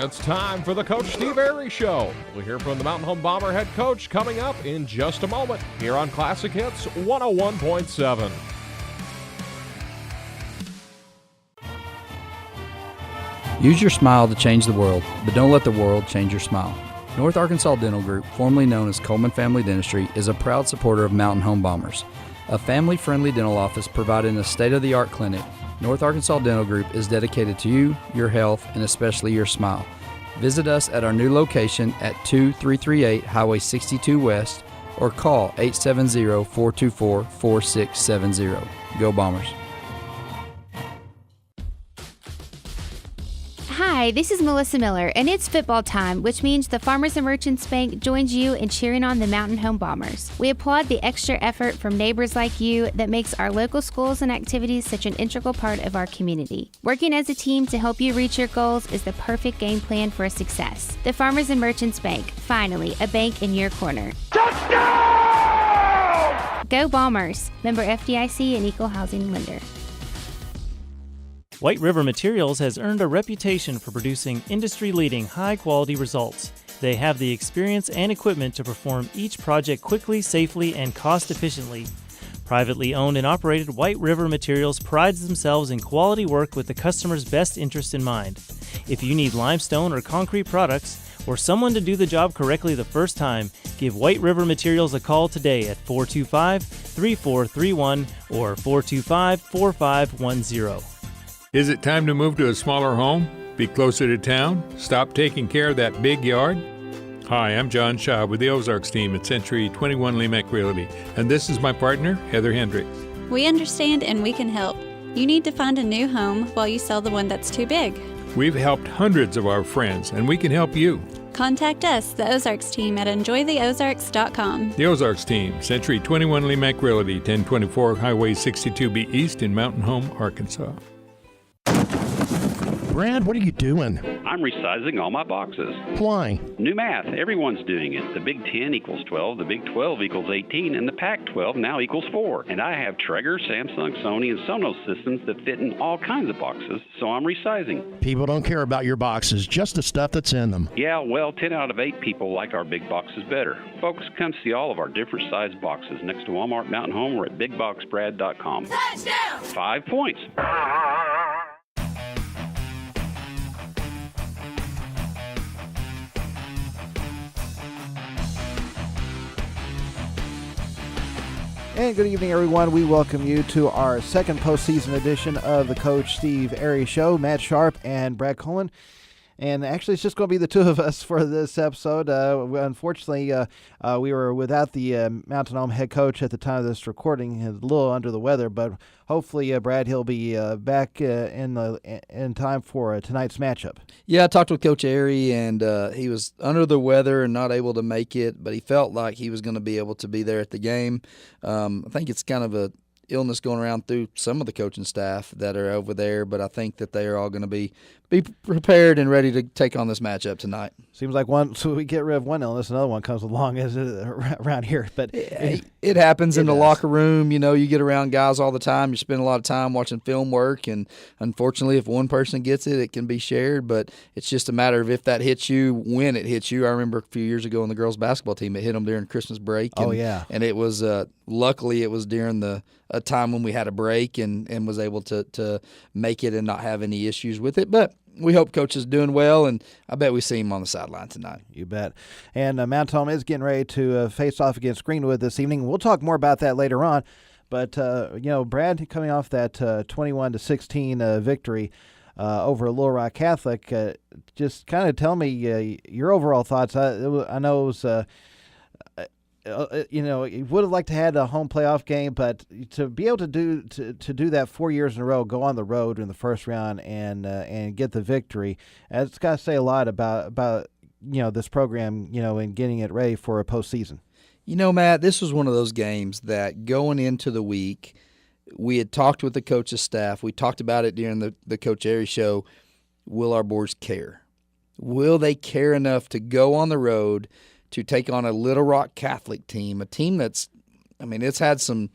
It's time for the Coach Steve Airy Show. We'll hear from the Mountain Home Bomber head coach coming up in just a moment here on Classic Hits 101.7. Use your smile to change the world, but don't let the world change your smile. North Arkansas Dental Group, formerly known as Coleman Family Dentistry, is a proud supporter of Mountain Home Bombers. A family-friendly dental office providing a state-of-the-art clinic, North Arkansas Dental Group is dedicated to you, your health, and especially your smile. Visit us at our new location at 2338 Highway 62 West or call 870-424-4670. Go Bombers. Hi, this is Melissa Miller, and it's football time, which means the Farmers and Merchants Bank joins you in cheering on the Mountain Home Bombers. We applaud the extra effort from neighbors like you that makes our local schools and activities such an integral part of our community. Working as a team to help you reach your goals is the perfect game plan for success. The Farmers and Merchants Bank, finally, a bank in your corner. Touchdown! Go Bombers! Member FDIC and Equal Housing Lender. White River Materials has earned a reputation for producing industry-leading, high-quality results. They have the experience and equipment to perform each project quickly, safely, and cost-efficiently. Privately owned and operated, White River Materials prides themselves in quality work with the customer's best interest in mind. If you need limestone or concrete products, or someone to do the job correctly the first time, give White River Materials a call today at 425-3431 or 425-4510. Is it time to move to a smaller home? Be closer to town? Stop taking care of that big yard? Hi, I'm John Shaw with the Ozarks team at Century 21 Lemack Realty, and this is my partner, Heather Hendricks. We understand and we can help. You need to find a new home while you sell the one that's too big. We've helped hundreds of our friends, and we can help you. Contact us, the Ozarks team, at enjoytheozarks.com. The Ozarks team, Century 21 Lemack Realty, 1024 Highway 62B East in Mountain Home, Arkansas. Brad, what are you doing? I'm resizing all my boxes. Why? New math. Everyone's doing it. The Big 10 equals 12, the Big 12 equals 18, and the Pac-12 now equals 4. And I have Traeger, Samsung, Sony, and Sonos systems that fit in all kinds of boxes, so I'm resizing. People don't care about your boxes, just the stuff that's in them. Yeah, well, 10 out of 8 people like our big boxes better. Folks, come see all of our different size boxes next to Walmart Mountain Home or at BigBoxBrad.com. Touchdown! 5 points. And good evening, everyone. We welcome you to our second postseason edition of the Coach Steve Airy Show. Matt Sharp and Brad Coleman. And actually, it's just going to be the two of us for this episode. Unfortunately, we were without the Mountain Home head coach at the time of this recording. He's a little under the weather, but hopefully, Brad, he'll be back in time for tonight's matchup. Yeah, I talked with Coach Airy, and he was under the weather and not able to make it, but he felt like he was going to be able to be there at the game. I think it's kind of a illness going around through some of the coaching staff that are over there, but I think that they are all going to be prepared and ready to take on this matchup tonight. Seems like so we get rid of one illness, another one comes along around here. But it happens in the locker room. You know, you get around guys all the time. You spend a lot of time watching film work, and unfortunately, if one person gets it, it can be shared. But it's just a matter of if that hits you, when it hits you. I remember a few years ago on the girls' basketball team, it hit them during Christmas break. And, and it was luckily it was during a time when we had a break and was able to make it and not have any issues with it. But we hope Coach is doing well, and I bet we see him on the sideline tonight. You bet. And Mountain Home is getting ready to face off against Greenwood this evening. We'll talk more about that later on. But, Brad, coming off that 21-16 victory over Little Rock Catholic, just kind of tell me your overall thoughts. I know it was you would have liked to have a home playoff game, but to be able to do that 4 years in a row, go on the road in the first round and get the victory, it's got to say a lot about this program, and getting it ready for a postseason. Matt, this was one of those games that going into the week, we had talked with the coach's staff. We talked about it during the Coach Airy show. Will our boys care? Will they care enough to go on the road to take on a Little Rock Catholic team, a team that's, it's had some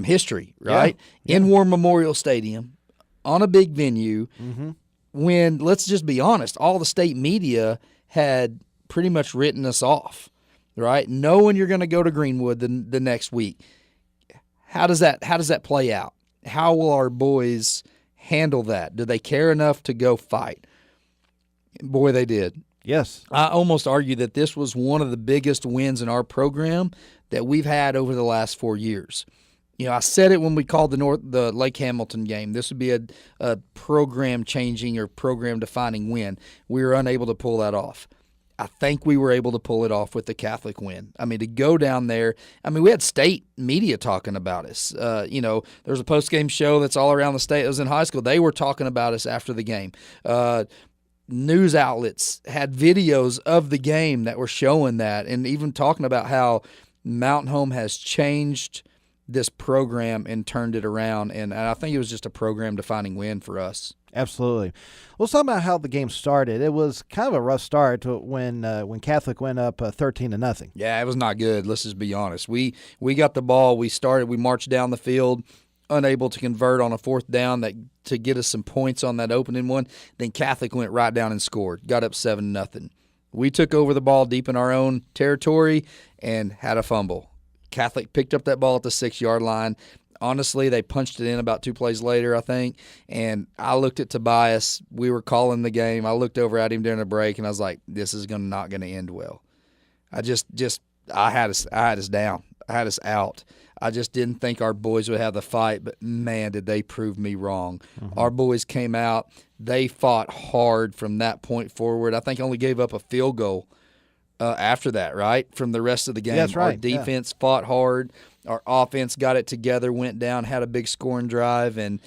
history, right? Yeah. In War Memorial Stadium, on a big venue, when, let's just be honest, all the state media had pretty much written us off, right? Knowing you're going to go to Greenwood the next week. How does that play out? How will our boys handle that? Do they care enough to go fight? Boy, they did. Yes. I almost argue that this was one of the biggest wins in our program that we've had over the last 4 years. I said it when we called the Lake Hamilton game. This would be a program-changing or program-defining win. We were unable to pull that off. I think we were able to pull it off with the Catholic win. I mean, to go down there, we had state media talking about us. There's a post-game show that's all around the state. It was in high school. They were talking about us after the game. News outlets had videos of the game that were showing that, and even talking about how Mountain Home has changed this program and turned it around, and I think it was just a program-defining win for us. Absolutely. Let's talk about how the game started. It was kind of a rough start when Catholic went up 13-0. Yeah, it was not good. Let's just be honest. We got the ball. We marched down the field, unable to convert on a fourth down to get us some points on that opening one. Then Catholic went right down and scored, got up 7-0. We took over the ball deep in our own territory and had a fumble. Catholic picked up that ball at the 6-yard line. Honestly, they punched it in about 2 plays later, I think, and I looked at Tobias. We were calling the game. I looked over at him during a break, and I was like, this is not going to end well. I had us down. I had us out. I just didn't think our boys would have the fight, but, man, did they prove me wrong. Mm-hmm. Our boys came out. They fought hard from that point forward. I think only gave up a field goal after that, right, from the rest of the game. Yeah, that's right. Our defense fought hard. Our offense got it together, went down, had a big scoring drive, and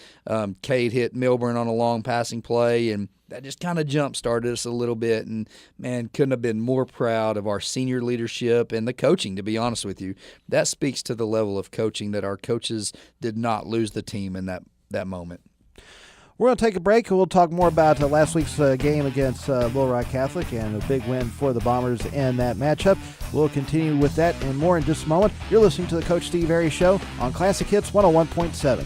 Cade hit Milburn on a long passing play, and that just kind of jump-started us a little bit. And, man, couldn't have been more proud of our senior leadership and the coaching, to be honest with you. That speaks to the level of coaching that our coaches did not lose the team in that moment. We're going to take a break, and we'll talk more about last week's game against Little Rock Catholic and a big win for the Bombers in that matchup. We'll continue with that and more in just a moment. You're listening to the Coach Steve Airy Show on Classic Hits 101.7.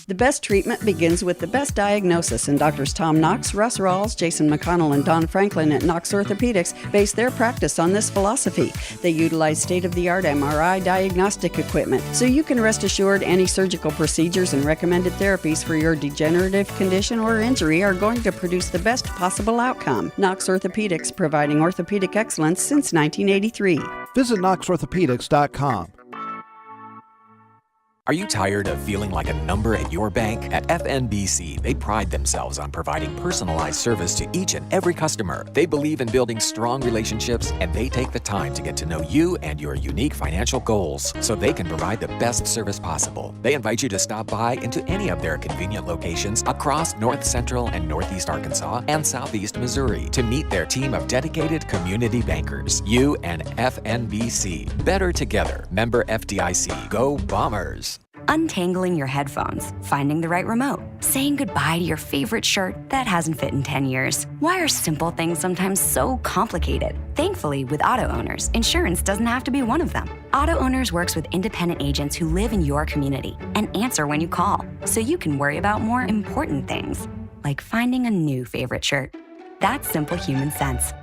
The best treatment begins with the best diagnosis, and Doctors Tom Knox, Russ Rawls, Jason McConnell, and Don Franklin at Knox Orthopedics base their practice on this philosophy. They utilize state-of-the-art MRI diagnostic equipment, so you can rest assured any surgical procedures and recommended therapies for your degenerative condition or injury are going to produce the best possible outcome. Knox Orthopedics, providing orthopedic excellence since 1983. Visit knoxorthopedics.com. Are you tired of feeling like a number at your bank? At FNBC, they pride themselves on providing personalized service to each and every customer. They believe in building strong relationships, and they take the time to get to know you and your unique financial goals so they can provide the best service possible. They invite you to stop by into any of their convenient locations across North Central and Northeast Arkansas and Southeast Missouri to meet their team of dedicated community bankers. You and FNBC. Better together. Member FDIC. Go Bombers. Untangling your headphones, finding the right remote, saying goodbye to your favorite shirt that hasn't fit in 10 years. Why are simple things sometimes so complicated? Thankfully, with Auto Owners, insurance doesn't have to be one of them. Auto Owners works with independent agents who live in your community and answer when you call, so you can worry about more important things, like finding a new favorite shirt. That's simple human sense.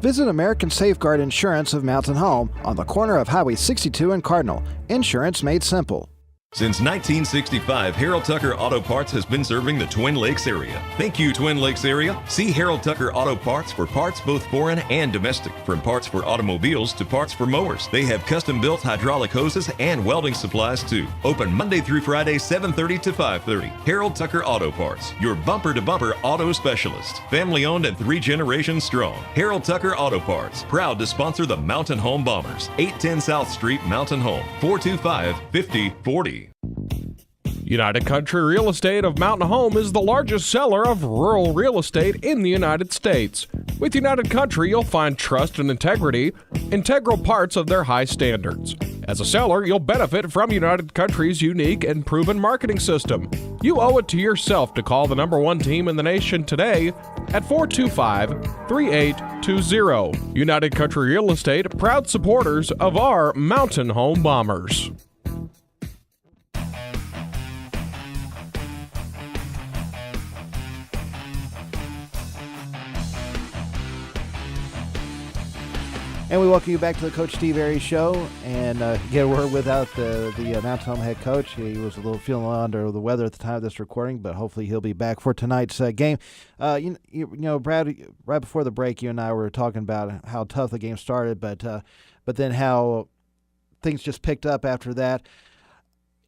Visit American Safeguard Insurance of Mountain Home on the corner of Highway 62 and Cardinal. Insurance made simple. Since 1965, Harold Tucker Auto Parts has been serving the Twin Lakes area. Thank you, Twin Lakes area. See Harold Tucker Auto Parts for parts both foreign and domestic. From parts for automobiles to parts for mowers. They have custom-built hydraulic hoses and welding supplies too. Open Monday through Friday, 7:30 to 5:30. Harold Tucker Auto Parts, your bumper-to-bumper auto specialist. Family-owned and 3 generations strong. Harold Tucker Auto Parts, proud to sponsor the Mountain Home Bombers. 810 South Street, Mountain Home. 425-5040. United Country Real Estate of Mountain Home is the largest seller of rural real estate in the United States. With United Country, you'll find trust and integrity, integral parts of their high standards. As a seller, you'll benefit from United Country's unique and proven marketing system. You owe it to yourself to call the #1 team in the nation today at 425-3820. United Country Real Estate, proud supporters of our Mountain Home Bombers. And we welcome you back to the Coach Steve Airy Show. And get a word without the Mountain Home head coach. He was a little feeling under the weather at the time of this recording, but hopefully he'll be back for tonight's game. You know, Brad, right before the break, you and I were talking about how tough the game started, but then how things just picked up after that.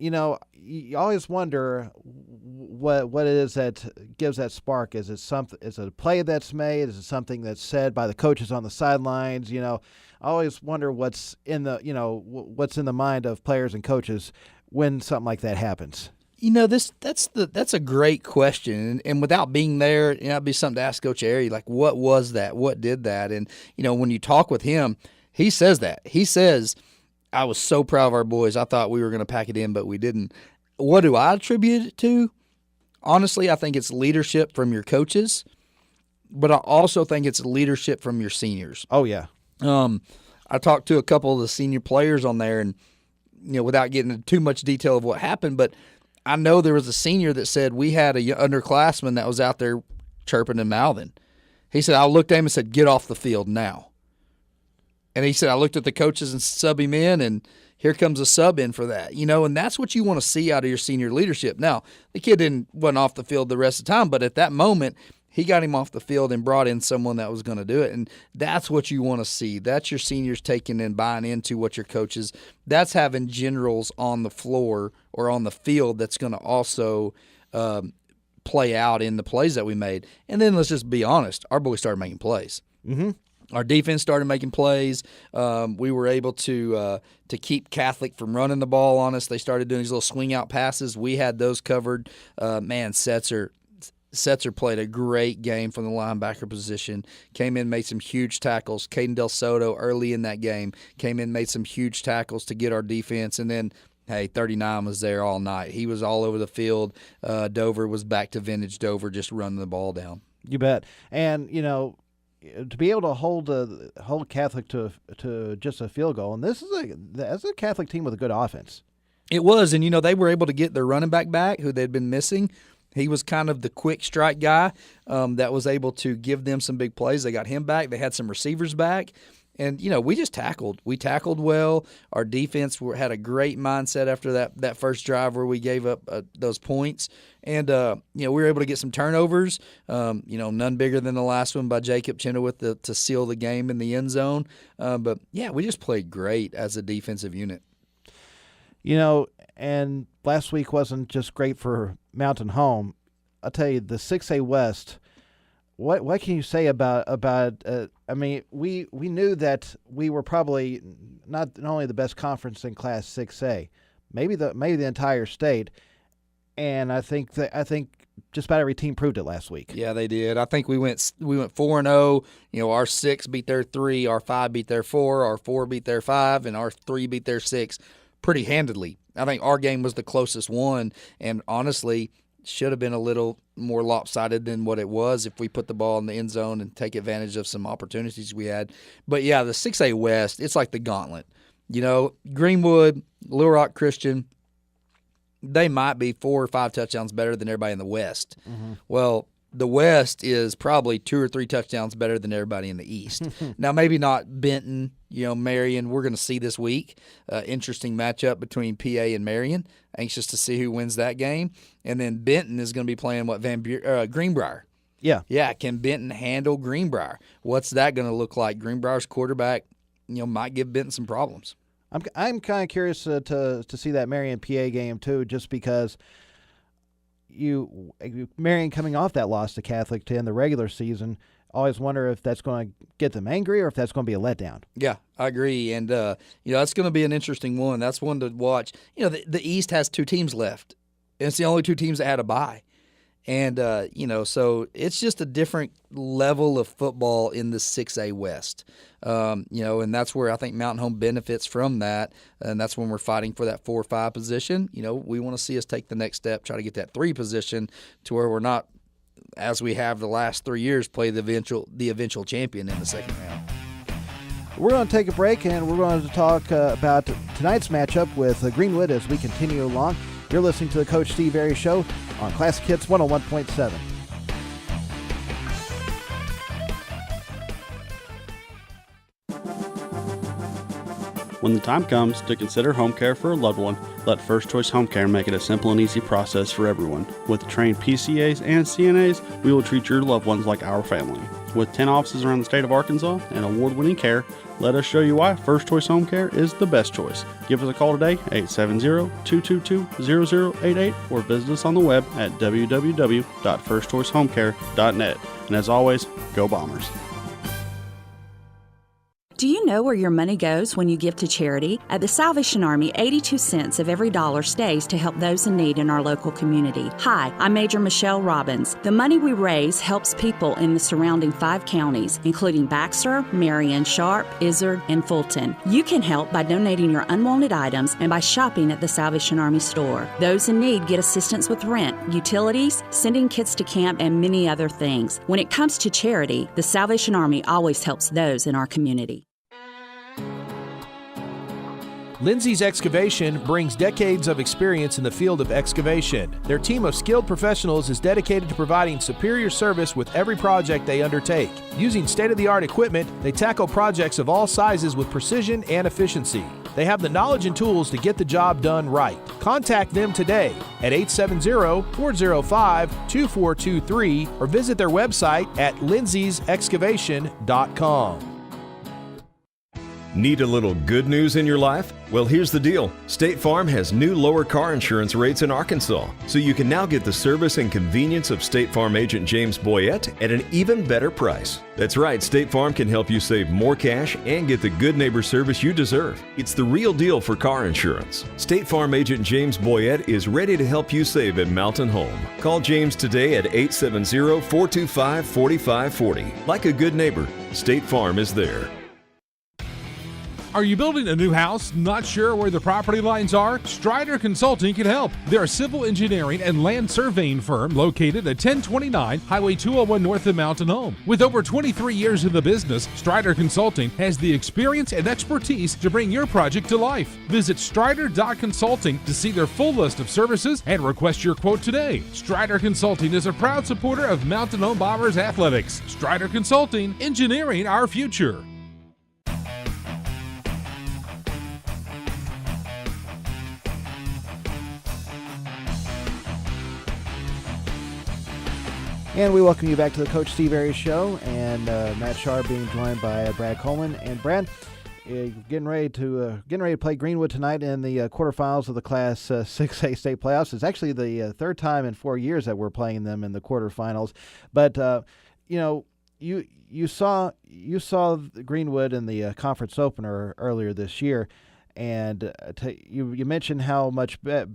You know, you always wonder what it is that gives that spark. Is it something? Is it a play that's made? Is it something that's said by the coaches on the sidelines? You know, I always wonder what's in the mind of players and coaches when something like that happens. You know, that's a great question, and without being there, it'd be something to ask Coach Airy. Like, what was that? What did that? And you know, when you talk with him, he says that. He says, I was so proud of our boys. I thought we were going to pack it in, but we didn't. What do I attribute it to? Honestly, I think it's leadership from your coaches, but I also think it's leadership from your seniors. Oh, yeah. I talked to a couple of the senior players on there, and you know, without getting into too much detail of what happened, but I know there was a senior that said we had a underclassman that was out there chirping and mouthing. He said, I looked at him and said, get off the field now. And he said, I looked at the coaches and sub him in, and here comes a sub in for that. You know, and that's what you want to see out of your senior leadership. Now, the kid wasn't off the field the rest of the time, but at that moment, he got him off the field and brought in someone that was going to do it. And that's what you want to see. That's your seniors taking and buying into what your coaches. That's having generals on the floor or on the field that's going to also play out in the plays that we made. And then let's just be honest, our boys started making plays. Mm-hmm. Our defense started making plays. We were able to keep Catholic from running the ball on us. They started doing these little swing out passes. We had those covered. Setzer played a great game from the linebacker position. Came in, made some huge tackles. Caden Del Soto early in that game came in, made some huge tackles to get our defense. And then, hey, 39 was there all night. He was all over the field. Dover was back to vintage Dover, just running the ball down. You bet. And, you know, to be able to hold Catholic to just a field goal, and that's a Catholic team with a good offense. It was, and you know, they were able to get their running back who they'd been missing. He was kind of the quick strike guy that was able to give them some big plays. They got him back. They had some receivers back. And, you know, we just tackled. We tackled well. Our defense had a great mindset after that first drive where we gave up those points. And, you know, we were able to get some turnovers, you know, none bigger than the last one by Jacob Chenoweth to seal the game in the end zone. But, yeah, we just played great as a defensive unit. You know, and last week wasn't just great for Mountain Home. I'll tell you, the 6A West, what can you say about I mean, we knew that we were probably not only the best conference in Class 6A, maybe the entire state, and I think just about every team proved it last week. Yeah, they did. I think we went 4-0. You know, our 6 beat their 3, our 5 beat their 4, our 4 beat their 5, and our 3 beat their 6 pretty handedly. I think our game was the closest one, and honestly, should have been a little more lopsided than what it was if we put the ball in the end zone and take advantage of some opportunities we had. But, yeah, the 6A West, it's like the gauntlet. You know, Greenwood, Little Rock Christian, they might be 4 or 5 touchdowns better than everybody in the West. Mm-hmm. Well, the West is probably 2 or 3 touchdowns better than everybody in the East. Now, maybe not Benton, you know, Marion. We're going to see this week. Interesting matchup between PA and Marion. Anxious to see who wins that game. And then Benton is going to be playing Greenbrier. Yeah. Yeah, can Benton handle Greenbrier? What's that going to look like? Greenbrier's quarterback, you know, might give Benton some problems. I'm kind of curious to see that Marion PA game too, just because Marion coming off that loss to Catholic to end the regular season, always wonder if that's going to get them angry or if that's going to be a letdown. Yeah, I agree. And, you know, that's going to be an interesting one. That's one to watch. You know, the East has 2 teams left, and it's the only 2 teams that had a bye. And, you know, so it's just a different level of football in the 6A West. You know, and that's where I think Mountain Home benefits from that, and that's when we're fighting for that 4 or 5 position. You know, we want to see us take the next step, try to get that 3 position to where we're not, as we have the last 3 years, play the eventual champion in the second round. We're going to take a break, and we're going to talk about tonight's matchup with Greenwood as we continue along. You're listening to the Coach Steve Airy Show on Classic Hits 101.7. When the time comes to consider home care for a loved one, let First Choice Home Care make it a simple and easy process for everyone. With trained PCAs and CNAs, we will treat your loved ones like our family. With 10 offices around the state of Arkansas and award-winning care, let us show you why First Choice Home Care is the best choice. Give us a call today, 870-222-0088, or visit us on the web at www.firstchoicehomecare.net. And as always, go Bombers. Do you know where your money goes when you give to charity? At the Salvation Army, 82 cents of every dollar stays to help those in need in our local community. Hi, I'm Major Michelle Robbins. The money we raise helps people in the surrounding 5 counties, including Baxter, Marion, Sharp, Izard, and Fulton. You can help by donating your unwanted items and by shopping at the Salvation Army store. Those in need get assistance with rent, utilities, sending kids to camp, and many other things. When it comes to charity, the Salvation Army always helps those in our community. Lindsay's Excavation brings decades of experience in the field of excavation. Their team of skilled professionals is dedicated to providing superior service with every project they undertake. Using state-of-the-art equipment, they tackle projects of all sizes with precision and efficiency. They have the knowledge and tools to get the job done right. Contact them today at 870-405-2423 or visit their website at lindsaysexcavation.com. Need a little good news in your life? Well, here's the deal. State Farm has new lower car insurance rates in Arkansas, so you can now get the service and convenience of State Farm agent James Boyette at an even better price. That's right, State Farm can help you save more cash and get the good neighbor service you deserve. It's the real deal for car insurance. State Farm agent James Boyette is ready to help you save at Mountain Home. Call James today at 870-425-4540. Like a good neighbor, State Farm is there. Are you building a new house, not sure where the property lines are? Strider Consulting can help. They're a civil engineering and land surveying firm located at 1029 Highway 201 north of Mountain Home. With over 23 years in the business, Strider Consulting has the experience and expertise to bring your project to life. Visit strider.consulting to see their full list of services and request your quote today. Strider Consulting is a proud supporter of Mountain Home Bombers athletics. Strider Consulting, engineering our future. And we welcome you back to the Coach Steve Arias Show, and Matt Sharp being joined by Brad Coleman. And Brad, getting ready to play Greenwood tonight in the quarterfinals of the Class 6A state playoffs. It's actually the third time in 4 years that we're playing them in the quarterfinals. But you saw Greenwood in the conference opener earlier this year. And you mentioned how much better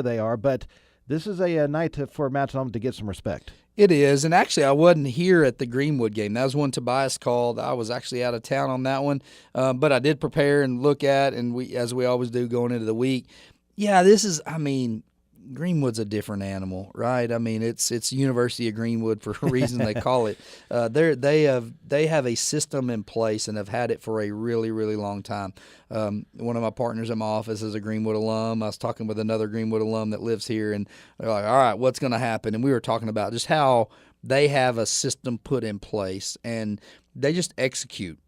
they are, but this is a night for Mountain Home to get some respect. It is, and actually I wasn't here at the Greenwood game. That was one Tobias called. I was actually out of town on that one, but I did prepare and look at, and as we always do going into the week. Yeah, Greenwood's a different animal, right? I mean, it's University of Greenwood for a reason they call it. They have a system in place and have had it for a really, really long time. One of my partners in my office is a Greenwood alum. I was talking with another Greenwood alum that lives here, and they're like, all right, what's going to happen? And we were talking about just how they have a system put in place, and they just execute.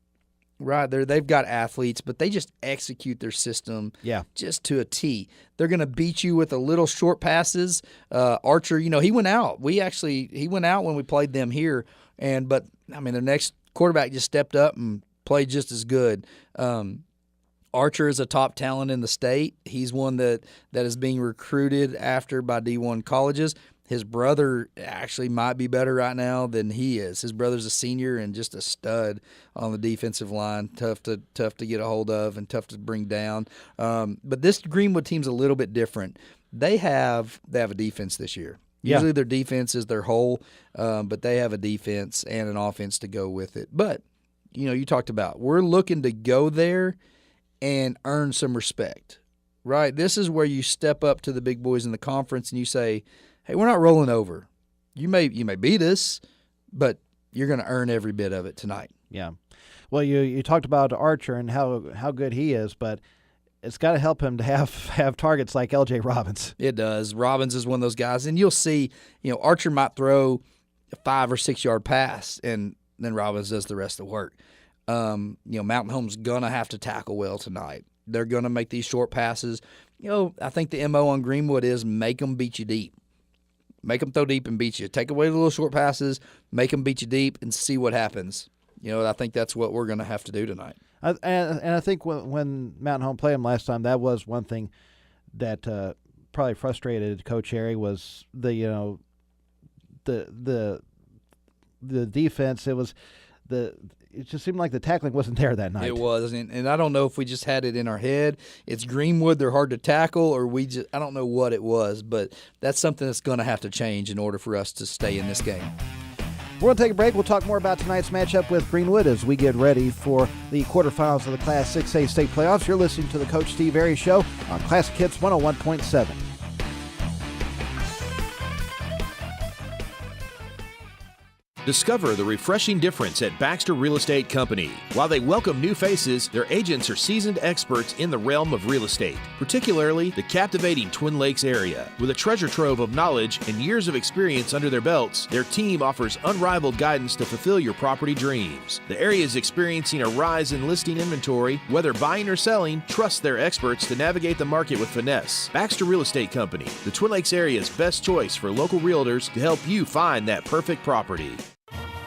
Right, they've got athletes, but they just execute their system just to a T. They're going to beat you with a little short passes. Archer, he went out. He went out when we played them here, but their next quarterback just stepped up and played just as good. Archer is a top talent in the state. He's one that is being recruited after by D1 colleges. His brother actually might be better right now than he is. His brother's a senior and just a stud on the defensive line. Tough to get a hold of and tough to bring down. But this Greenwood team's a little bit different. They have a defense this year. Usually their defense is their whole, but they have a defense and an offense to go with it. But you talked about we're looking to go there and earn some respect, right? This is where you step up to the big boys in the conference and you say, hey, we're not rolling over. You may beat us, but you're going to earn every bit of it tonight. Yeah. Well, you talked about Archer and how good he is, but it's got to help him to have targets like L.J. Robbins. It does. Robbins is one of those guys, and you'll see, Archer might throw a 5 or 6 yard pass, and then Robbins does the rest of the work. Mountain Home's going to have to tackle well tonight. They're going to make these short passes. I think the MO on Greenwood is make them beat you deep. Make them throw deep and beat you. Take away the little short passes, make them beat you deep, and see what happens. I think that's what we're going to have to do tonight. And I think when Mountain Home played them last time, that was one thing that probably frustrated Coach Airy was the defense. It just seemed like the tackling wasn't there that night. It was, and I don't know if we just had it in our head. It's Greenwood; they're hard to tackle, or I don't know what it was, but that's something that's going to have to change in order for us to stay in this game. We're going to take a break. We'll talk more about tonight's matchup with Greenwood as we get ready for the quarterfinals of the Class 6A state playoffs. You're listening to the Coach Steve Airy Show on Classic Hits 101.7. Discover the refreshing difference at Baxter Real Estate Company. While they welcome new faces, their agents are seasoned experts in the realm of real estate, particularly the captivating Twin Lakes area. With a treasure trove of knowledge and years of experience under their belts, their team offers unrivaled guidance to fulfill your property dreams. The area is experiencing a rise in listing inventory. Whether buying or selling, trust their experts to navigate the market with finesse. Baxter Real Estate Company, the Twin Lakes area's best choice for local realtors to help you find that perfect property.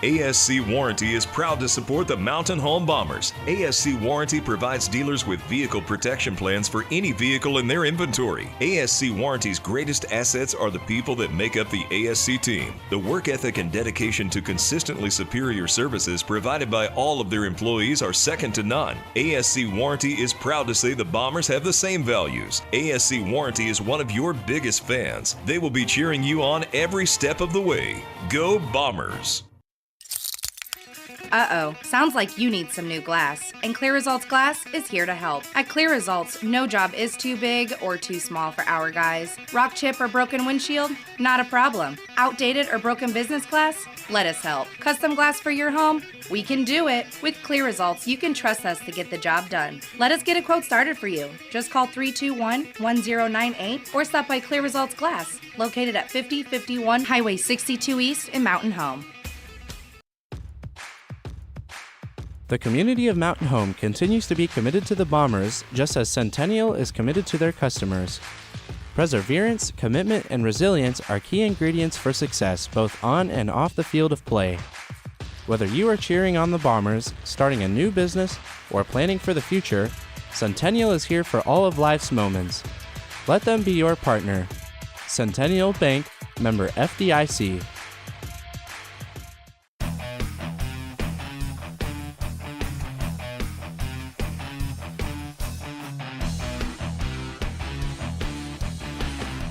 ASC Warranty is proud to support the Mountain Home Bombers. ASC Warranty provides dealers with vehicle protection plans for any vehicle in their inventory. ASC Warranty's greatest assets are the people that make up the ASC team. The work ethic and dedication to consistently superior services provided by all of their employees are second to none. ASC Warranty is proud to say the Bombers have the same values. ASC Warranty is one of your biggest fans. They will be cheering you on every step of the way. Go Bombers! Uh-oh, sounds like you need some new glass, and Clear Results Glass is here to help. At Clear Results, no job is too big or too small for our guys. Rock chip or broken windshield? Not a problem. Outdated or broken business glass? Let us help. Custom glass for your home? We can do it. With Clear Results, you can trust us to get the job done. Let us get a quote started for you. Just call 321-1098 or stop by Clear Results Glass, located at 5051 Highway 62 East in Mountain Home. The community of Mountain Home continues to be committed to the Bombers, just as Centennial is committed to their customers. Perseverance, commitment, and resilience are key ingredients for success both on and off the field of play. Whether you are cheering on the Bombers, starting a new business, or planning for the future, Centennial is here for all of life's moments. Let them be your partner. Centennial Bank, member FDIC.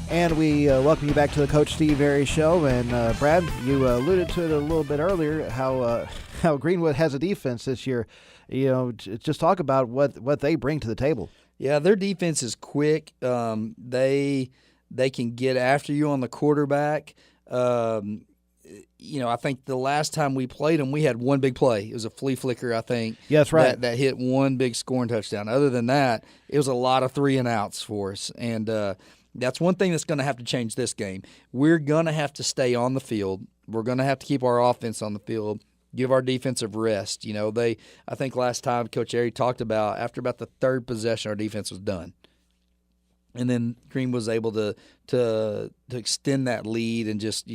And we welcome you back to the Coach Steve Airy Show. And Brad, you alluded to it a little bit earlier, how Greenwood has a defense this year. Just talk about what they bring to the table. Yeah, their defense is quick. They can get after you on the quarterback. I think the last time we played them, we had one big play. It was a flea flicker, I think. Yeah, that's right. That hit one big scoring touchdown. Other than that, it was a lot of 3-and-outs for us. And that's one thing that's going to have to change this game. We're going to have to stay on the field. We're going to have to keep our offense on the field, give our defensive rest. I think last time Coach Airy talked about, after about the third possession, our defense was done. And then Green was able to extend that lead and just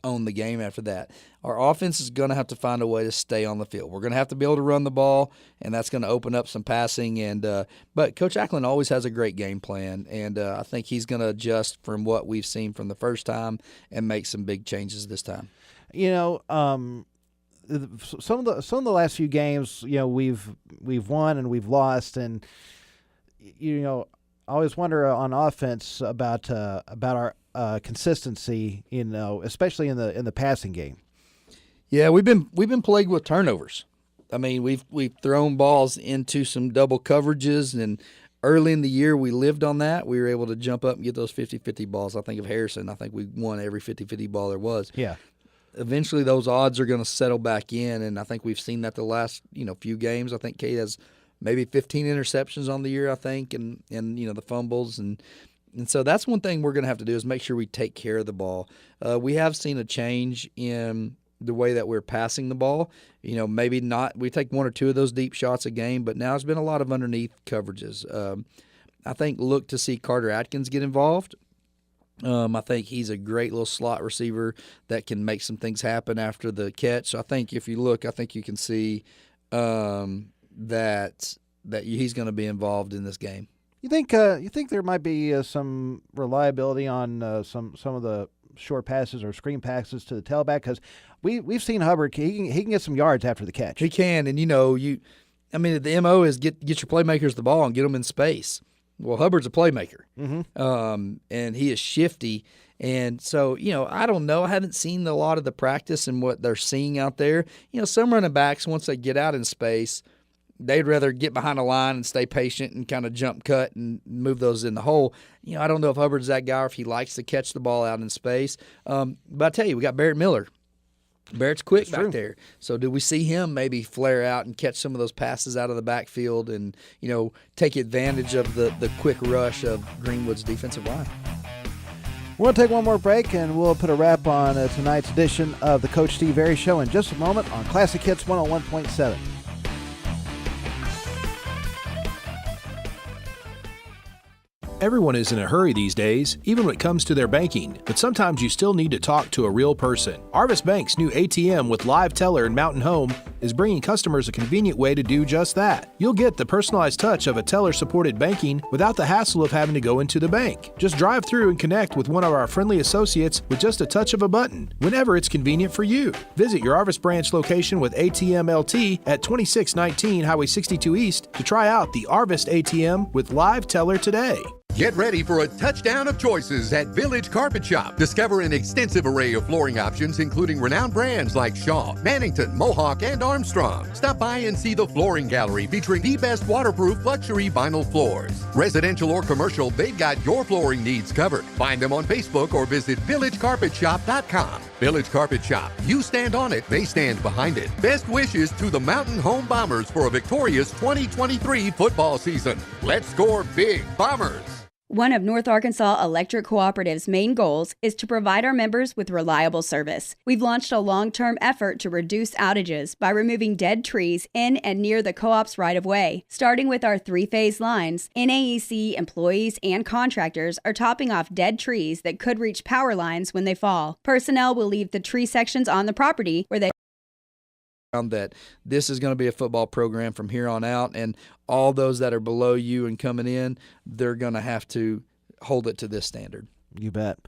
own the game after that. Our offense is going to have to find a way to stay on the field. We're going to have to be able to run the ball, and that's going to open up some passing. But Coach Ackland always has a great game plan, and I think he's going to adjust from what we've seen from the first time and make some big changes this time. Some of the last few games, we've won and we've lost, and I always wonder on offense about our consistency, especially in the passing game. Yeah, we've been plagued with turnovers. I mean, we've thrown balls into some double coverages, and early in the year we lived on that. We were able to jump up and get those 50-50 balls. I think of Harrison. I think we won every 50-50 ball there was. Yeah. Eventually those odds are going to settle back in, and I think we've seen that the last few games. I think Kate has maybe 15 interceptions on the year, I think, and the fumbles. And so that's one thing we're going to have to do is make sure we take care of the ball. We have seen a change in the way that we're passing the ball. Maybe not. We take one or two of those deep shots a game, but now it's been a lot of underneath coverages. I think look to see Carter Atkins get involved. I think he's a great little slot receiver that can make some things happen after the catch. So I think if you look, I think you can see that he's going to be involved in this game. You think there might be some reliability on some of the short passes or screen passes to the tailback? Because we've seen Hubbard. He can get some yards after the catch. He can, and the MO is get your playmakers the ball and get them in space. Well, Hubbard's a playmaker, and he is shifty. And so, I don't know. I haven't seen a lot of the practice and what they're seeing out there. Some running backs, once they get out in space, they'd rather get behind a line and stay patient and kind of jump cut and move those in the hole. I don't know if Hubbard's that guy or if he likes to catch the ball out in space. But I tell you, we got Barrett Miller. Barrett's quick back there. So do we see him maybe flare out and catch some of those passes out of the backfield and, take advantage of the quick rush of Greenwood's defensive line? We'll take one more break, and we'll put a wrap on tonight's edition of the Coach Steve Airy Show in just a moment on Classic Hits 101.7. Everyone is in a hurry these days, even when it comes to their banking, but sometimes you still need to talk to a real person. Arvis Bank's new ATM with live teller in Mountain Home is bringing customers a convenient way to do just that. You'll get the personalized touch of a teller-supported banking without the hassle of having to go into the bank. Just drive through and connect with one of our friendly associates with just a touch of a button, whenever it's convenient for you. Visit your Arvis branch location with ATM LT at 2619 Highway 62 East to try out the Arvis ATM with live teller today. Get ready for a touchdown of choices at Village Carpet Shop. Discover an extensive array of flooring options, including renowned brands like Shaw, Mannington, Mohawk, and Armstrong. Stop by and see the flooring gallery featuring the best waterproof luxury vinyl floors. Residential or commercial, they've got your flooring needs covered. Find them on Facebook or visit villagecarpetshop.com. Village Carpet Shop. You stand on it, they stand behind it. Best wishes to the Mountain Home Bombers for a victorious 2023 football season. Let's score big, Bombers! One of North Arkansas Electric Cooperative's main goals is to provide our members with reliable service. We've launched a long-term effort to reduce outages by removing dead trees in and near the co-op's right-of-way. Starting with our three-phase lines, NAEC employees and contractors are topping off dead trees that could reach power lines when they fall. Personnel will leave the tree sections on the property where they that this is going to be a football program from here on out, and all those that are below you and coming in, they're going to have to hold it to this standard. You bet.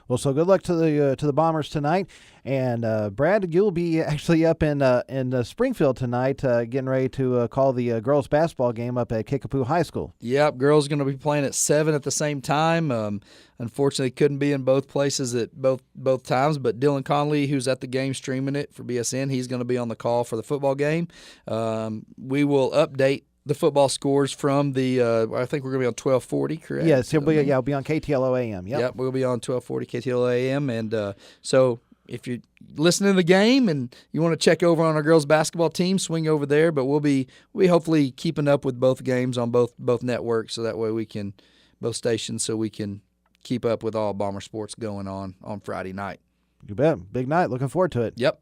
Well, so good luck to the Bombers tonight, and Brad, you'll be actually up in Springfield tonight, getting ready to call the girls basketball game up at Kickapoo High School. Yep, girls going to be playing at 7 at the same time. Unfortunately, couldn't be in both places at both times, but Dylan Conley, who's at the game streaming it for BSN, he's going to be on the call for the football game. We will update the football scores from the I think we're going to be on 1240, correct? Yes, he'll be on KTLO AM. Yep, we'll be on 1240 KTLO AM, and so if you're listening to the game and you want to check over on our girls basketball team, swing over there. But we'll be hopefully keeping up with both games on both networks, so that way we can both stations, so we can keep up with all Bomber sports going on Friday night. You bet, big night. Looking forward to it. Yep.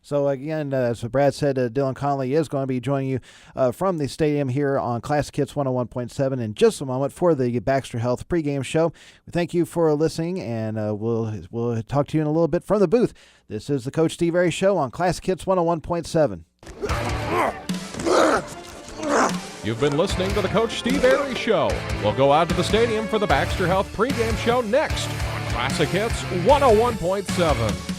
So, again, as Brad said, Dylan Conley is going to be joining you from the stadium here on Classic Hits 101.7 in just a moment for the Baxter Health pregame show. We thank you for listening, and we'll talk to you in a little bit from the booth. This is the Coach Steve Airy Show on Classic Hits 101.7. You've been listening to the Coach Steve Airy Show. We'll go out to the stadium for the Baxter Health pregame show next on Classic Hits 101.7.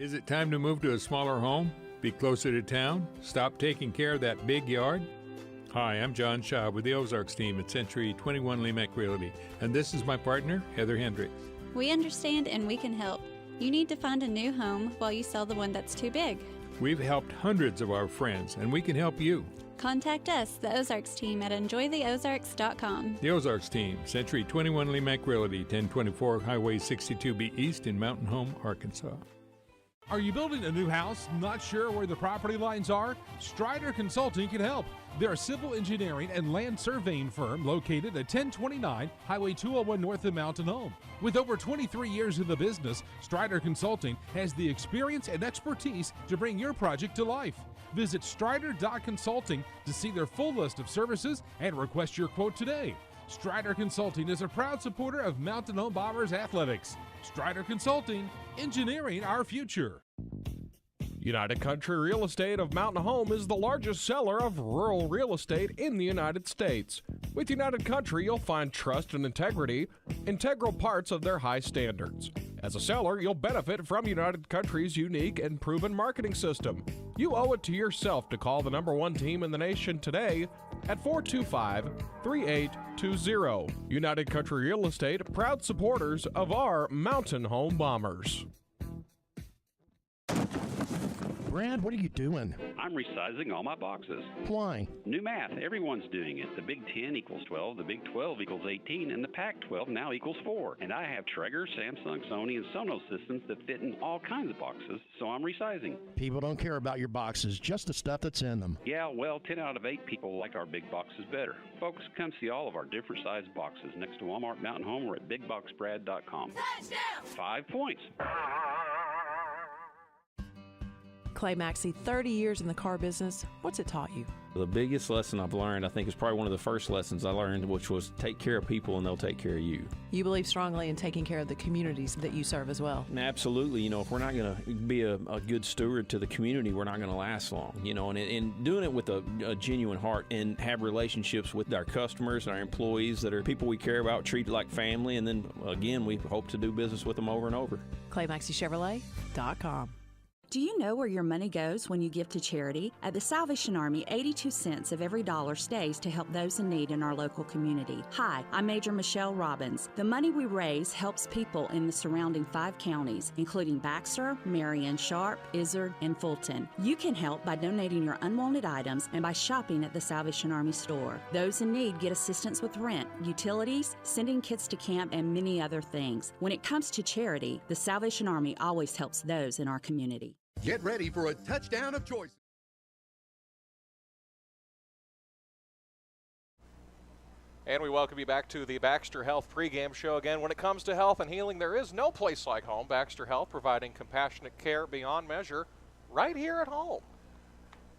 Is it time to move to a smaller home? Be closer to town? Stop taking care of that big yard? Hi, I'm John Shaw with the Ozarks team at Century 21 Lemec Realty, and this is my partner, Heather Hendricks. We understand and we can help. You need to find a new home while you sell the one that's too big. We've helped hundreds of our friends, and we can help you. Contact us, the Ozarks team, at enjoytheozarks.com. The Ozarks team, Century 21 Lemec Realty, 1024 Highway 62B East in Mountain Home, Arkansas. Are you building a new house, not sure where the property lines are? Strider Consulting can help. They're a civil engineering and land surveying firm located at 1029 Highway 201 north of Mountain Home. With over 23 years in the business, Strider Consulting has the experience and expertise to bring your project to life. Visit strider.consulting to see their full list of services and request your quote today. Strider Consulting is a proud supporter of Mountain Home Bombers athletics. Strider Consulting, engineering our future. United Country Real Estate of Mountain Home is the largest seller of rural real estate in the United States. With United Country, you'll find trust and integrity, integral parts of their high standards. As a seller, you'll benefit from United Country's unique and proven marketing system. You owe it to yourself to call the #1 team in the nation today at 425-3820. United Country Real Estate, proud supporters of our Mountain Home Bombers. Brad, what are you doing? I'm resizing all my boxes. Why? New math. Everyone's doing it. The Big 10 equals 12, the Big 12 equals 18, and the Pac-12 now equals 4. And I have Traeger, Samsung, Sony, and Sonos systems that fit in all kinds of boxes, so I'm resizing. People don't care about your boxes, just the stuff that's in them. Yeah, well, 10 out of 8 people like our big boxes better. Folks, come see all of our different sized boxes next to Walmart Mountain Home or at BigBoxBrad.com. Touchdown! 5 points. Clay Maxey, 30 years in the car business. What's it taught you? The biggest lesson I've learned, I think, is probably one of the first lessons I learned, which was take care of people and they'll take care of you. You believe strongly in taking care of the communities that you serve as well. Absolutely. If we're not going to be a good steward to the community, we're not going to last long. And doing it with a genuine heart and have relationships with our customers and our employees that are people we care about, treated like family, and then, again, we hope to do business with them over and over. ClayMaxeyChevrolet.com. Do you know where your money goes when you give to charity? At the Salvation Army, 82 cents of every dollar stays to help those in need in our local community. Hi, I'm Major Michelle Robbins. The money we raise helps people in the surrounding 5 counties, including Baxter, Marion, Sharp, Izard, and Fulton. You can help by donating your unwanted items and by shopping at the Salvation Army store. Those in need get assistance with rent, utilities, sending kids to camp, and many other things. When it comes to charity, the Salvation Army always helps those in our community. Get ready for a touchdown of choice. And we welcome you back to the Baxter Health pregame show. Again, when it comes to health and healing, there is no place like home. Baxter Health, providing compassionate care beyond measure right here at home.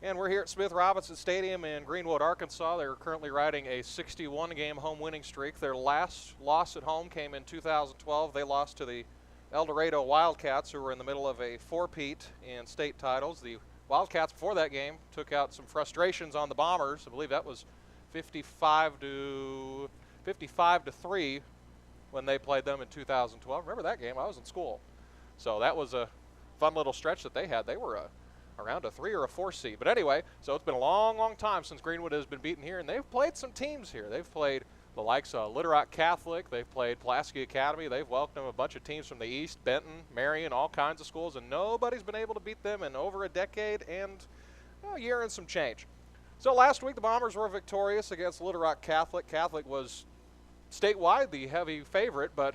And we're here at Smith Robinson Stadium in Greenwood, Arkansas. They're currently riding a 61-game home winning streak. Their last loss at home came in 2012. They lost to the El Dorado Wildcats, who were in the middle of a four-peat in state titles. The Wildcats, before that game, took out some frustrations on the Bombers. I believe that was 55 to 3 when they played them in 2012. Remember that game? I was in school. So that was a fun little stretch that they had. They were around a 3 or a 4 seed. But anyway, so it's been a long, long time since Greenwood has been beaten here, and they've played some teams here. They've played the likes of Little Rock Catholic. They've played Pulaski Academy. They've welcomed a bunch of teams from the East, Benton, Marion, all kinds of schools, and nobody's been able to beat them in over a decade and a year and some change. So last week the Bombers were victorious against Little Rock Catholic. Catholic was statewide the heavy favorite, but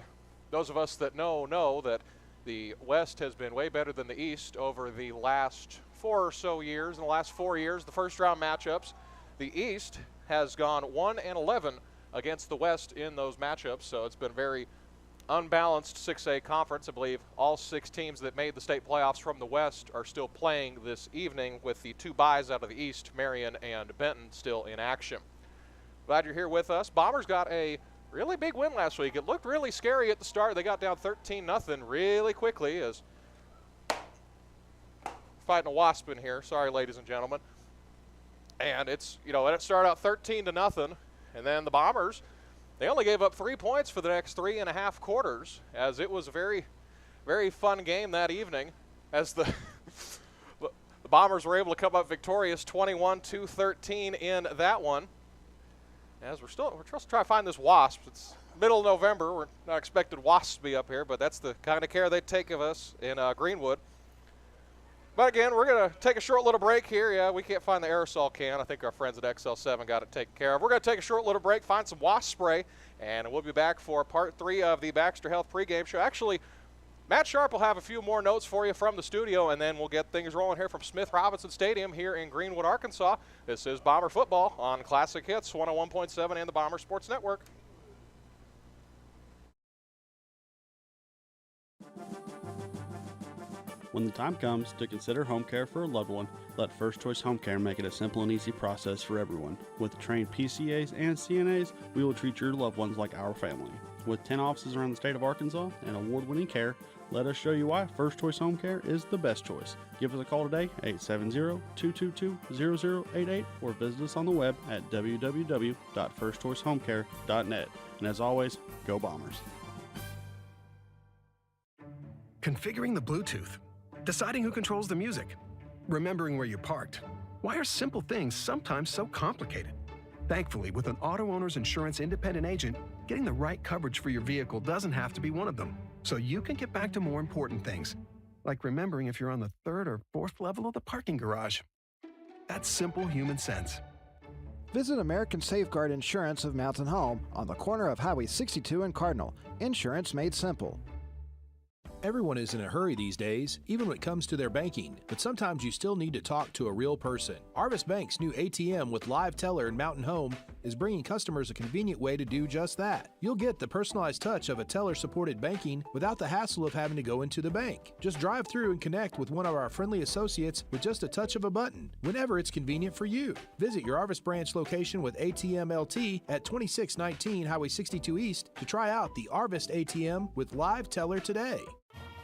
those of us that know that the West has been way better than the East over the last 4 or so years. In the last 4 years, the first round matchups, the East has gone 1-11 against the West in those matchups, so it's been a very unbalanced 6A conference. I believe all 6 teams that made the state playoffs from the West are still playing this evening, with the 2 byes out of the East, Marion and Benton, still in action. Glad you're here with us. Bombers got a really big win last week. It looked really scary at the start. They got down 13-0 really quickly, as fighting a wasp in here. Sorry, ladies and gentlemen. And it's, let it start out 13-0. And then the Bombers, they only gave up 3 points for the next 3.5 quarters, as it was a very, very fun game that evening. as the Bombers were able to come up victorious 21-13 in that one. As we're still trying to find this wasp. It's middle of November. We're not expected wasps to be up here, but that's the kind of care they take of us in Greenwood. But again, we're going to take a short little break here. Yeah, we can't find the aerosol can. I think our friends at XL7 got it taken care of. We're going to take a short little break, find some wasp spray, and we'll be back for part 3 of the Baxter Health pregame show. Actually, Matt Sharp will have a few more notes for you from the studio, and then we'll get things rolling here from Smith Robinson Stadium here in Greenwood, Arkansas. This is Bomber Football on Classic Hits 101.7 and the Bomber Sports Network. When the time comes to consider home care for a loved one, let First Choice Home Care make it a simple and easy process for everyone. With trained PCAs and CNAs, we will treat your loved ones like our family. With 10 offices around the state of Arkansas and award-winning care, let us show you why First Choice Home Care is the best choice. Give us a call today, 870-222-0088, or visit us on the web at www.firstchoicehomecare.net. And as always, go Bombers. Configuring the Bluetooth, deciding who controls the music, remembering where you parked. Why are simple things sometimes so complicated? Thankfully, with an auto owner's insurance independent agent, getting the right coverage for your vehicle doesn't have to be one of them. So you can get back to more important things, like remembering if you're on the 3rd or 4th level of the parking garage. That's simple human sense. Visit American Safeguard Insurance of Mountain Home on the corner of Highway 62 and Cardinal. Insurance made simple. Everyone is in a hurry these days, even when it comes to their banking, but sometimes you still need to talk to a real person. Arvis Bank's new ATM with live teller in Mountain Home is bringing customers a convenient way to do just that. You'll get the personalized touch of a teller-supported banking without the hassle of having to go into the bank. Just drive through and connect with one of our friendly associates with just a touch of a button, whenever it's convenient for you. Visit your Arvis branch location with ATM LT at 2619 Highway 62 East to try out the Arvis ATM with live teller today.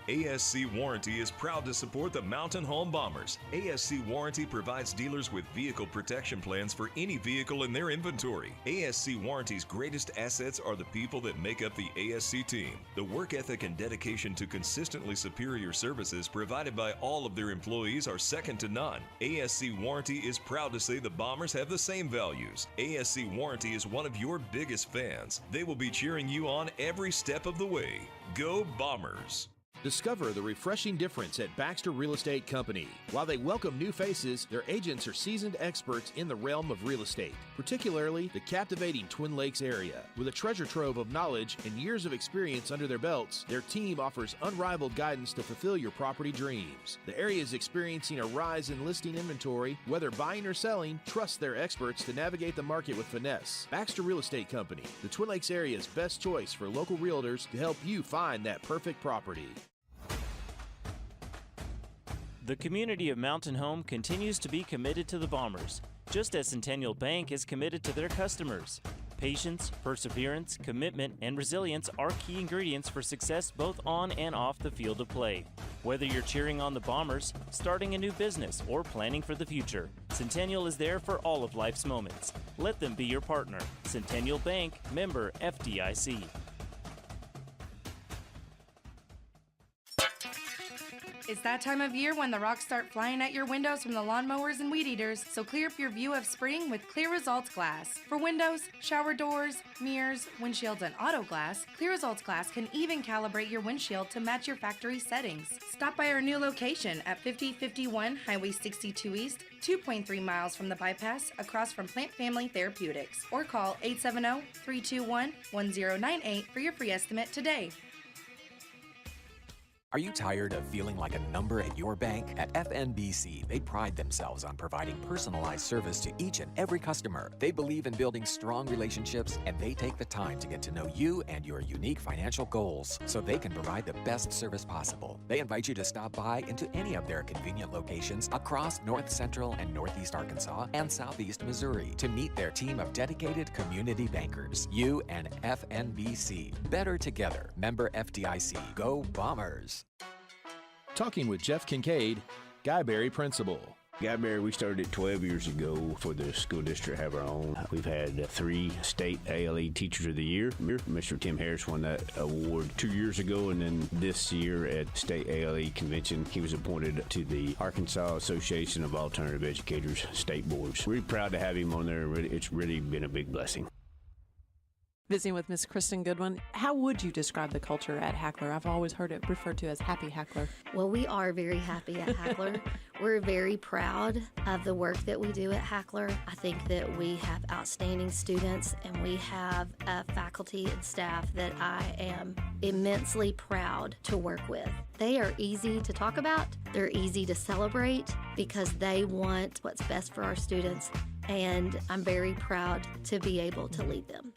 ASC Warranty is proud to support the Mountain Home Bombers. ASC Warranty provides dealers with vehicle protection plans for any vehicle in their inventory. ASC Warranty's greatest assets are the people that make up the ASC team. The work ethic and dedication to consistently superior services provided by all of their employees are second to none. ASC Warranty is proud to say the Bombers have the same values. ASC Warranty is one of your biggest fans. They will be cheering you on every step of the way. Go Bombers! Discover the refreshing difference at Baxter Real Estate Company. While they welcome new faces, their agents are seasoned experts in the realm of real estate, particularly the captivating Twin Lakes area. With a treasure trove of knowledge and years of experience under their belts, their team offers unrivaled guidance to fulfill your property dreams. The area is experiencing a rise in listing inventory. Whether buying or selling, trust their experts to navigate the market with finesse. Baxter Real Estate Company, the Twin Lakes area's best choice for local realtors to help you find that perfect property. The community of Mountain Home continues to be committed to the Bombers, just as Centennial Bank is committed to their customers. Patience, perseverance, commitment, and resilience are key ingredients for success both on and off the field of play. Whether you're cheering on the Bombers, starting a new business, or planning for the future, Centennial is there for all of life's moments. Let them be your partner. Centennial Bank, member FDIC. It's that time of year when the rocks start flying at your windows from the lawnmowers and weed eaters, so clear up your view of spring with Clear Results Glass. For windows, shower doors, mirrors, windshields, and auto glass, Clear Results Glass can even calibrate your windshield to match your factory settings. Stop by our new location at 5051 Highway 62 East, 2.3 miles from the bypass, across from Plant Family Therapeutics, or call 870-321-1098 for your free estimate today. Are you tired of feeling like a number at your bank? At FNBC, they pride themselves on providing personalized service to each and every customer. They believe in building strong relationships, and they take the time to get to know you and your unique financial goals so they can provide the best service possible. They invite you to stop by into any of their convenient locations across North Central and Northeast Arkansas and Southeast Missouri to meet their team of dedicated community bankers. You and FNBC. Better together. Member FDIC. Go Bombers! Talking with Jeff Kincaid, Guyberry Principal. Got married, we started 12 years ago for the school district have our own. We've had 3 state ALE Teachers of the Year. Mr. Tim Harris won that award 2 years ago, and then this year at State ALE Convention, he was appointed to the Arkansas Association of Alternative Educators State Boards. We're proud to have him on there. It's really been a big blessing. Visiting with Miss Kristen Goodwin, how would you describe the culture at Hackler? I've always heard it referred to as Happy Hackler. Well, we are very happy at Hackler. We're very proud of the work that we do at Hackler. I think that we have outstanding students, and we have a faculty and staff that I am immensely proud to work with. They are easy to talk about. They're easy to celebrate because they want what's best for our students, and I'm very proud to be able to lead them.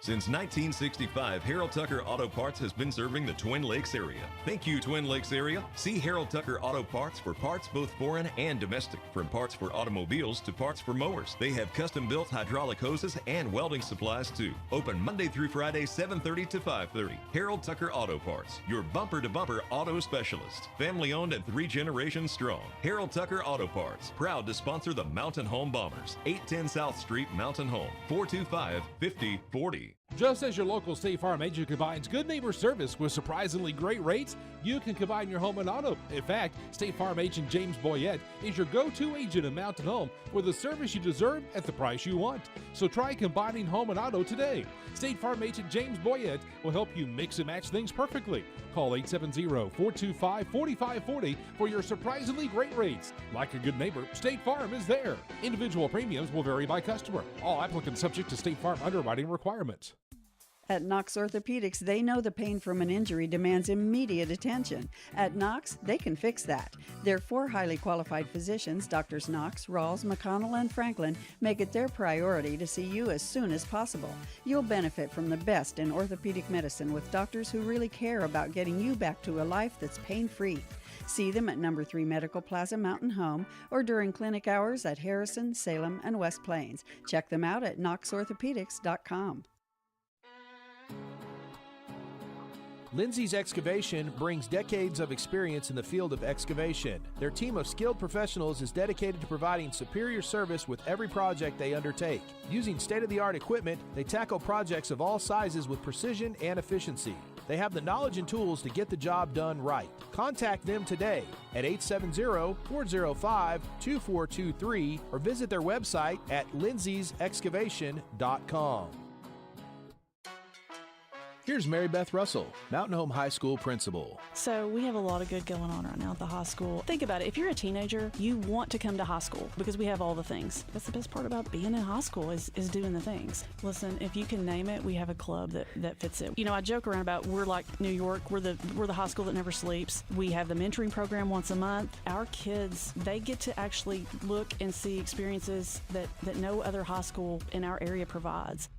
Since 1965, Harold Tucker Auto Parts has been serving the Twin Lakes area. Thank you, Twin Lakes area. See Harold Tucker Auto Parts for parts both foreign and domestic. From parts for automobiles to parts for mowers. They have custom-built hydraulic hoses and welding supplies too. Open Monday through Friday, 7:30 to 5:30. Harold Tucker Auto Parts, your bumper-to-bumper auto specialist. Family-owned and 3 generations strong. Harold Tucker Auto Parts, proud to sponsor the Mountain Home Bombers. 810 South Street, Mountain Home, 425-5040. Just as your local State Farm agent combines good neighbor service with surprisingly great rates, you can combine your home and auto. In fact, State Farm agent James Boyette is your go-to agent in Mountain Home for the service you deserve at the price you want. So try combining home and auto today. State Farm agent James Boyette will help you mix and match things perfectly. Call 870-425-4540 for your surprisingly great rates. Like a good neighbor, State Farm is there. Individual premiums will vary by customer. All applicants subject to State Farm underwriting requirements. At Knox Orthopedics, they know the pain from an injury demands immediate attention. At Knox, they can fix that. Their 4 highly qualified physicians, Drs. Knox, Rawls, McConnell, and Franklin, make it their priority to see you as soon as possible. You'll benefit from the best in orthopedic medicine with doctors who really care about getting you back to a life that's pain-free. See them at No. 3 Medical Plaza Mountain Home or during clinic hours at Harrison, Salem, and West Plains. Check them out at knoxorthopedics.com. Lindsay's Excavation brings decades of experience in the field of excavation. Their team of skilled professionals is dedicated to providing superior service with every project they undertake. Using state-of-the-art equipment, they tackle projects of all sizes with precision and efficiency. They have the knowledge and tools to get the job done right. Contact them today at 870-405-2423 or visit their website at lindsaysexcavation.com. Here's Mary Beth Russell, Mountain Home High School principal. So we have a lot of good going on right now at the high school. Think about it. If you're a teenager, you want to come to high school because we have all the things. That's the best part about being in high school is doing the things. Listen, if you can name it, we have a club that fits it. You know, I joke around about we're like New York. We're the high school that never sleeps. We have the mentoring program once a month. Our kids, they get to actually look and see experiences that no other high school in our area provides.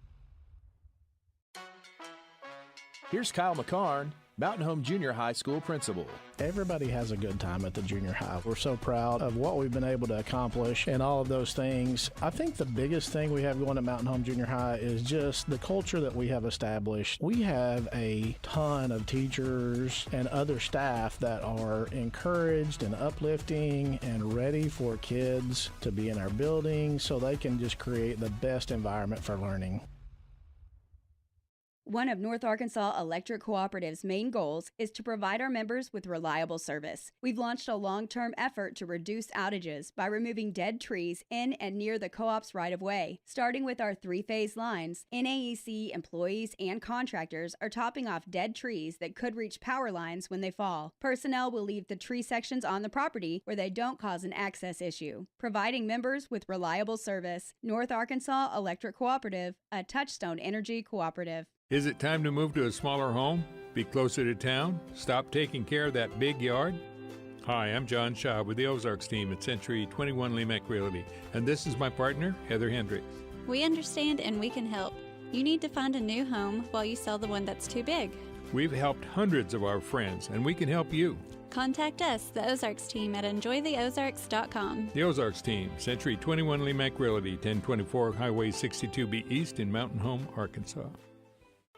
Here's Kyle McCarn, Mountain Home Junior High School principal. Everybody has a good time at the junior high. We're so proud of what we've been able to accomplish and all of those things. I think the biggest thing we have going at Mountain Home Junior High is just the culture that we have established. We have a ton of teachers and other staff that are encouraged and uplifting and ready for kids to be in our building so they can just create the best environment for learning. One of North Arkansas Electric Cooperative's main goals is to provide our members with reliable service. We've launched a long-term effort to reduce outages by removing dead trees in and near the co-op's right-of-way. Starting with our 3-phase lines, NAEC employees and contractors are topping off dead trees that could reach power lines when they fall. Personnel will leave the tree sections on the property where they don't cause an access issue, providing members with reliable service. North Arkansas Electric Cooperative, a Touchstone Energy cooperative. Is it time to move to a smaller home? Be closer to town? Stop taking care of that big yard? Hi, I'm John Shaw with the Ozarks team at Century 21 Lemec Realty, and this is my partner, Heather Hendricks. We understand and we can help. You need to find a new home while you sell the one that's too big. We've helped hundreds of our friends, and we can help you. Contact us, the Ozarks team, at enjoytheozarks.com. The Ozarks team, Century 21 Lemec Realty, 1024 Highway 62B East in Mountain Home, Arkansas.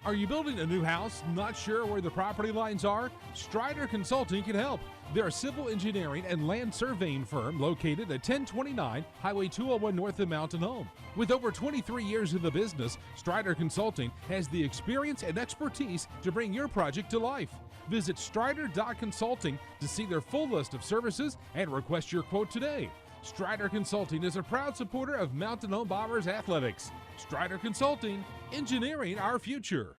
Are you building a new house, not sure where the property lines are? Strider Consulting can help. They're a civil engineering and land surveying firm located at 1029 Highway 201 north of Mountain Home. With over 23 years in the business, Strider Consulting has the experience and expertise to bring your project to life. Visit strider.consulting to see their full list of services and request your quote today. Strider Consulting is a proud supporter of Mountain Home Bombers athletics. Strider Consulting, engineering our future.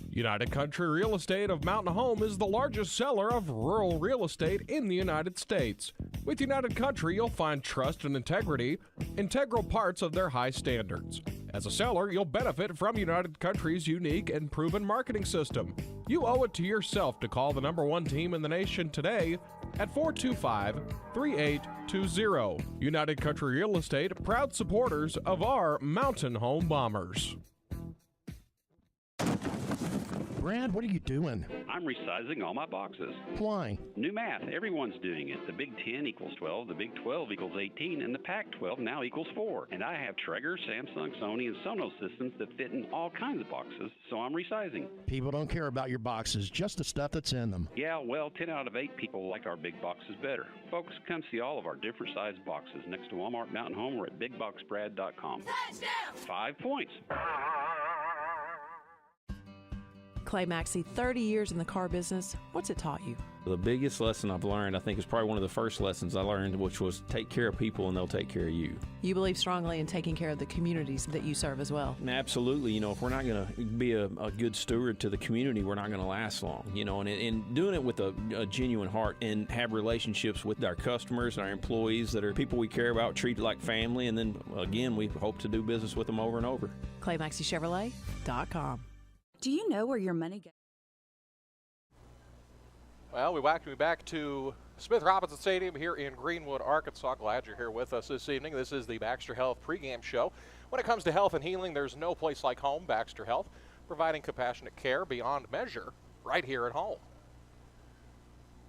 United Country Real Estate of Mountain Home is the largest seller of rural real estate in the United States. With United Country, you'll find trust and integrity, integral parts of their high standards. As a seller, you'll benefit from United Country's unique and proven marketing system. You owe it to yourself to call the #1 team in the nation today at 425-3820. United Country Real Estate, proud supporters of our Mountain Home Bombers. Brad, what are you doing? I'm resizing all my boxes. Why? New math. Everyone's doing it. The Big 10 equals 12, the Big 12 equals 18, and the Pac-12 now equals 4. And I have Traeger, Samsung, Sony, and Sonos systems that fit in all kinds of boxes, so I'm resizing. People don't care about your boxes, just the stuff that's in them. Yeah, well, 10 out of 8 people like our big boxes better. Folks, come see all of our different size boxes next to Walmart Mountain Home or at BigBoxBrad.com. Touchdown! 5 points. Clay Maxey, 30 years in the car business. What's it taught you? The biggest lesson I've learned, I think, is probably one of the first lessons I learned, which was take care of people and they'll take care of you. You believe strongly in taking care of the communities that you serve as well. Absolutely. You know, if we're not going to be a good steward to the community, we're not going to last long. You know, and doing it with a genuine heart and have relationships with our customers and our employees that are people we care about, treat like family, and then, again, we hope to do business with them over and over. ClayMaxeyChevrolet.com. Do you know where your money goes? Well, we welcome you back to Smith Robinson Stadium here in Greenwood, Arkansas. Glad you're here with us this evening. This is the Baxter Health pregame show. When it comes to health and healing, there's no place like home. Baxter Health, providing compassionate care beyond measure right here at home.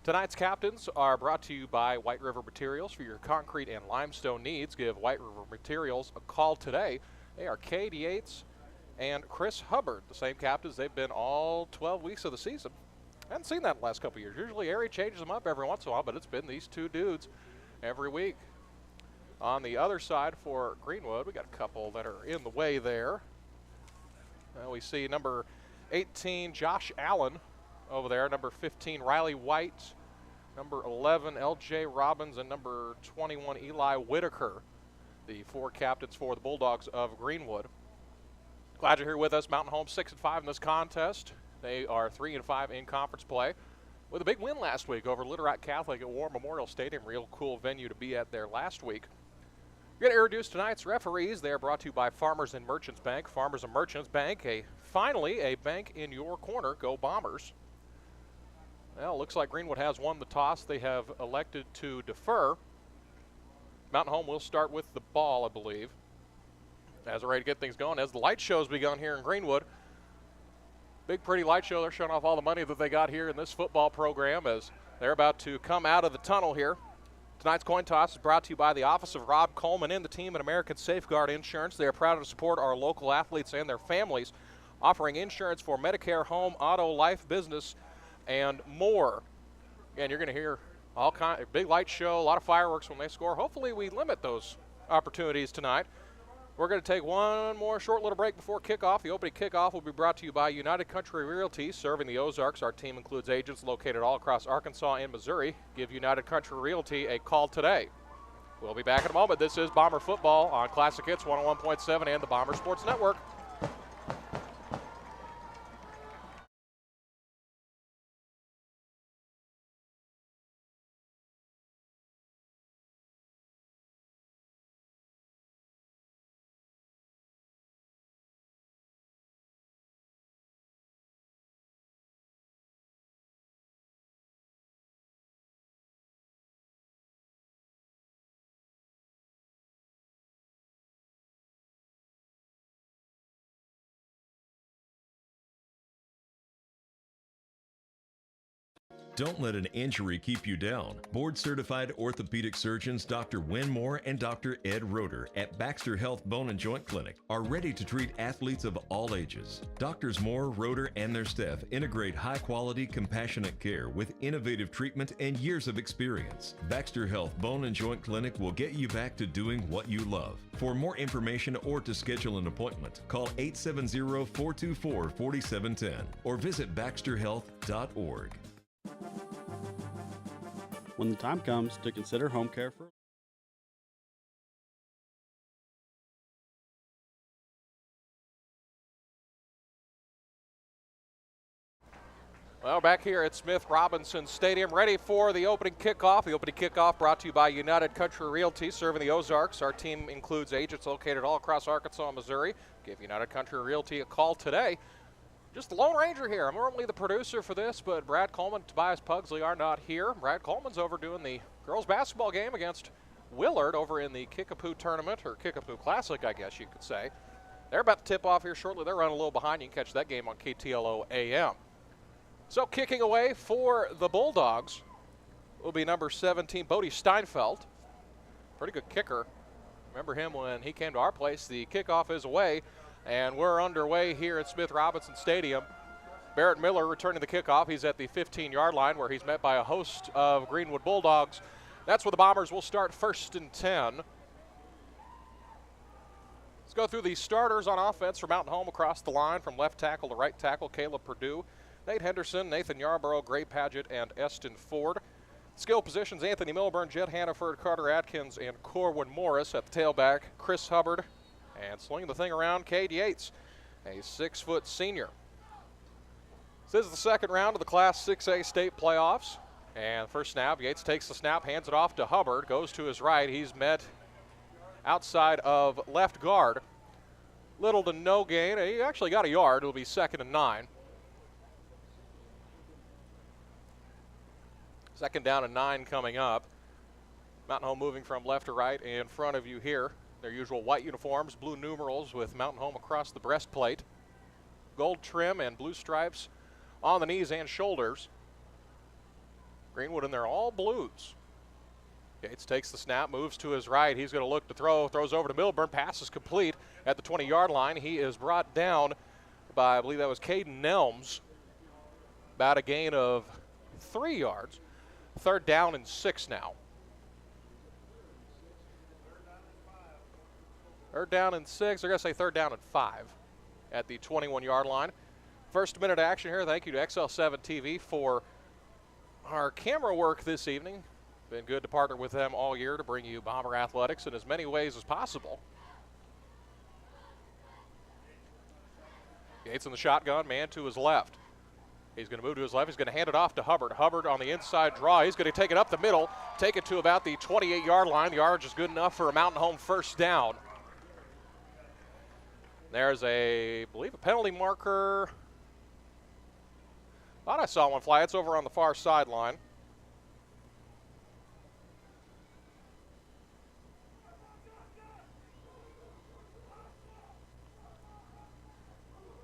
Tonight's captains are brought to you by White River Materials. For your concrete and limestone needs, give White River Materials a call today. They are Katie Yates and Chris Hubbard, the same captains they've been all 12 weeks of the season. I haven't seen that in the last couple of years. Usually Ari changes them up every once in a while, but it's been these two dudes every week. On the other side for Greenwood, we got a couple that are in the way there. We see number 18, Josh Allen over there, number 15, Riley White, number 11, LJ Robbins, and number 21, Eli Whitaker, the four captains for the Bulldogs of Greenwood. Glad you're here with us. Mountain Home 6-5 in this contest. They are 3-5 in conference play with a big win last week over Little Catholic at War Memorial Stadium. Real cool venue to be at there last week. We're going to introduce tonight's referees. They are brought to you by Farmers and Merchants Bank. Farmers and Merchants Bank, finally a bank in your corner. Go Bombers. Well, it looks like Greenwood has won the toss. They have elected to defer. Mountain Home will start with the ball, I believe, as we're ready to get things going. As the light show's begun here in Greenwood, big pretty light show. They're showing off all the money that they got here in this football program as they're about to come out of the tunnel here. Tonight's coin toss is brought to you by the Office of Rob Coleman and the team at American Safeguard Insurance. They are proud to support our local athletes and their families, offering insurance for Medicare, home, auto, life, business, and more. Again, you're going to hear all kind of big light show, a lot of fireworks when they score. Hopefully we limit those opportunities tonight. We're going to take one more short little break before kickoff. The opening kickoff will be brought to you by United Country Realty, serving the Ozarks. Our team includes agents located all across Arkansas and Missouri. Give United Country Realty a call today. We'll be back in a moment. This is Bomber Football on Classic Hits 101.7 and the Bomber Sports Network. Don't let an injury keep you down. Board-certified orthopedic surgeons Dr. Wynn Moore and Dr. Ed Roeder at Baxter Health Bone and Joint Clinic are ready to treat athletes of all ages. Doctors Moore, Roeder, and their staff integrate high-quality, compassionate care with innovative treatment and years of experience. Baxter Health Bone and Joint Clinic will get you back to doing what you love. For more information or to schedule an appointment, call 870-424-4710 or visit baxterhealth.org. When the time comes to consider home care for Well, back here at Smith Robinson Stadium, ready for the opening kickoff. The opening kickoff brought to you by United Country Realty, serving the Ozarks. Our team includes agents located all across Arkansas and Missouri. Give United Country Realty a call today. Just the Lone Ranger here. I'm normally the producer for this, but Brad Coleman and Tobias Pugsley are not here. Brad Coleman's over doing the girls basketball game against Willard over in the Kickapoo tournament, or Kickapoo Classic, I guess you could say. They're about to tip off here shortly. They're running a little behind. You can catch that game on KTLO AM. So kicking away for the Bulldogs will be number 17, Bodie Steinfeld. Pretty good kicker. Remember him when he came to our place. The kickoff is away, and we're underway here at Smith Robinson Stadium. Barrett Miller returning the kickoff. He's at the 15-yard line where he's met by a host of Greenwood Bulldogs. That's where the Bombers will start 1st and 10. Let's go through the starters on offense for Mountain Home across the line from left tackle to right tackle. Caleb Perdue, Nate Henderson, Nathan Yarborough, Gray Paget, and Eston Ford. Skill positions, Anthony Milburn, Jed Hannaford, Carter Atkins, and Corwin Morris. At the tailback, Chris Hubbard. And slinging the thing around, Cade Yates, a 6-foot senior. This is the second round of the Class 6A state playoffs. And first snap, Yates takes the snap, hands it off to Hubbard, goes to his right. He's met outside of left guard. Little to no gain. He actually got a yard. It'll be 2nd and 9. 2nd down and 9 coming up. Mountain Home moving from left to right in front of you here. Their usual white uniforms, blue numerals with Mountain Home across the breastplate. Gold trim and blue stripes on the knees and shoulders. Greenwood in their all blues. Yates takes the snap, moves to his right. He's going to look to throw, throws over to Milburn. Pass is complete at the 20-yard line. He is brought down by, I believe that was Caden Nelms. About a gain of 3 yards. 3rd down and 6 now. 3rd down and 6. They're going to say 3rd down and 5 at the 21-yard line. First minute action here. Thank you to XL7 TV for our camera work this evening. Been good to partner with them all year to bring you Bomber athletics in as many ways as possible. Yates in the shotgun, man to his left. He's going to move to his left. He's going to hand it off to Hubbard. Hubbard on the inside draw. He's going to take it up the middle, take it to about the 28-yard line. The yardage is good enough for a Mountain Home 1st down. There's I believe a penalty marker. Thought I saw one fly. It's over on the far sideline.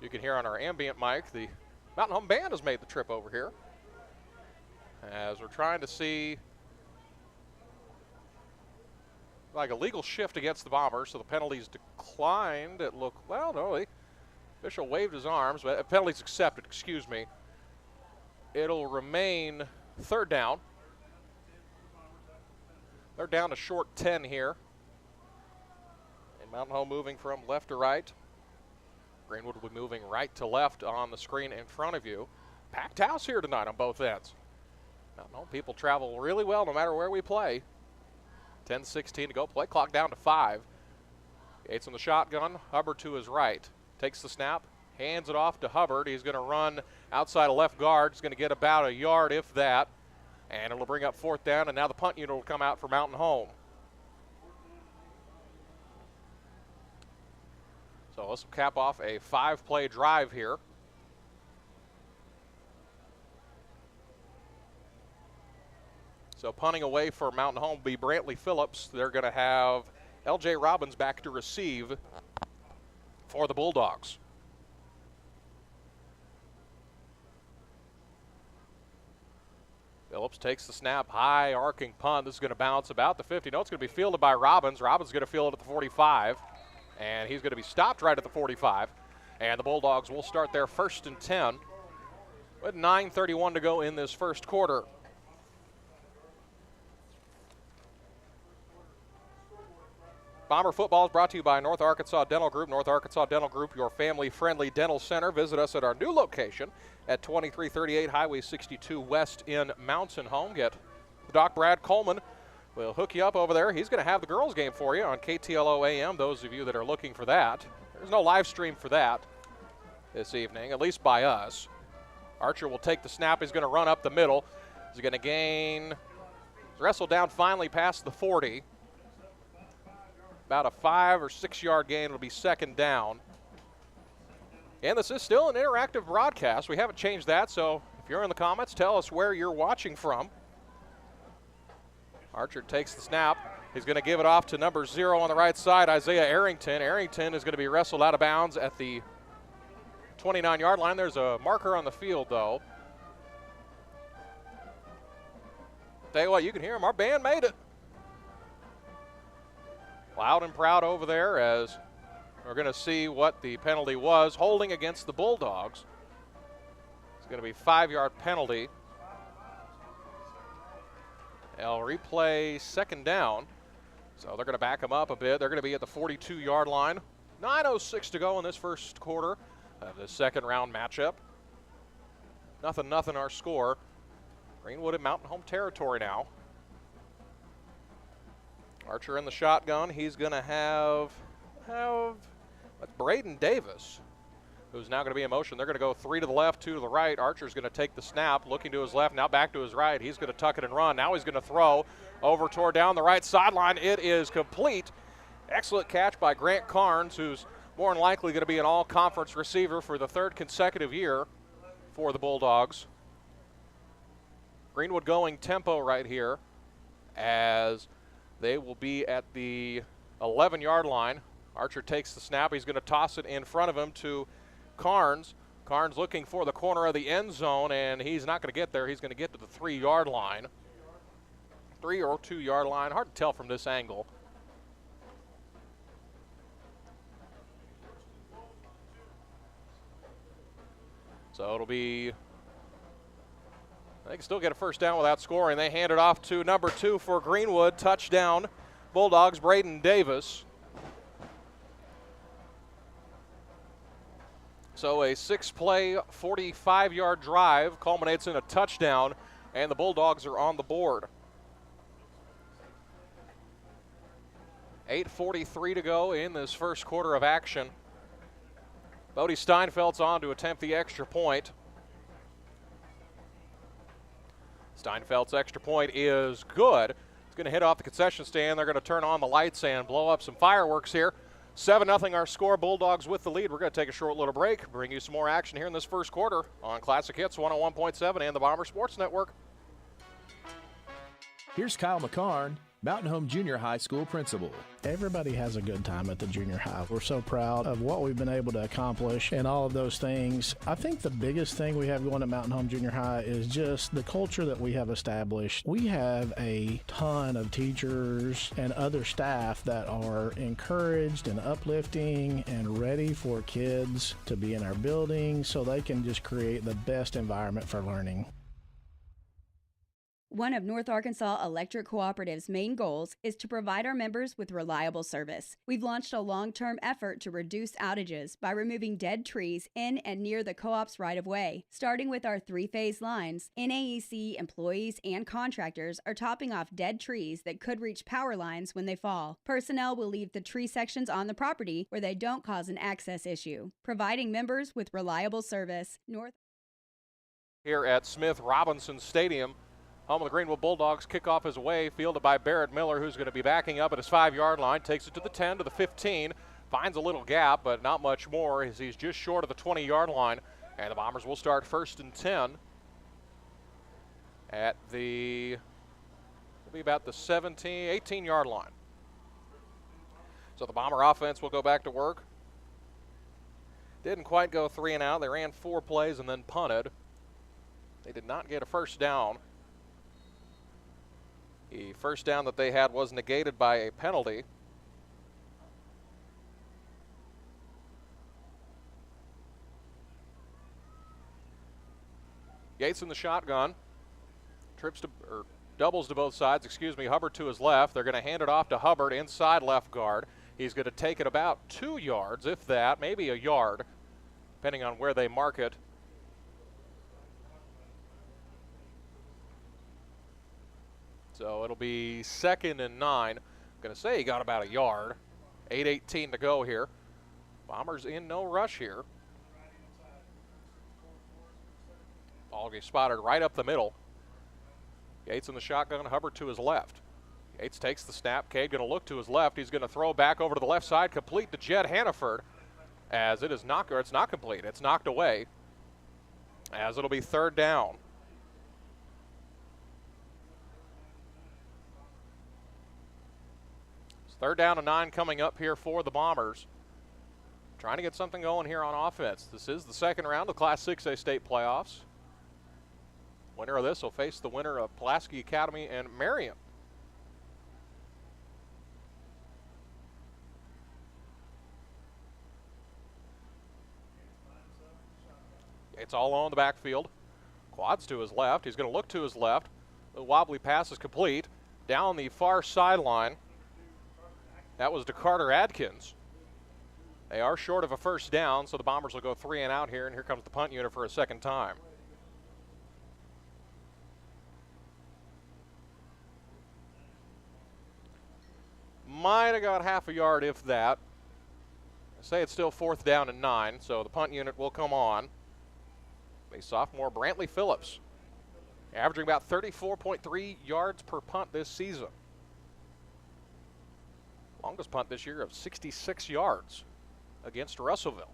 You can hear on our ambient mic, the Mountain Home Band has made the trip over here as we're trying to see like a legal shift against the Bombers, so the penalties declined. It looked, well, no, the official waved his arms, but penalties accepted, excuse me. It'll remain 3rd down. They're down to short 10 here. And Mountain Home moving from left to right. Greenwood will be moving right to left on the screen in front of you. Packed house here tonight on both ends. Mountain Home people travel really well no matter where we play. 10:16 to go. Play clock down to 5. Yates on the shotgun. Hubbard to his right. Takes the snap. Hands it off to Hubbard. He's going to run outside of left guard. He's going to get about a yard, if that. And it'll bring up 4th down. And now the punt unit will come out for Mountain Home. So this will cap off a 5-play drive here. So punting away for Mountain Home will be Brantley Phillips. They're going to have L.J. Robbins back to receive for the Bulldogs. Phillips takes the snap, high arcing punt. This is going to bounce about the 50. No, it's going to be fielded by Robbins. Robbins is going to field it at the 45, and he's going to be stopped right at the 45. And the Bulldogs will start their 1st and 10 with 9:31 to go in this first quarter. Bomber football is brought to you by North Arkansas Dental Group. North Arkansas Dental Group, your family-friendly dental center. Visit us at our new location at 2338 Highway 62 West in Mountain Home. Get Doc Brad Coleman. We'll hook you up over there. He's going to have the girls' game for you on KTLO AM, those of you that are looking for that. There's no live stream for that this evening, at least by us. Archer will take the snap. He's going to run up the middle. He's going to gain, wrestle down finally past the 40. About a 5 or 6 yard gain. It'll be 2nd down. And this is still an interactive broadcast. We haven't changed that, so if you're in the comments, tell us where you're watching from. Archer takes the snap. He's going to give it off to number 0 on the right side, Isaiah Arrington. Arrington is going to be wrestled out of bounds at the 29-yard line. There's a marker on the field, though. Tell you what, you can hear him. Our band made it. Loud and proud over there as we're going to see what the penalty was. Holding against the Bulldogs. It's going to be a 5-yard penalty. They'll replay 2nd down. So they're going to back them up a bit. They're going to be at the 42-yard line. 9:06 to go in this first quarter of the 2nd round matchup. 0-0 our score. Greenwood in Mountain Home territory now. Archer in the shotgun. He's going to have that's Braden Davis, who's now going to be in motion. They're going to go 3 to the left, 2 to the right. Archer's going to take the snap, looking to his left, now back to his right. He's going to tuck it and run. Now he's going to throw over toward down the right sideline. It is complete. Excellent catch by Grant Carnes, who's more than likely going to be an all-conference receiver for the 3rd consecutive year for the Bulldogs. Greenwood going tempo right here as they will be at the 11-yard line. Archer takes the snap. He's going to toss it in front of him to Carnes. Carnes looking for the corner of the end zone, and he's not going to get there. He's going to get to the 3-yard line. 3 or 2-yard line. Hard to tell from this angle. So it'll be, they can still get a 1st down without scoring. They hand it off to number 2 for Greenwood. Touchdown, Bulldogs, Braden Davis. So a 6-play, 45-yard drive culminates in a touchdown, and the Bulldogs are on the board. 8:43 to go in this first quarter of action. Bodie Steinfeld's on to attempt the extra point. Steinfeld's extra point is good. It's going to hit off the concession stand. They're going to turn on the lights and blow up some fireworks here. 7-0 our score. Bulldogs with the lead. We're going to take a short little break, bring you some more action here in this first quarter on Classic Hits 101.7 and the Bomber Sports Network. Here's Kyle McCarn, Mountain Home Junior High School principal. Everybody has a good time at the junior high. We're so proud of what we've been able to accomplish and all of those things. I think the biggest thing we have going at Mountain Home Junior High is just the culture that we have established. We have a ton of teachers and other staff that are encouraged and uplifting and ready for kids to be in our building so they can just create the best environment for learning. One of North Arkansas Electric Cooperative's main goals is to provide our members with reliable service. We've launched a long-term effort to reduce outages by removing dead trees in and near the co-op's right-of-way. Starting with our 3-phase lines, NAEC employees and contractors are topping off dead trees that could reach power lines when they fall. Personnel will leave the tree sections on the property where they don't cause an access issue, providing members with reliable service. Here at Smith Robinson Stadium, home of the Greenwood Bulldogs. Kickoff is away, fielded by Barrett Miller, who's going to be backing up at his 5-yard line. Takes it to the 10, to the 15. Finds a little gap, but not much more as he's just short of the 20-yard line. And the Bombers will start 1st and 10 at the, it'll be about the 18-yard line. So the Bomber offense will go back to work. Didn't quite go 3 and out. They ran 4 plays and then punted. They did not get a 1st down. The first down that they had was negated by a penalty. Yates in the shotgun. Doubles to both sides, Hubbard to his left. They're going to hand it off to Hubbard inside left guard. He's going to take it about 2 yards, if that, maybe a yard, depending on where they mark it. So it'll be 2nd and 9. I'm going to say he got about a yard. 8:18 to go here. Bombers in no rush here. Ball gets spotted right up the middle. Yates in the shotgun, Hubbard to his left. Yates takes the snap. Cade going to look to his left. He's going to throw back over to the left side, complete to Jed Hannaford, as it is knocked, or it's not complete. It's knocked away, as it'll be 3rd down. It's 3rd down and 9 coming up here for the Bombers. Trying to get something going here on offense. This is the 2nd round of Class 6A state playoffs. Winner of this will face the winner of Pulaski Academy and Marion. It's all on the backfield. Quads to his left. He's going to look to his left. The wobbly pass is complete. Down the far sideline. That was to Carter Adkins. They are short of a 1st down, so the Bombers will go 3 and out here, and here comes the punt unit for a 2nd time. Might have got half a yard, if that. I say it's still 4th down and 9, so the punt unit will come on. A sophomore, Brantley Phillips, averaging about 34.3 yards per punt this season. Longest punt this year of 66 yards against Russellville.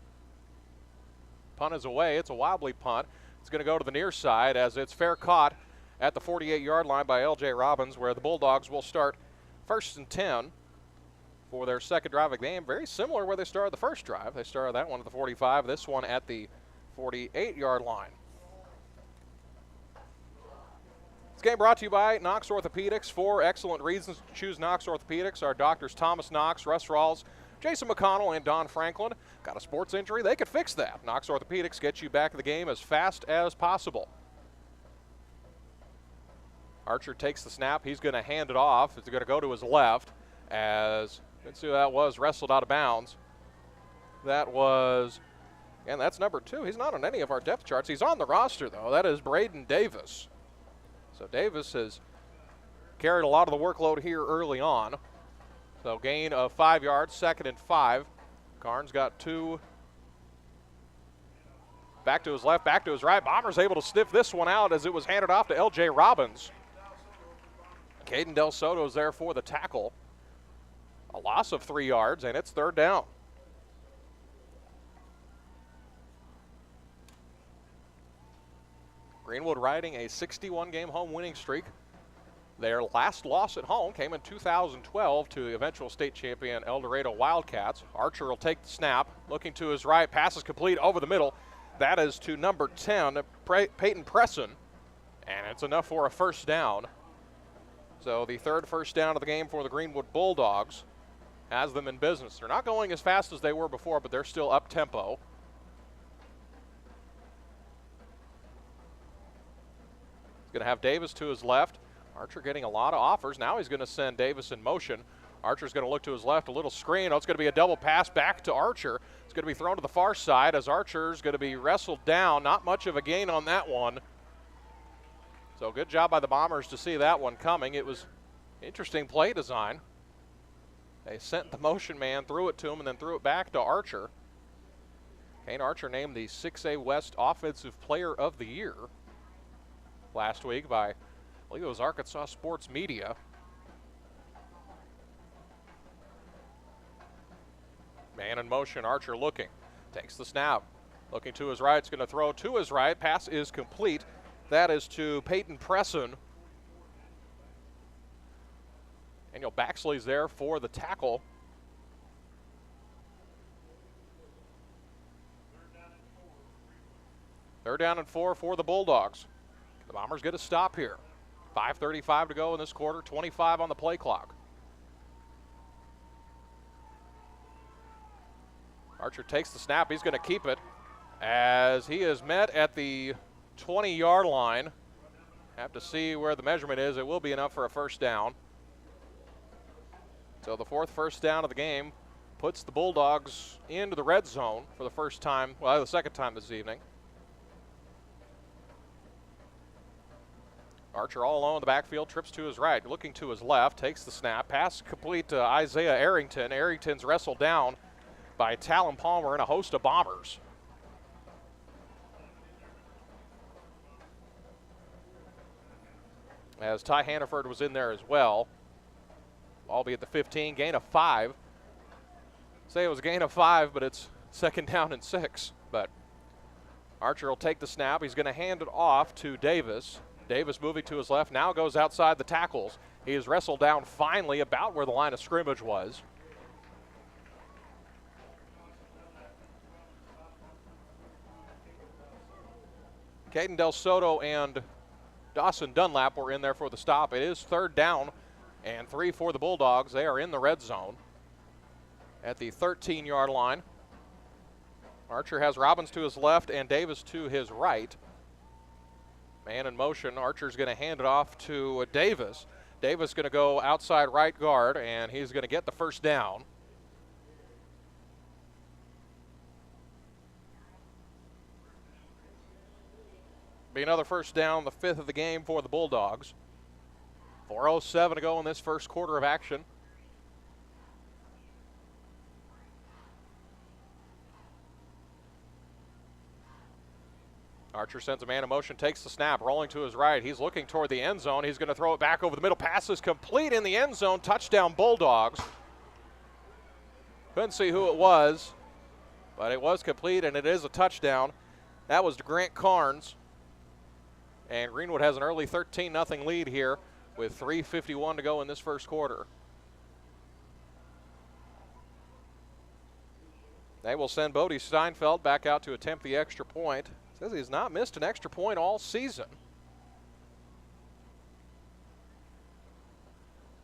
Punt is away. It's a wobbly punt. It's going to go to the near side as it's fair caught at the 48-yard line by L.J. Robbins, where the Bulldogs will start 1st and 10 for their 2nd drive of the game. Very similar where they started the 1st drive. They started that one at the 45, this one at the 48-yard line. This game brought to you by Knox Orthopedics. 4 excellent reasons to choose Knox Orthopedics. Our doctors Thomas Knox, Russ Rawls, Jason McConnell, and Don Franklin. Got a sports injury? They could fix that. Knox Orthopedics gets you back in the game as fast as possible. Archer takes the snap. He's going to hand it off. It's going to go to his left as, let's see who that was, wrestled out of bounds. That was, and that's number 2. He's not on any of our depth charts. He's on the roster, though. That is Braden Davis. So Davis has carried a lot of the workload here early on. So gain of 5 yards, 2nd and 5. Carnes got 2. Back to his left, back to his right. Bombers able to sniff this one out as it was handed off to L.J. Robbins. Caden Del Soto's there for the tackle. A loss of 3 yards, and it's 3rd down. Greenwood riding a 61-game home winning streak. Their last loss at home came in 2012 to the eventual state champion El Dorado Wildcats. Archer will take the snap, looking to his right. Pass is complete over the middle. That is to number 10, Peyton Presson, and it's enough for a 1st down. So the 3rd 1st down of the game for the Greenwood Bulldogs has them in business. They're not going as fast as they were before, but they're still up-tempo. He's going to have Davis to his left. Archer getting a lot of offers. Now he's going to send Davis in motion. Archer's going to look to his left, a little screen. Oh, it's going to be a double pass back to Archer. It's going to be thrown to the far side as Archer's going to be wrestled down. Not much of a gain on that one. So good job by the Bombers to see that one coming. It was interesting play design. They sent the motion man, threw it to him, and then threw it back to Archer. Kane Archer named the 6A West Offensive Player of the Year last week by, I believe it was Arkansas Sports Media. Man in motion, Archer looking. Takes the snap. Looking to his right, it's going to throw to his right. Pass is complete. That is to Peyton Presson. Daniel Baxley's there for the tackle. Third down and 4 for the Bulldogs. The Bombers get a stop here. 5:35 to go in this quarter, 25 on the play clock. Archer takes the snap. He's going to keep it as he is met at the 20-yard line. Have to see where the measurement is. It will be enough for a first down. So the 4th first down of the game puts the Bulldogs into the red zone for the first time, well, the second time this evening. Archer all alone in the backfield, trips to his right, looking to his left, takes the snap, pass complete to Isaiah Arrington. Arrington's wrestled down by Talon Palmer and a host of Bombers. As Ty Hannaford was in there as well, albeit the 15, gain of 5. Say it was a gain of 5, but it's second down and 6. But Archer will take the snap. He's going to hand it off to Davis. Davis moving to his left, now goes outside the tackles. He is wrestled down finally about where the line of scrimmage was. Caden Del Soto and Dawson Dunlap were in there for the stop. It is 3rd down and 3 for the Bulldogs. They are in the red zone at the 13-yard line. Archer has Robbins to his left and Davis to his right. Man in motion. Archer's going to hand it off to Davis. Davis going to go outside right guard, and he's going to get the first down. Be another first down, the 5th of the game for the Bulldogs. 4:07 to go in this first quarter of action. Archer sends a man in motion, takes the snap, rolling to his right. He's looking toward the end zone. He's going to throw it back over the middle. Pass is complete in the end zone. Touchdown Bulldogs. Couldn't see who it was, but it was complete, and it is a touchdown. That was Grant Carnes. And Greenwood has an early 13-0 lead here with 3:51 to go in this first quarter. They will send Bodie Steinfeld back out to attempt the extra point. Says he's not missed an extra point all season.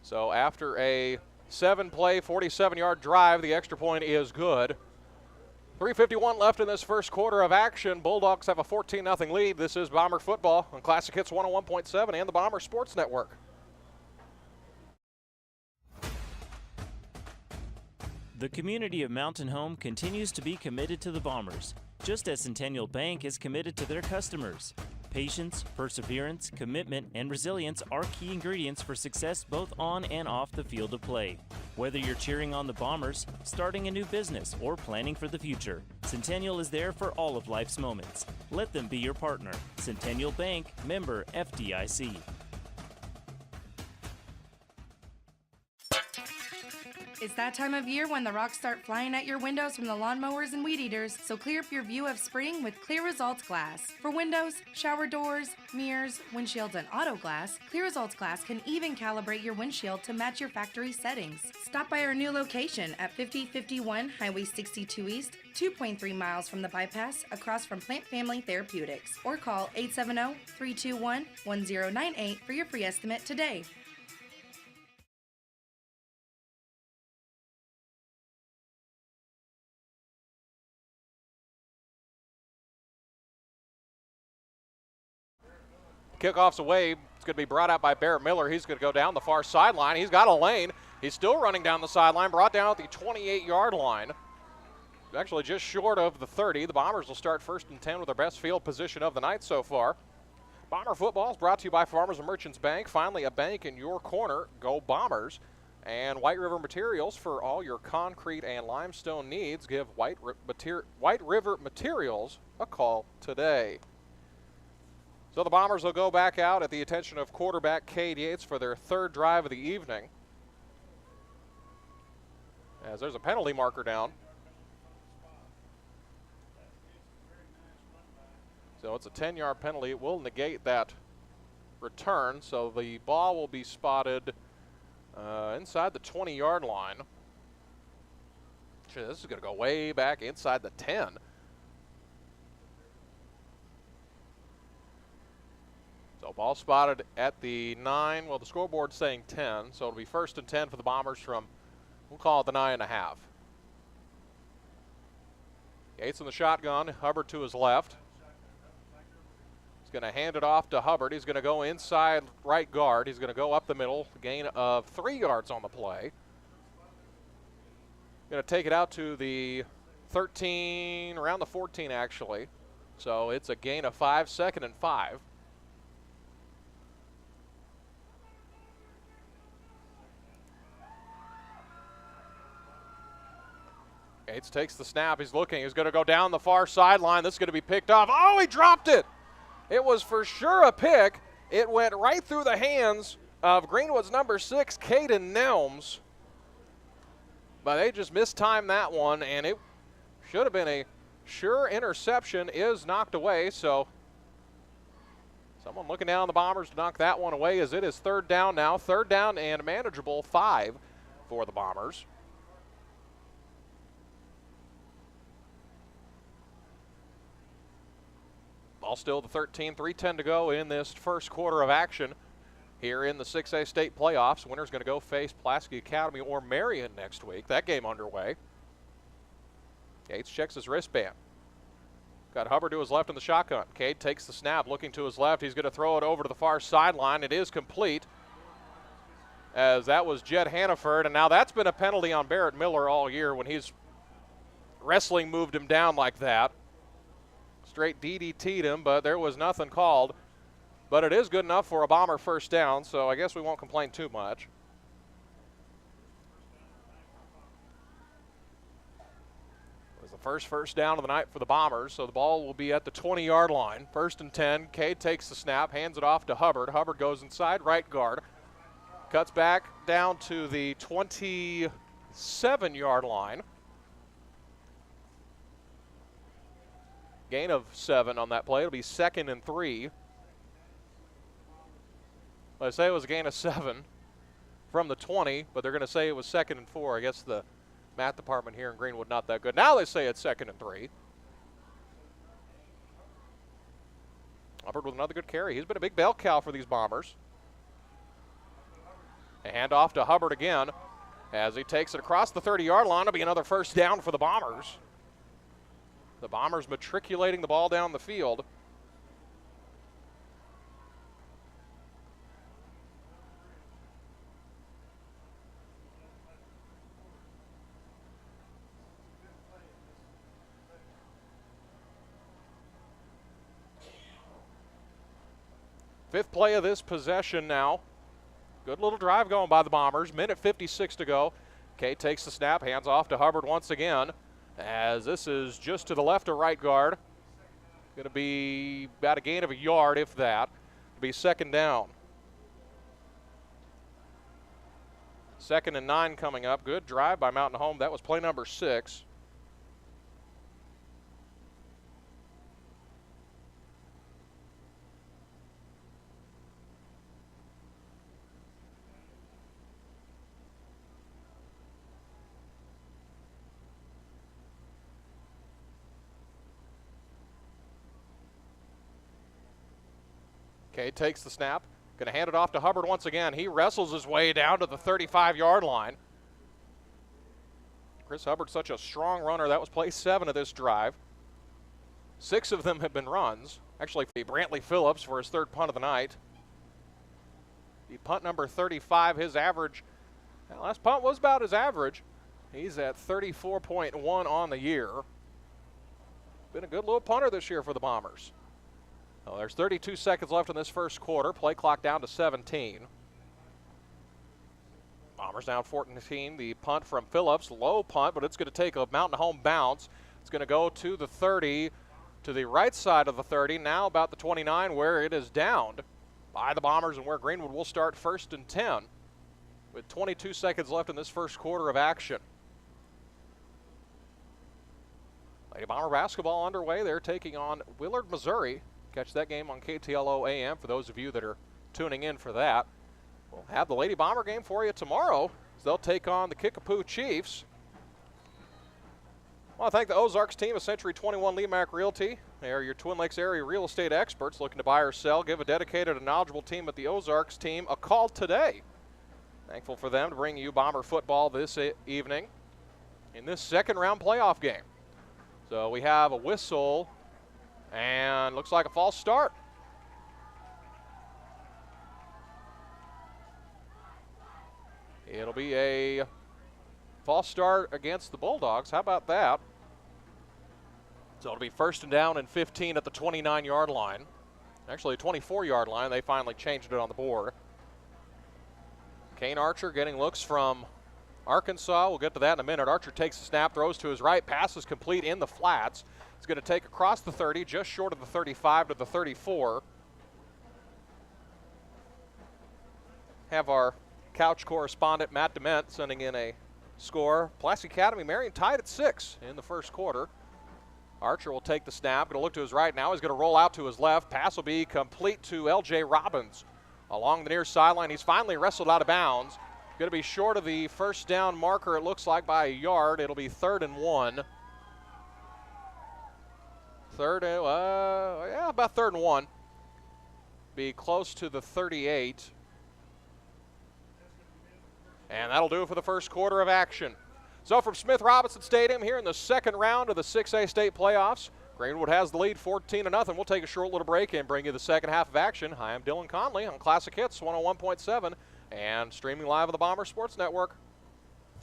So after a 7-play, 47-yard drive, the extra point is good. 3:51 left in this first quarter of action. Bulldogs have a 14-0 lead. This is Bomber football on Classic Hits 101.7 and the Bomber Sports Network. The community of Mountain Home continues to be committed to the Bombers, just as Centennial Bank is committed to their customers. Patience, perseverance, commitment, and resilience are key ingredients for success both on and off the field of play. Whether you're cheering on the Bombers, starting a new business, or planning for the future, Centennial is there for all of life's moments. Let them be your partner. Centennial Bank, member FDIC. It's that time of year when the rocks start flying at your windows from the lawnmowers and weed eaters, so clear up your view of spring with Clear Results Glass. For windows, shower doors, mirrors, windshields, and auto glass, Clear Results Glass can even calibrate your windshield to match your factory settings. Stop by our new location at 5051 Highway 62 East, 2.3 miles from the bypass, across from Plant Family Therapeutics, or call 870-321-1098 for your free estimate today. Kickoff's away. It's going to be brought out by Barrett Miller. He's going to go down the far sideline. He's got a lane. He's still running down the sideline, brought down at the 28-yard line. Actually just short of the 30. The Bombers will start 1st and 10 with their best field position of the night so far. Bomber football is brought to you by Farmers and Merchants Bank. Finally, a bank in your corner. Go Bombers. And White River Materials for all your concrete and limestone needs. Give White River Materials a call today. So the Bombers will go back out at the attention of quarterback Cade Yates for their 3rd drive of the evening. As there's a penalty marker down. So it's a 10-yard penalty. It will negate that return. So the ball will be spotted inside the 20-yard line. This is going to go way back inside the 10. So So ball spotted at the 9. Well, the scoreboard's saying 10, so it'll be 1st and 10 for the Bombers from, we'll call it the 9.5. Yates in the shotgun, Hubbard to his left. He's going to hand it off to Hubbard. He's going to go inside right guard. He's going to go up the middle, gain of 3 yards on the play. Going to take it out to the 13, around the 14 actually. So it's a gain of 5, 2nd and 5. Yates takes the snap. He's looking. He's going to go down the far sideline. This is going to be picked off. Oh, he dropped it. It was for sure a pick. It went right through the hands of Greenwood's number 6, Caden Nelms. But they just mistimed that one, and it should have been a sure interception. Is knocked away, so someone looking down the Bombers to knock that one away as it is 3rd down now. 3rd down and manageable 5 for the Bombers. Ball still the 13, 3:10 to go in this first quarter of action here in the 6A state playoffs. Winner's going to go face Pulaski Academy or Marion next week. That game underway. Yates checks his wristband. Got Hubbard to his left in the shotgun. Cade takes the snap, looking to his left. He's going to throw it over to the far sideline. It is complete, as that was Jed Hannaford, and now that's been a penalty on Barrett Miller all year when he's wrestling moved him down like that. Straight DDT'd him, but there was nothing called. But it is good enough for a Bomber 1st down, so I guess we won't complain too much. It was the first down of the night for the Bombers, so the ball will be at the 20-yard line. 1st and 10. Cade takes the snap, hands it off to Hubbard. Hubbard goes inside right guard. Cuts back down to the 27-yard line. Gain of 7 on that play. It'll be 2nd and 3. Well, they say it was a gain of 7 from the 20, but they're going to say it was 2nd and 4. I guess the math department here in Greenwood not that good. Now they say it's 2nd and 3. Hubbard with another good carry. He's been a big bell cow for these Bombers. A handoff to Hubbard again as he takes it across the 30-yard line. It'll be another 1st down for the Bombers. The Bombers matriculating the ball down the field. Fifth play of this possession now. Good little drive going by the Bombers. Minute 56 to go. Kay takes the snap, hands off to Hubbard once again, as this is just to the left of right guard. Going to be about a gain of a yard, if that. It'll be 2nd down. 2nd and 9 coming up. Good drive by Mountain Home. That was play number 6. Okay, takes the snap. Going to hand it off to Hubbard once again. He wrestles his way down to the 35-yard line. Chris Hubbard's such a strong runner. That was play 7 of this drive. 6 of them have been runs. Actually, Brantley Phillips for his 3rd punt of the night. The punt number 35, his average. That last punt was about his average. He's at 34.1 on the year. Been a good little punter this year for the Bombers. Well, there's 32 seconds left in this first quarter. Play clock down to 17. Bombers down 14. The punt from Phillips, low punt, but it's going to take a Mountain Home bounce. It's going to go to the 30, to the right side of the 30, now about the 29, where it is downed by the Bombers and where Greenwood will start 1st and 10 with 22 seconds left in this first quarter of action. Lady Bomber basketball underway. They're taking on Willard, Missouri. Catch that game on KTLO AM for those of you that are tuning in for that. We'll have the Lady Bomber game for you tomorrow as they'll take on the Kickapoo Chiefs. Well, I thank the Ozarks team of Century 21 Lemac Realty. They are your Twin Lakes area real estate experts looking to buy or sell. Give a dedicated and knowledgeable team at the Ozarks team a call today. Thankful for them to bring you Bomber football this evening in this second round playoff game. So we have a whistle and looks like a false start. It'll be a false start against the Bulldogs. How about that? So it'll be 1st and down and 15 at the 29-yard line. Actually, 24-yard line. They finally changed it on the board. Kane Archer getting looks from Arkansas. We'll get to that in a minute. Archer takes the snap, throws to his right. Pass is complete in the flats. He's going to take across the 30, just short of the 35 to the 34. Have our couch correspondent, Matt Dement, sending in a score. Pulaski Academy Marion tied at 6 in the first quarter. Archer will take the snap, going to look to his right now. He's going to roll out to his left. Pass will be complete to L.J. Robbins along the near sideline. He's finally wrestled out of bounds. Going to be short of the first down marker, it looks like, by a yard. It'll be 3rd and 1. About 3rd and 1. Be close to the 38. And that'll do it for the first quarter of action. So from Smith Robinson Stadium here in the second round of the 6A state playoffs, Greenwood has the lead 14-0. We'll take a short little break and bring you the second half of action. Hi, I'm Dylan Conley on Classic Hits 101.7 and streaming live on the Bomber Sports Network.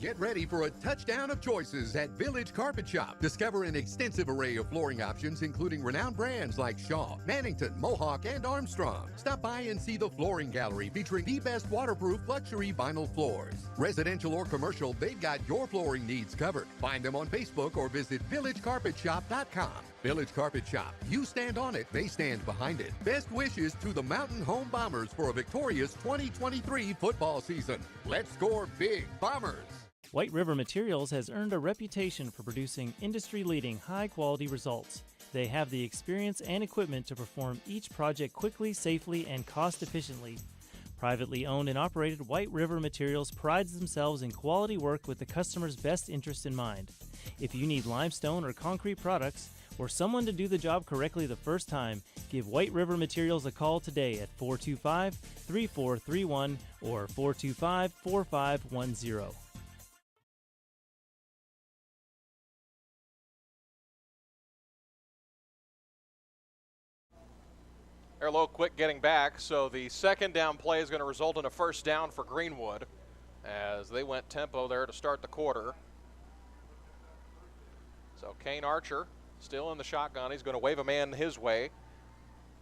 Get ready for a touchdown of choices at Village Carpet Shop. Discover an extensive array of flooring options, including renowned brands like Shaw, Mannington, Mohawk, and Armstrong. Stop by and see the flooring gallery featuring the best waterproof luxury vinyl floors. Residential or commercial, they've got your flooring needs covered. Find them on Facebook or visit villagecarpetshop.com. Village Carpet Shop. You stand on it, they stand behind it. Best wishes to the Mountain Home Bombers for a victorious 2023 football season. Let's score big, Bombers! White River Materials has earned a reputation for producing industry-leading high-quality results. They have the experience and equipment to perform each project quickly, safely, and cost-efficiently. Privately owned and operated, White River Materials prides themselves in quality work with the customer's best interest in mind. If you need limestone or concrete products, or someone to do the job correctly the first time, give White River Materials a call today at 425-3431 or 425-4510. They're a little quick getting back, so the second down play is going to result in a first down for Greenwood as they went tempo there to start the quarter. So Kane Archer still in the shotgun. He's going to wave a man his way.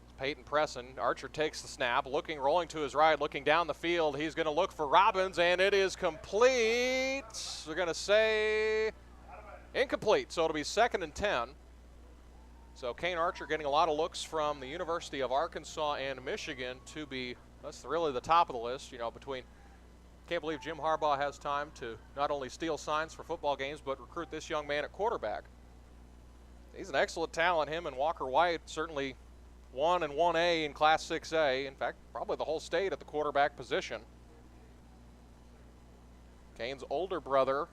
It's Peyton Presson. Archer takes the snap, rolling to his right, looking down the field. He's going to look for Robbins, and it is complete. They're going to say incomplete, so it'll be 2nd and 10. So Kane Archer getting a lot of looks from the University of Arkansas and Michigan to be, that's really the top of the list, between, can't believe Jim Harbaugh has time to not only steal signs for football games, but recruit this young man at quarterback. He's an excellent talent, him and Walker White, certainly 1 and 1A in Class 6A. In fact, probably the whole state at the quarterback position. Kane's older brother,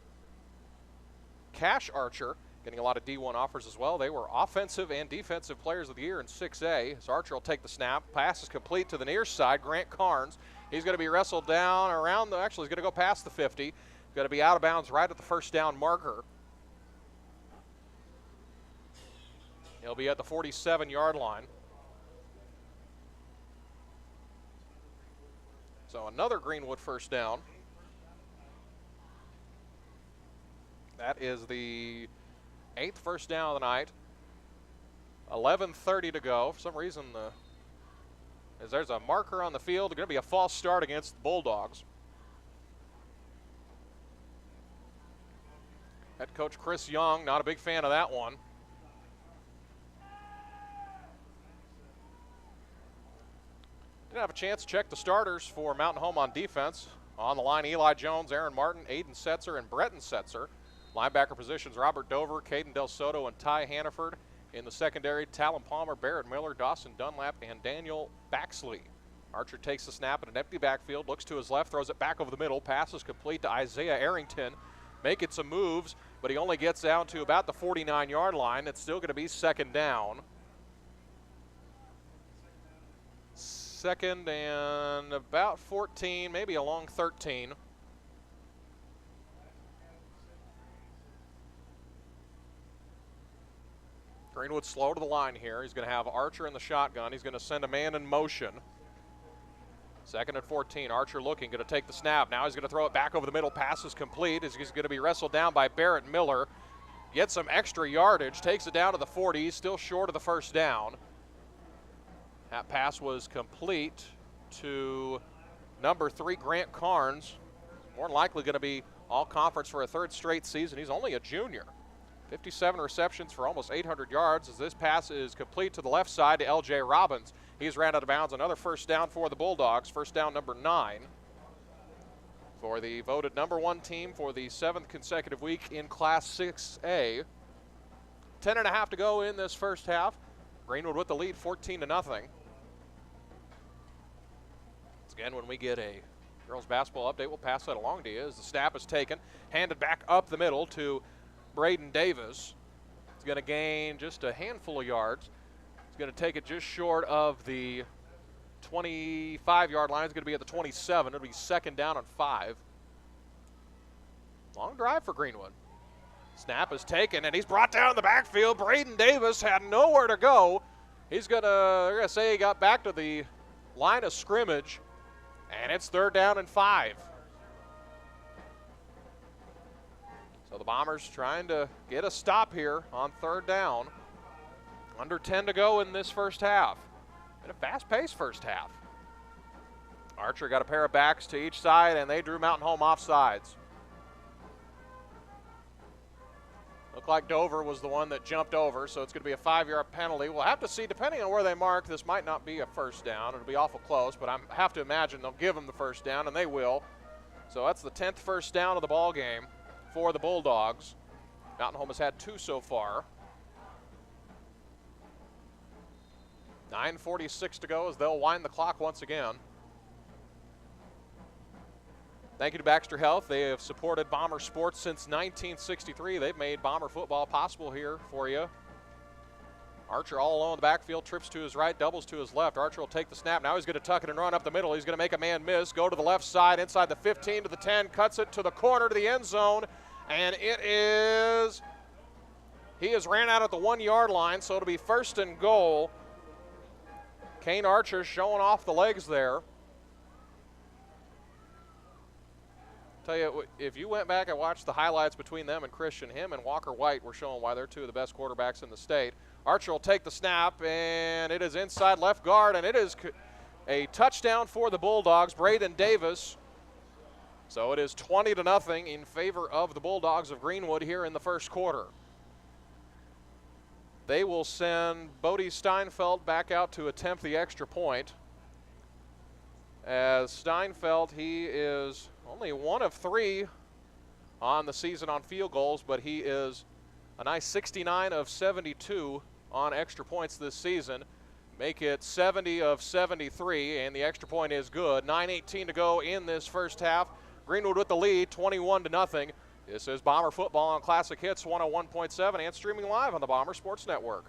Cash Archer, getting a lot of D1 offers as well. They were offensive and defensive players of the year in 6A. So Archer will take the snap. Pass is complete to the near side. Grant Carnes. He's going to be wrestled down around the, actually he's going to go past the 50. Going to be out of bounds right at the first down marker. He'll be at the 47-yard line. So another Greenwood first down. That is the 8th first down of the night. 11:30 to go. For some reason, there's a marker on the field. It's going to be a false start against the Bulldogs. Head coach Chris Young, not a big fan of that one. Didn't have a chance to check the starters for Mountain Home on defense. On the line, Eli Jones, Aaron Martin, Aiden Setzer, and Breton Setzer. Linebacker positions, Robert Dover, Caden Del Soto, and Ty Hannaford. In the secondary, Talon Palmer, Barrett Miller, Dawson Dunlap, and Daniel Baxley. Archer takes the snap in an empty backfield, looks to his left, throws it back over the middle. Pass is complete to Isaiah Arrington. making some moves, but he only gets down to about the 49-yard line. It's still going to be second down. Second and about 14, maybe along 13. Greenwood slow to the line here. He's going to have Archer in the shotgun. He's going to send a man in motion. Second and 14. Archer looking, going to take the snap. Now he's going to throw it back over the middle. Pass is complete. He's going to be wrestled down by Barrett Miller. Gets some extra yardage. Takes it down to the 40. He's still short of the first down. That pass was complete to number 3, Grant Carnes. More than likely going to be all conference for a third straight season. He's only a junior. 57 receptions for almost 800 yards as this pass is complete to the left side to L.J. Robbins. He's ran out of bounds. Another first down for the Bulldogs. First down number 9 for the voted number 1 team for the 7th consecutive week in Class 6A. 10.5 to go in this first half. Greenwood with the lead, 14-0. Again, when we get a girls basketball update, we'll pass that along to you as the snap is taken, handed back up the middle to Braden Davis. He's going to gain just a handful of yards. He's going to take it just short of the 25-yard line. He's going to be at the 27. It'll be second down and 5. Long drive for Greenwood. Snap is taken, and he's brought down in the backfield. Braden Davis had nowhere to go. They're going to say he got back to the line of scrimmage, and it's third down and 5. So the Bombers trying to get a stop here on third down. Under 10 to go in this first half. Been a fast-paced first half. Archer got a pair of backs to each side, and they drew Mountain Home offsides. Looked like Dover was the one that jumped over, so it's going to be a 5-yard penalty. We'll have to see, depending on where they mark, this might not be a first down. It'll be awful close, but I have to imagine they'll give them the first down, and they will. So that's the 10th first down of the ball game for the Bulldogs. Mountain Home has had 2 so far. 9:46 to go as they'll wind the clock once again. Thank you to Baxter Health. They have supported Bomber sports since 1963. They've made Bomber football possible here for you. Archer all alone in the backfield, trips to his right, doubles to his left. Archer will take the snap. Now he's going to tuck it and run up the middle. He's going to make a man miss, go to the left side, inside the 15 to the 10, cuts it to the corner to the end zone, and he has ran out at the 1-yard line, so it'll be first and goal. Kane Archer showing off the legs there. Tell you, if you went back and watched the highlights between them and Christian, him and Walker White were showing why they're 2 of the best quarterbacks in the state. Archer will take the snap, and it is inside left guard, and it is a touchdown for the Bulldogs. Braden Davis. So it is 20-0 in favor of the Bulldogs of Greenwood here in the first quarter. They will send Bodie Steinfeld back out to attempt the extra point. As Steinfeld, he is only 1 of 3 on the season on field goals, but he is a nice 69 of 72 on extra points this season. Make it 70 of 73, and the extra point is good. 9:18 to go in this first half. Greenwood with the lead, 21-0. This is Bomber football on Classic Hits 101.7 and streaming live on the Bomber Sports Network.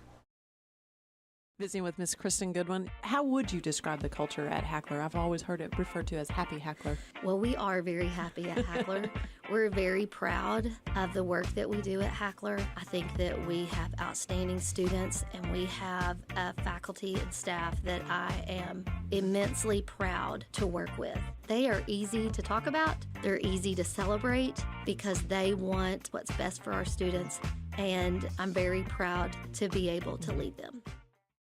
Visiting with Miss Kristen Goodwin, how would you describe the culture at Hackler? I've always heard it referred to as Happy Hackler. Well, we are very happy at Hackler. We're very proud of the work that we do at Hackler. I think that we have outstanding students, and we have a faculty and staff that I am immensely proud to work with. They are easy to talk about. They're easy to celebrate because they want what's best for our students, and I'm very proud to be able to lead them.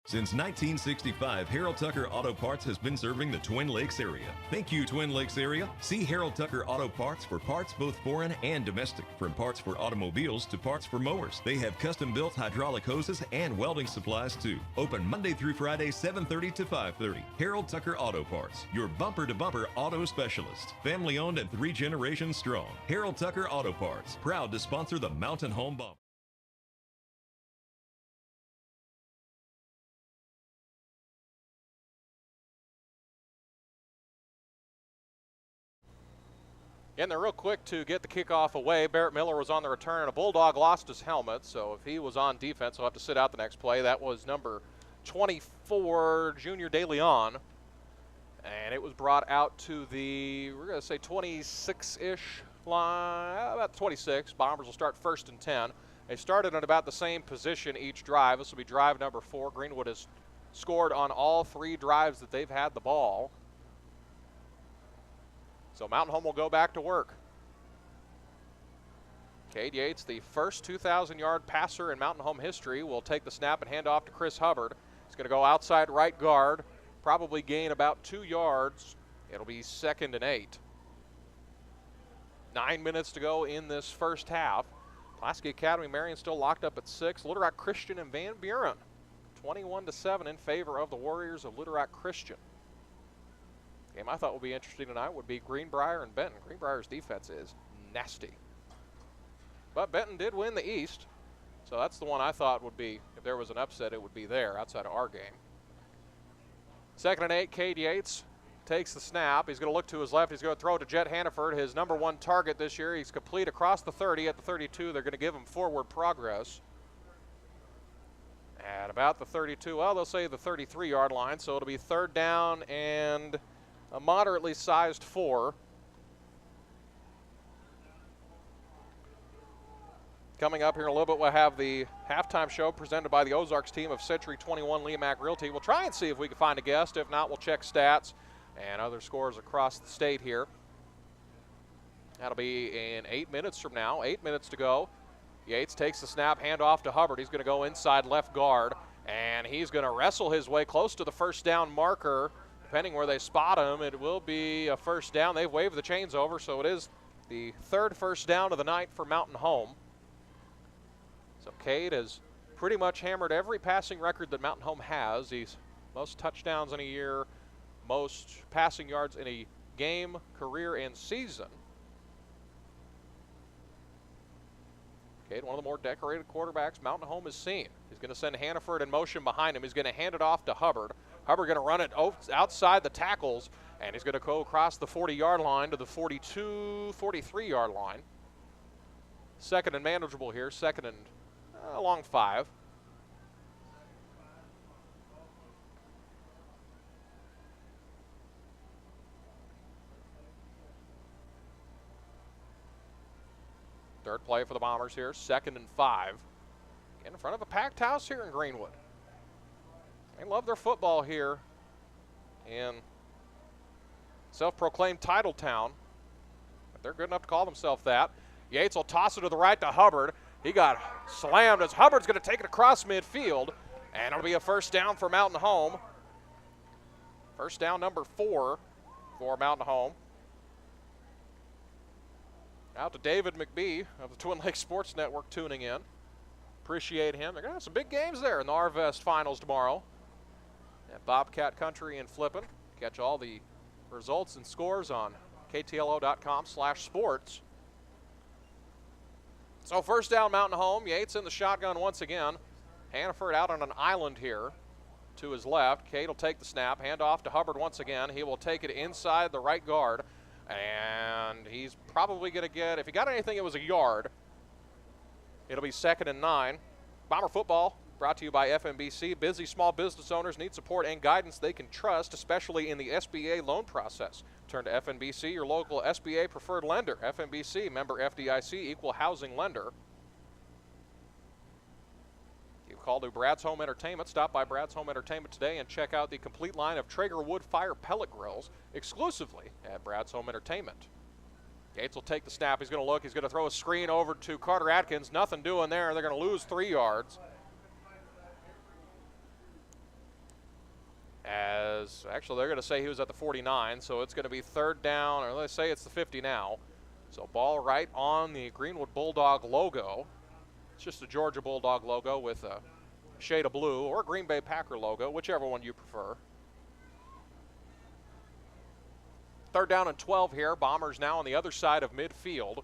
Since 1965, Harold Tucker Auto Parts has been serving the Twin Lakes area. Thank you, Twin Lakes area. See Harold Tucker Auto Parts for parts both foreign and domestic. From parts for automobiles to parts for mowers. They have custom-built hydraulic hoses and welding supplies too. Open Monday through Friday, 7:30 to 5:30. Harold Tucker Auto Parts, your bumper-to-bumper auto specialist. Family-owned and 3 generations strong. Harold Tucker Auto Parts, proud to sponsor the Mountain Home Bomb. Getting there real quick to get the kickoff away. Barrett Miller was on the return, and a Bulldog lost his helmet, so if he was on defense, he'll have to sit out the next play. That was number 24, Junior De Leon, and it was brought out to the, we're going to say 26-ish line, about 26. Bombers will start 1st and 10. They started at about the same position each drive. This will be drive number 4. Greenwood has scored on all 3 drives that they've had the ball. So Mountain Home will go back to work. Cade Yates, the first 2,000-yard passer in Mountain Home history, will take the snap and hand off to Chris Hubbard. He's going to go outside right guard, probably gain about 2 yards. It'll be 2nd and 8. 9 minutes to go in this first half. Pulaski Academy Marion still locked up at 6. Little Rock Christian and Van Buren, 21-7 in favor of the Warriors of Little Rock Christian. Game I thought would be interesting tonight would be Greenbrier and Benton. Greenbrier's defense is nasty. But Benton did win the East, so that's the one I thought would be, if there was an upset, it would be there outside of our game. 2nd and 8, Cade Yates takes the snap. He's going to look to his left. He's going to throw it to Jet Hannaford, his number 1 target this year. He's complete across the 30. At the 32, they're going to give him forward progress. At about the 32, well, they'll say the 33-yard line, so it'll be 3rd down and a moderately sized 4. Coming up here in a little bit, we'll have the halftime show presented by the Ozarks team of Century 21 Leamac Realty. We'll try and see if we can find a guest. If not, we'll check stats and other scores across the state here. That'll be in 8 minutes from now. 8 minutes to go. Yates takes the snap, hand off to Hubbard. He's going to go inside left guard, and he's going to wrestle his way close to the first down marker. Depending where they spot him, it will be a first down. They've waved the chains over, so it is the 3rd first down of the night for Mountain Home. So Cade has pretty much hammered every passing record that Mountain Home has. He's most touchdowns in a year, most passing yards in a game, career, and season. Cade, one of the more decorated quarterbacks Mountain Home has seen. He's going to send Hannaford in motion behind him. He's going to hand it off to Hubbard. Hubbard going to run it outside the tackles, and he's going to go across the 40-yard line to the 42, 43-yard line. 2nd and manageable here, 2nd and along 5. Third play for the Bombers here, 2nd and 5. In front of a packed house here in Greenwood. They love their football here in self-proclaimed title town. But they're good enough to call themselves that. Yates will toss it to the right to Hubbard. He got slammed as Hubbard's going to take it across midfield, and it'll be a first down for Mountain Home. First down number 4 for Mountain Home. Out to David McBee of the Twin Lakes Sports Network tuning in. Appreciate him. They're going to have some big games there in the Arvest Finals tomorrow at Bobcat Country in Flippin. Catch all the results and scores on ktlo.com/sports. So first down, Mountain Home. Yates in the shotgun once again. Hannaford out on an island here to his left. Cade will take the snap, hand off to Hubbard once again. He will take it inside the right guard, and he's probably going to get, if he got anything, it was a yard. It'll be 2nd and 9. Bomber football brought to you by FMBC. Busy small business owners need support and guidance they can trust, especially in the SBA loan process. Turn to FMBC, your local SBA preferred lender. FMBC, member FDIC, equal housing lender. You call to Brad's Home Entertainment. Stop by Brad's Home Entertainment today and check out the complete line of Traeger wood fire pellet grills exclusively at Brad's Home Entertainment. Yates will take the snap. He's going to look. He's going to throw a screen over to Carter Atkins. Nothing doing there. They're going to lose 3 yards. As actually they're going to say he was at the 49, so it's going to be 3rd down, or let's say it's the 50 now. So ball right on the Greenwood Bulldog logo. It's just a Georgia Bulldog logo with a shade of blue, or Green Bay Packer logo, whichever one you prefer. 3rd down and 12 here. Bombers now on the other side of midfield.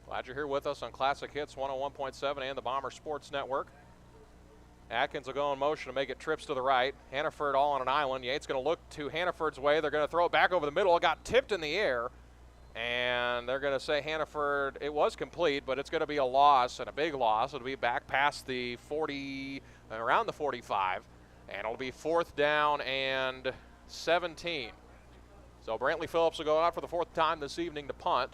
Glad you're here with us on Classic Hits 101.7 and the Bomber Sports Network. Atkins will go in motion to make it trips to the right. Hannaford all on an island. Yates going to look to Hannaford's way. They're going to throw it back over the middle. It got tipped in the air. And they're going to say Hannaford, it was complete, but it's going to be a loss, and a big loss. It'll be back past the 40, around the 45. And it'll be 4th down and 17. So Brantley Phillips will go out for the 4th time this evening to punt.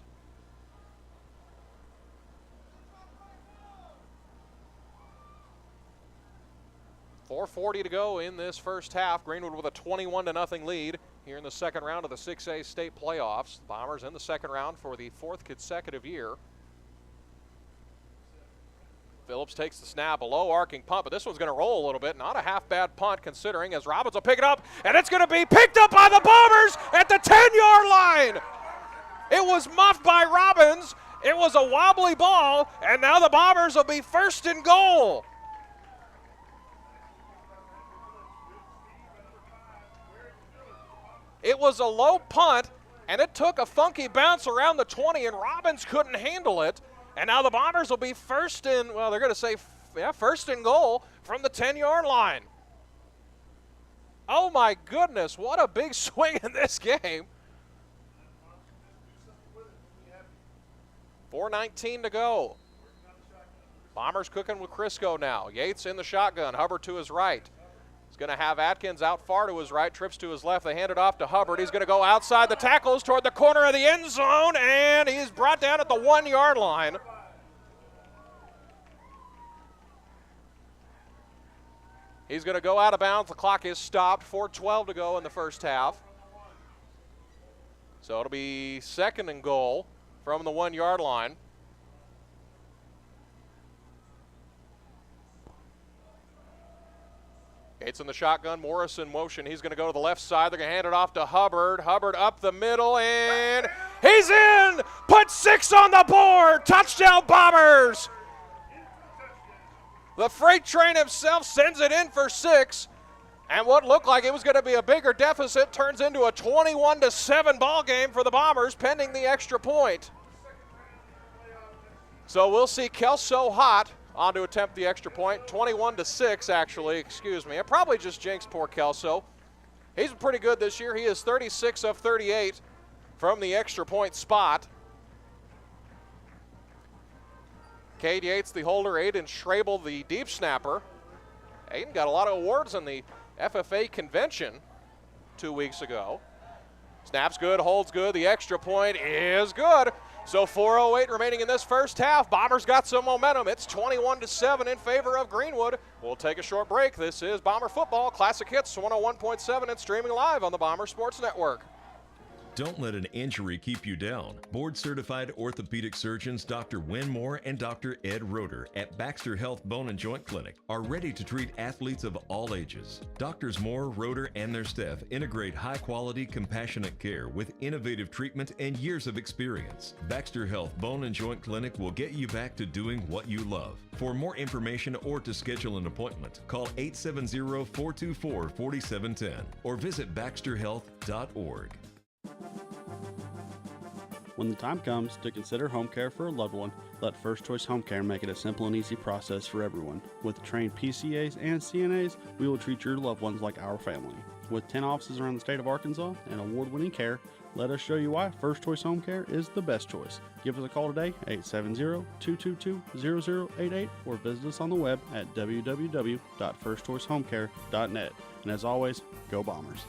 .440 to go in this first half. Greenwood with a 21-0 lead here in the second round of the 6A state playoffs. The Bombers in the second round for the 4th consecutive year. Phillips takes the snap, a low arcing punt, but this one's going to roll a little bit. Not a half bad punt considering, as Robbins will pick it up, and it's going to be picked up by the Bombers at the 10-yard line. It was muffed by Robbins. It was a wobbly ball, and now the Bombers will be 1st and goal. It was a low punt, and it took a funky bounce around the 20, and Robbins couldn't handle it. And now the Bombers will be 1st and, well, they're going to say, 1st and goal from the 10-yard line. Oh, my goodness, what a big swing in this game. 4:19 to go. Bombers cooking with Crisco now. Yates in the shotgun, Hubbard to his right. He's going to have Atkins out far to his right, trips to his left. They hand it off to Hubbard. He's going to go outside the tackles toward the corner of the end zone, and he's brought down at the 1-yard line. He's going to go out of bounds. The clock is stopped. 4:12 to go in the first half. So it'll be 2nd and goal from the 1-yard line. Yates in the shotgun, Morris in motion. He's going to go to the left side. They're going to hand it off to Hubbard. Hubbard up the middle, and he's in! Put 6 on the board! Touchdown Bombers! The freight train himself sends it in for 6, and what looked like it was going to be a bigger deficit turns into a 21-7 ball game for the Bombers, pending the extra point. So we'll see Kelso Hott on to attempt the extra point. 21-6, actually, excuse me. I probably just jinxed poor Kelso. He's pretty good this year. He is 36 of 38 from the extra point spot. Cade Yates, the holder. Aiden Schrabel, the deep snapper. Aiden got a lot of awards in the FFA convention 2 weeks ago. Snaps good, holds good. The extra point is good. So 4:08 remaining in this first half. Bombers got some momentum. It's 21-7 in favor of Greenwood. We'll take a short break. This is Bomber Football Classic Hits 101.7 and streaming live on the Bomber Sports Network. Don't let an injury keep you down. Board-certified orthopedic surgeons Dr. Wynn Moore and Dr. Ed Roeder at Baxter Health Bone and Joint Clinic are ready to treat athletes of all ages. Doctors Moore, Roeder, and their staff integrate high-quality, compassionate care with innovative treatment and years of experience. Baxter Health Bone and Joint Clinic will get you back to doing what you love. For more information or to schedule an appointment, call 870-424-4710 or visit baxterhealth.org. When the time comes to consider home care for a loved one, let First Choice Home Care make it a simple and easy process for everyone. With trained PCAs and CNAs, we will treat your loved ones like our family. With 10 offices around the state of Arkansas and award-winning care, let us show you why First Choice Home Care is the best choice. Give us a call today, 870-222-0088, or visit us on the web at www.firstchoicehomecare.net. And as always, go Bombers.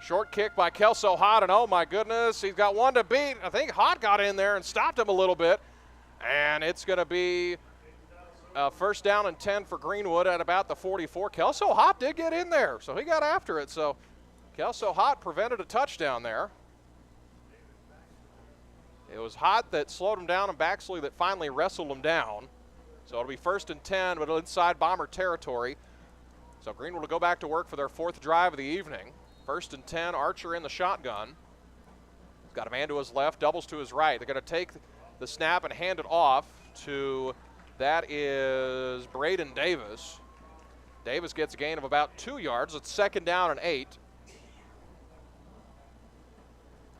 Short kick by Kelso Hott, and oh my goodness, he's got one to beat. I think Hott got in there and stopped him a little bit. And it's going to be a 1st down and 10 for Greenwood at about the 44. Kelso Hott did get in there, so he got after it. So Kelso Hott prevented a touchdown there. It was Hott that slowed him down and Baxley that finally wrestled him down. So it'll be 1st and 10, but inside Bomber territory. So Greenwood will go back to work for their 4th drive of the evening. 1st and 10, Archer in the shotgun. He's got a man to his left, doubles to his right. They're going to take the snap and hand it off to, that is Braden Davis. Davis gets a gain of about 2 yards. It's 2nd down and 8.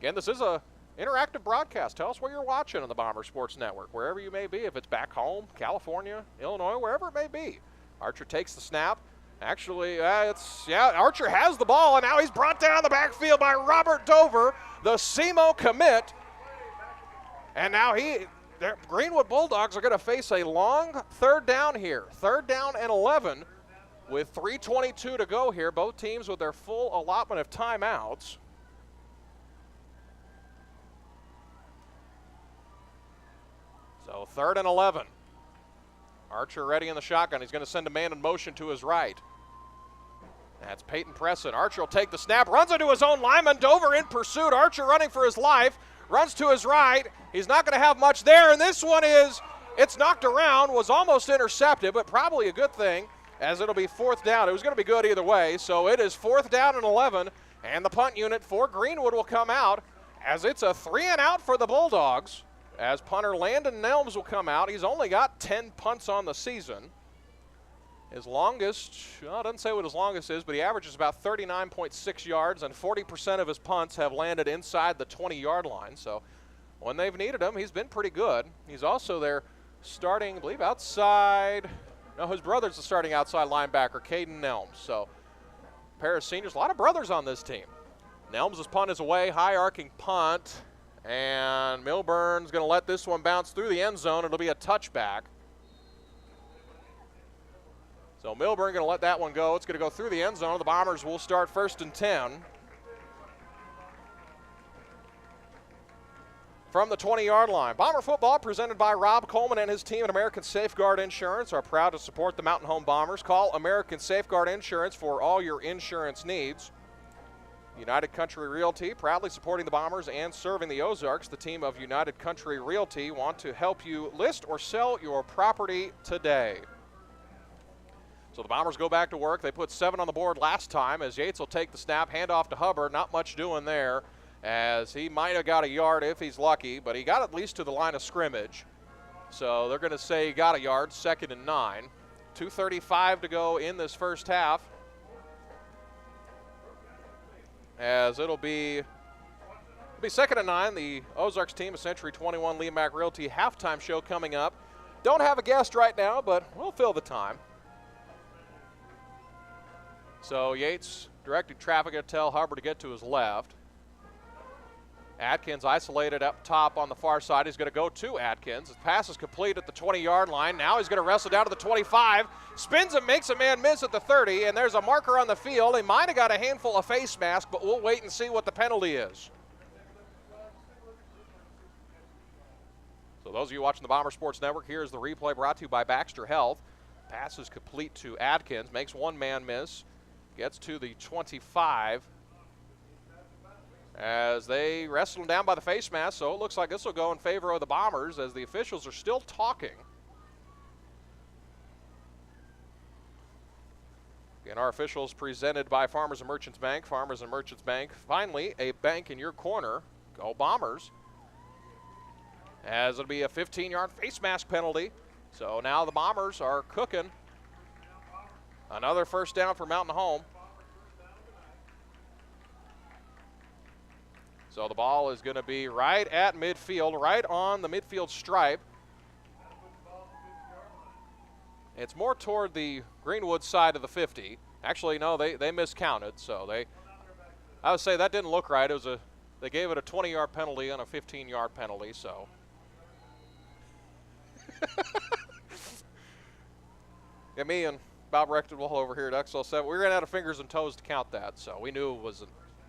Again, this is a interactive broadcast. Tell us where you're watching on the Bomber Sports Network, wherever you may be, if it's back home, California, Illinois, wherever it may be. Archer takes the snap. Actually, Archer has the ball, and now he's brought down the backfield by Robert Dover, the SEMO commit. And now Greenwood Bulldogs are going to face a long third down here. 3rd down and 11 with 3:22 to go here. Both teams with their full allotment of timeouts. So 3rd and 11. Archer ready in the shotgun. He's going to send a man in motion to his right. That's Peyton Presson. Archer will take the snap, runs into his own lineman. Dover in pursuit. Archer running for his life. Runs to his right. He's not going to have much there, and this one it's knocked around, was almost intercepted, but probably a good thing as it'll be 4th down. It was going to be good either way, so it is 4th down and 11, and the punt unit for Greenwood will come out as it's a 3-and-out for the Bulldogs. As punter Landon Nelms will come out. He's only got 10 punts on the season. His longest, well, it doesn't say what his longest is, but he averages about 39.6 yards, and 40% of his punts have landed inside the 20-yard line. So when they've needed him, he's been pretty good. He's also their starting, I believe, outside. No, his brother's the starting outside linebacker, Caden Nelms. So a pair of seniors, a lot of brothers on this team. Nelms' punt is away, high arcing punt. And Milburn's going to let this one bounce through the end zone. It'll be a touchback. So Milburn going to let that one go. It's going to go through the end zone. The Bombers will start 1st and 10. From the 20-yard line. Bomber football presented by Rob Coleman and his team at American Safeguard Insurance are proud to support the Mountain Home Bombers. Call American Safeguard Insurance for all your insurance needs. United Country Realty, proudly supporting the Bombers and serving the Ozarks. The team of United Country Realty want to help you list or sell your property today. So the Bombers go back to work. They put 7 on the board last time as Yates will take the snap, hand off to Hubbard. Not much doing there as he might have got a yard if he's lucky, but he got at least to the line of scrimmage. So they're going to say he got a yard, 2nd and 9. 2:35 to go in this first half. As it'll be 2nd and 9. The Ozarks team of Century 21 Lee Mack Realty halftime show coming up. Don't have a guest right now, but we'll fill the time. So Yates directing traffic to tell Hubbard to get to his left. Atkins isolated up top on the far side. He's going to go to Atkins. His pass is complete at the 20-yard line. Now he's going to wrestle down to the 25. Spins and makes a man miss at the 30, and there's a marker on the field. He might have got a handful of face masks, but we'll wait and see what the penalty is. So those of you watching the Bomber Sports Network, here's the replay brought to you by Baxter Health. Pass is complete to Atkins. Makes one man miss. Gets to the 25. As they wrestle him down by the face mask, so it looks like this will go in favor of the Bombers as the officials are still talking. Again, our officials presented by Farmers and Merchants Bank. Farmers and Merchants Bank, finally a bank in your corner. Go Bombers. As it'll be a 15-yard face mask penalty. So now the Bombers are cooking. Another 1st down for Mountain Home. So the ball is going to be right at midfield, right on the midfield stripe. It's more toward the Greenwood side of the 50. Actually, no, they miscounted. So I would say that didn't look right. They gave it a 20-yard penalty and a 15-yard penalty. So yeah, me and Bob Rectedwell over here at XL7, we ran out of fingers and toes to count that. So we knew it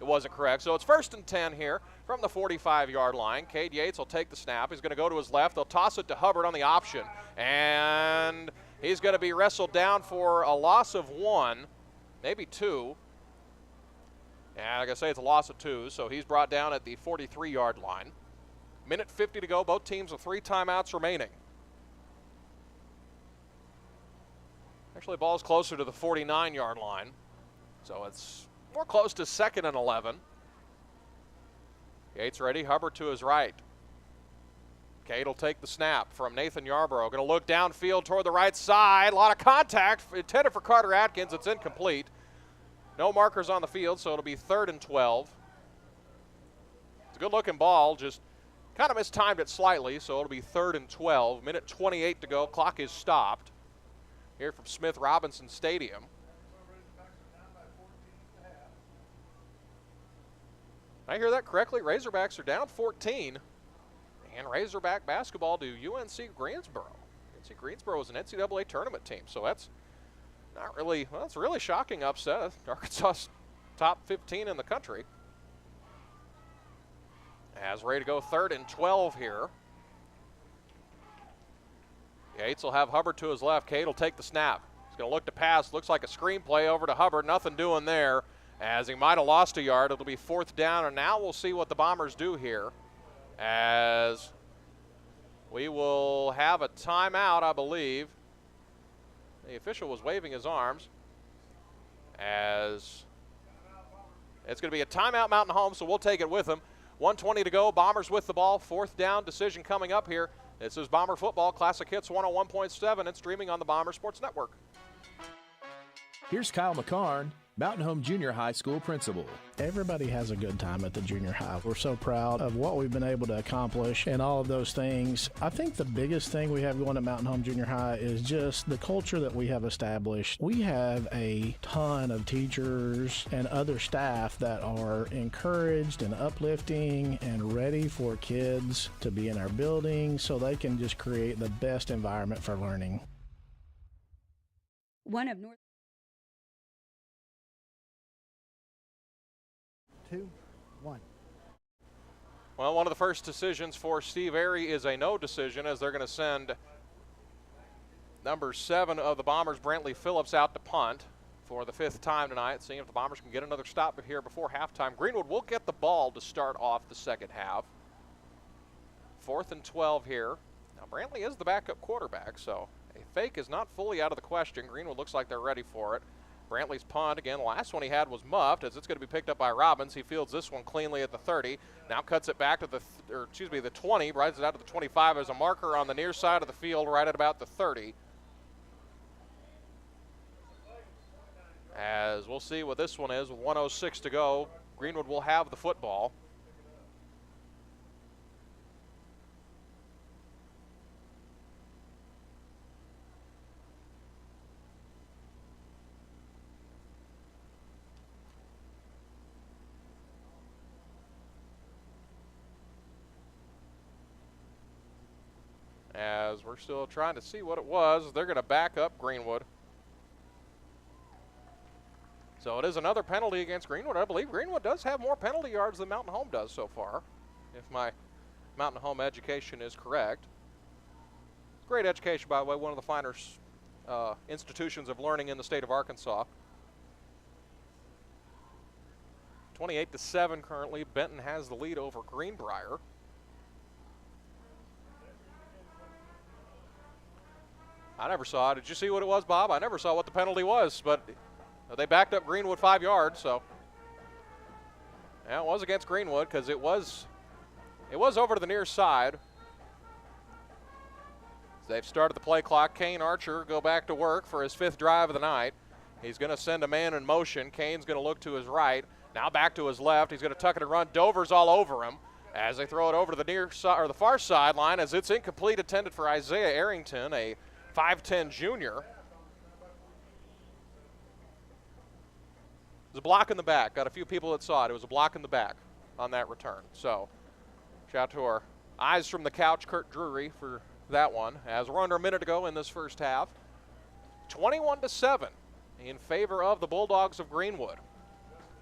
wasn't correct. So it's 1st and 10 here from the 45-yard line. Cade Yates will take the snap. He's going to go to his left. They'll toss it to Hubbard on the option. And he's going to be wrestled down for a loss of 1, maybe 2. And like I say, it's a loss of 2. So he's brought down at the 43-yard line. 1:50 to go. Both teams with 3 timeouts remaining. Actually, the ball's closer to the 49-yard line. So it's more close to 2nd and 11. Yates ready, Hubbard to his right. Cade will take the snap from Nathan Yarborough. Going to look downfield toward the right side. A lot of contact intended for Carter Atkins. It's incomplete. No markers on the field, so it'll be 3rd and 12. It's a good-looking ball, just kind of mistimed it slightly, so it'll be 3rd and 12. Minute 28 to go. Clock is stopped here from Smith Robinson Stadium. I hear that correctly. Razorbacks are down 14. And Razorback basketball to UNC Greensboro. UNC Greensboro is an NCAA tournament team, so that's not really, well, it's a really shocking upset. Arkansas's top 15 in the country. As ready to go 3rd and 12 here. Yates will have Hubbard to his left. Cade will take the snap. He's going to look to pass. Looks like a screenplay over to Hubbard. Nothing doing there, as he might have lost a yard. It'll be 4th down, and now we'll see what the Bombers do here, as we will have a timeout, I believe. The official was waving his arms, as it's going to be a timeout, Mountain Home, so we'll take it with him. 1:20 to go. Bombers with the ball. 4th down decision coming up here. This is Bomber Football, Classic Hits 101.7. It's streaming on the Bomber Sports Network. Here's Kyle McCarn, Mountain Home Junior High School principal. Everybody has a good time at the junior high. We're so proud of what we've been able to accomplish and all of those things. I think the biggest thing we have going at Mountain Home Junior High is just the culture that we have established. We have a ton of teachers and other staff that are encouraged and uplifting and ready for kids to be in our building so they can just create the best environment for learning. One of North 2-1. Well, one of the first decisions for Steve Airy is a no decision, as they're going to send number 7 of the Bombers, Brantley Phillips, out to punt for the 5th time tonight, seeing if the Bombers can get another stop here before halftime. Greenwood will get the ball to start off the second half. 4th and 12 here. Now, Brantley is the backup quarterback, so a fake is not fully out of the question. Greenwood looks like they're ready for it. Brantley's punt, again, the last one he had was muffed, as it's going to be picked up by Robbins. He fields this one cleanly at the 30. Now cuts it back to the 20, rides it out to the 25. There's a marker on the near side of the field right at about the 30. As we'll see what this one is with 1:06 to go. Greenwood will have the football. As we're still trying to see what it was, they're going to back up Greenwood. So it is another penalty against Greenwood. I believe Greenwood does have more penalty yards than Mountain Home does so far, if my Mountain Home education is correct. Great education, by the way, one of the finer institutions of learning in the state of Arkansas. 28-7 currently. Benton has the lead over Greenbrier. I never saw it. Did you see what it was, Bob? I never saw what the penalty was, but they backed up Greenwood 5 yards, so. Yeah, it was against Greenwood because it was over to the near side. They've started the play clock. Kane Archer go back to work for his 5th drive of the night. He's going to send a man in motion. Kane's going to look to his right. Now back to his left. He's going to tuck it and run. Dover's all over him as they throw it over to the near side or the far sideline, as it's incomplete, intended for Isaiah Arrington, a 5'10 junior. It was a block in the back. Got a few people that saw it. It was a block in the back on that return. So shout out to our eyes from the couch, Kurt Drury, for that one. As we're under a minute to go in this first half. 21-7 in favor of the Bulldogs of Greenwood.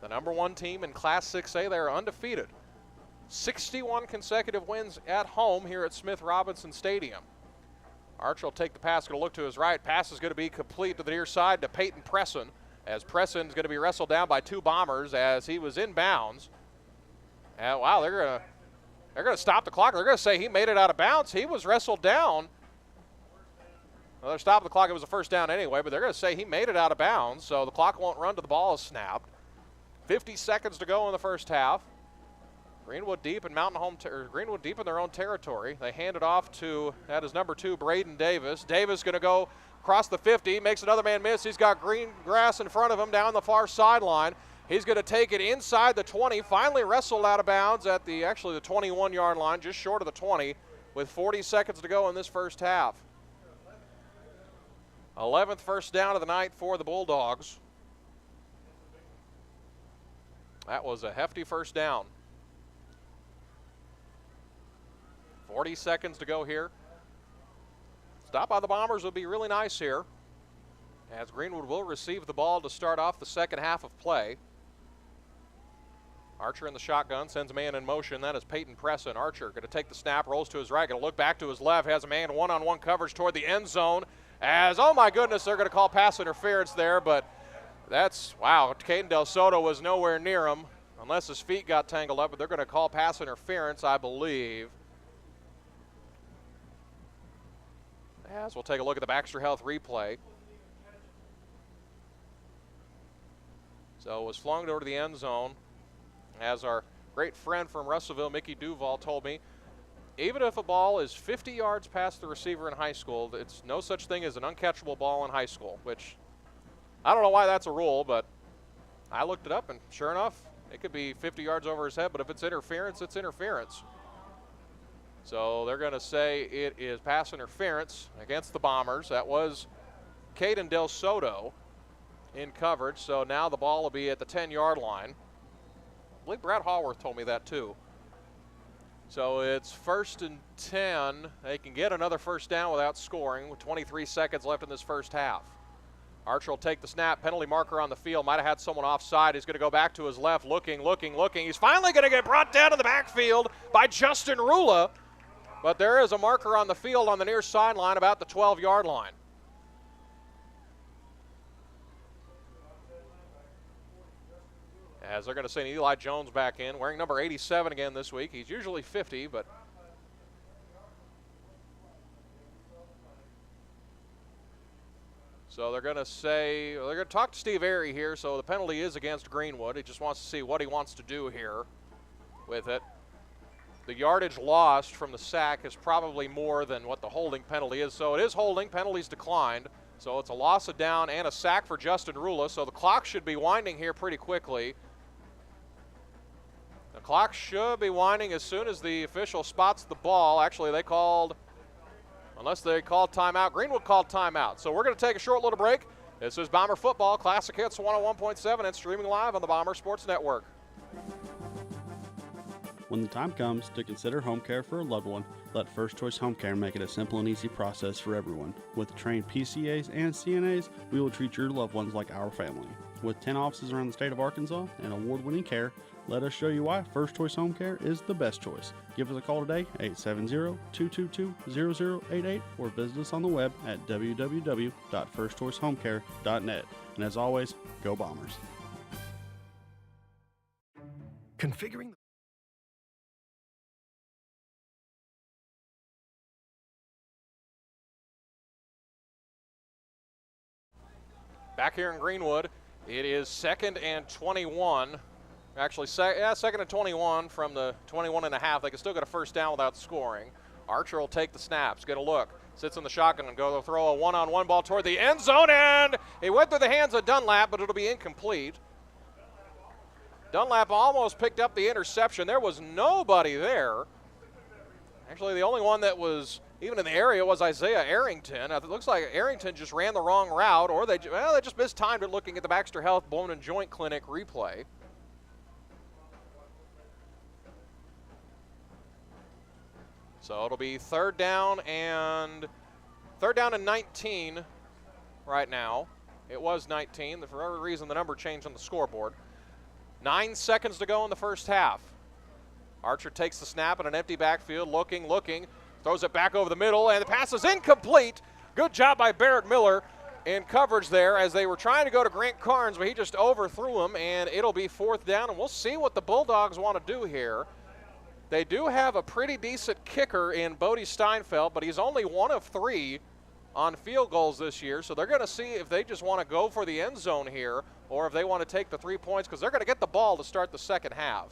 The #1 team in Class 6A. They are undefeated. 61 consecutive wins at home here at Smith Robinson Stadium. Archer will take the pass, going to look to his right. Pass is going to be complete to the near side to Peyton Presson, as Presson is going to be wrestled down by 2 Bombers as he was in bounds. And wow, they're going to stop the clock. They're going to say he made it out of bounds. He was wrestled down. Well, they're stopping the clock. It was a first down anyway, but they're going to say he made it out of bounds, so the clock won't run till the ball is snapped. 50 seconds to go in the first half. Greenwood deep in Greenwood deep in their own territory. They hand it off to, that is number 2, Braden Davis. Davis going to go across the 50, makes another man miss. He's got green grass in front of him down the far sideline. He's going to take it inside the 20, finally wrestled out of bounds at the 21-yard line, just short of the 20, with 40 seconds to go in this first half. 11th first down of the night for the Bulldogs. That was a hefty first down. 40 seconds to go here. Stop by the Bombers would be really nice here, as Greenwood will receive the ball to start off the second half of play. Archer in the shotgun, sends a man in motion. That is Peyton Presson. Archer going to take the snap, rolls to his right, going to look back to his left, has a man one-on-one coverage toward the end zone. As, oh my goodness, they're going to call pass interference there, but that's, wow, Caden Del Soto was nowhere near him, unless his feet got tangled up, but they're going to call pass interference, I believe. As we'll take a look at the Baxter Health replay. So it was flung over to the end zone. As our great friend from Russellville, Mickey Duval, told me, even if a ball is 50 yards past the receiver in high school, it's no such thing as an uncatchable ball in high school, which I don't know why that's a rule, but I looked it up, and sure enough, it could be 50 yards over his head, but if it's interference, it's interference. So they're going to say it is pass interference against the Bombers. That was Caden Del Soto in coverage, so now the ball will be at the 10-yard line. I believe Brad Haworth told me that too. So it's 1st and 10. They can get another first down without scoring with 23 seconds left in this first half. Archer will take the snap, penalty marker on the field, might have had someone offside. He's going to go back to his left, looking. He's finally going to get brought down to the backfield by Justin Rula, but there is a marker on the field on the near sideline about the 12-yard line. As they're going to send Eli Jones back in, wearing number 87 again this week. He's usually 50, but so they're going to say, well, they're going to talk to Steve Airy here, so the penalty is against Greenwood. He just wants to see what he wants to do here with it. The yardage lost from the sack is probably more than what the holding penalty is, so it is holding. Penalties declined, so it's a loss of down and a sack for Justin Rula, so the clock should be winding here pretty quickly. The clock should be winding as soon as the official spots the ball. Actually, they called, unless they called timeout, Greenwood called timeout. So we're going to take a short little break. This is Bomber Football, Classic Hits 101.7 and streaming live on the Bomber Sports Network. When the time comes to consider home care for a loved one, let First Choice Home Care make it a simple and easy process for everyone. With trained PCAs and CNAs, we will treat your loved ones like our family. With 10 offices around the state of Arkansas and award-winning care, let us show you why First Choice Home Care is the best choice. Give us a call today, 870-222-0088, or visit us on the web at www.firstchoicehomecare.net. And as always, go Bombers. Configuring Back here in Greenwood, it is 2nd and 21. Actually, second and 21 from the 21 and a half. They can still get a first down without scoring. Archer will take the snaps, get a look, sits in the shotgun and go to throw a one-on-one ball toward the end zone, and he went through the hands of Dunlap, but it'll be incomplete. Dunlap almost picked up the interception. There was nobody there. Actually, the only one that was even in the area was Isaiah Arrington. It looks like Arrington just ran the wrong route, or they just mistimed it looking at the Baxter Health Bone and Joint Clinic replay. So it'll be third down and 19 right now. It was 19. For whatever reason, the number changed on the scoreboard. 9 seconds to go in the first half. Archer takes the snap in an empty backfield, looking, throws it back over the middle, and the pass is incomplete. Good job by Barrett Miller in coverage there as they were trying to go to Grant Carnes, but he just overthrew him, and it'll be fourth down, and we'll see what the Bulldogs want to do here. They do have a pretty decent kicker in Bodie Steinfeld, but he's only 1 of 3 on field goals this year, so they're going to see if they just want to go for the end zone here or if they want to take the 3 points, because they're going to get the ball to start the second half.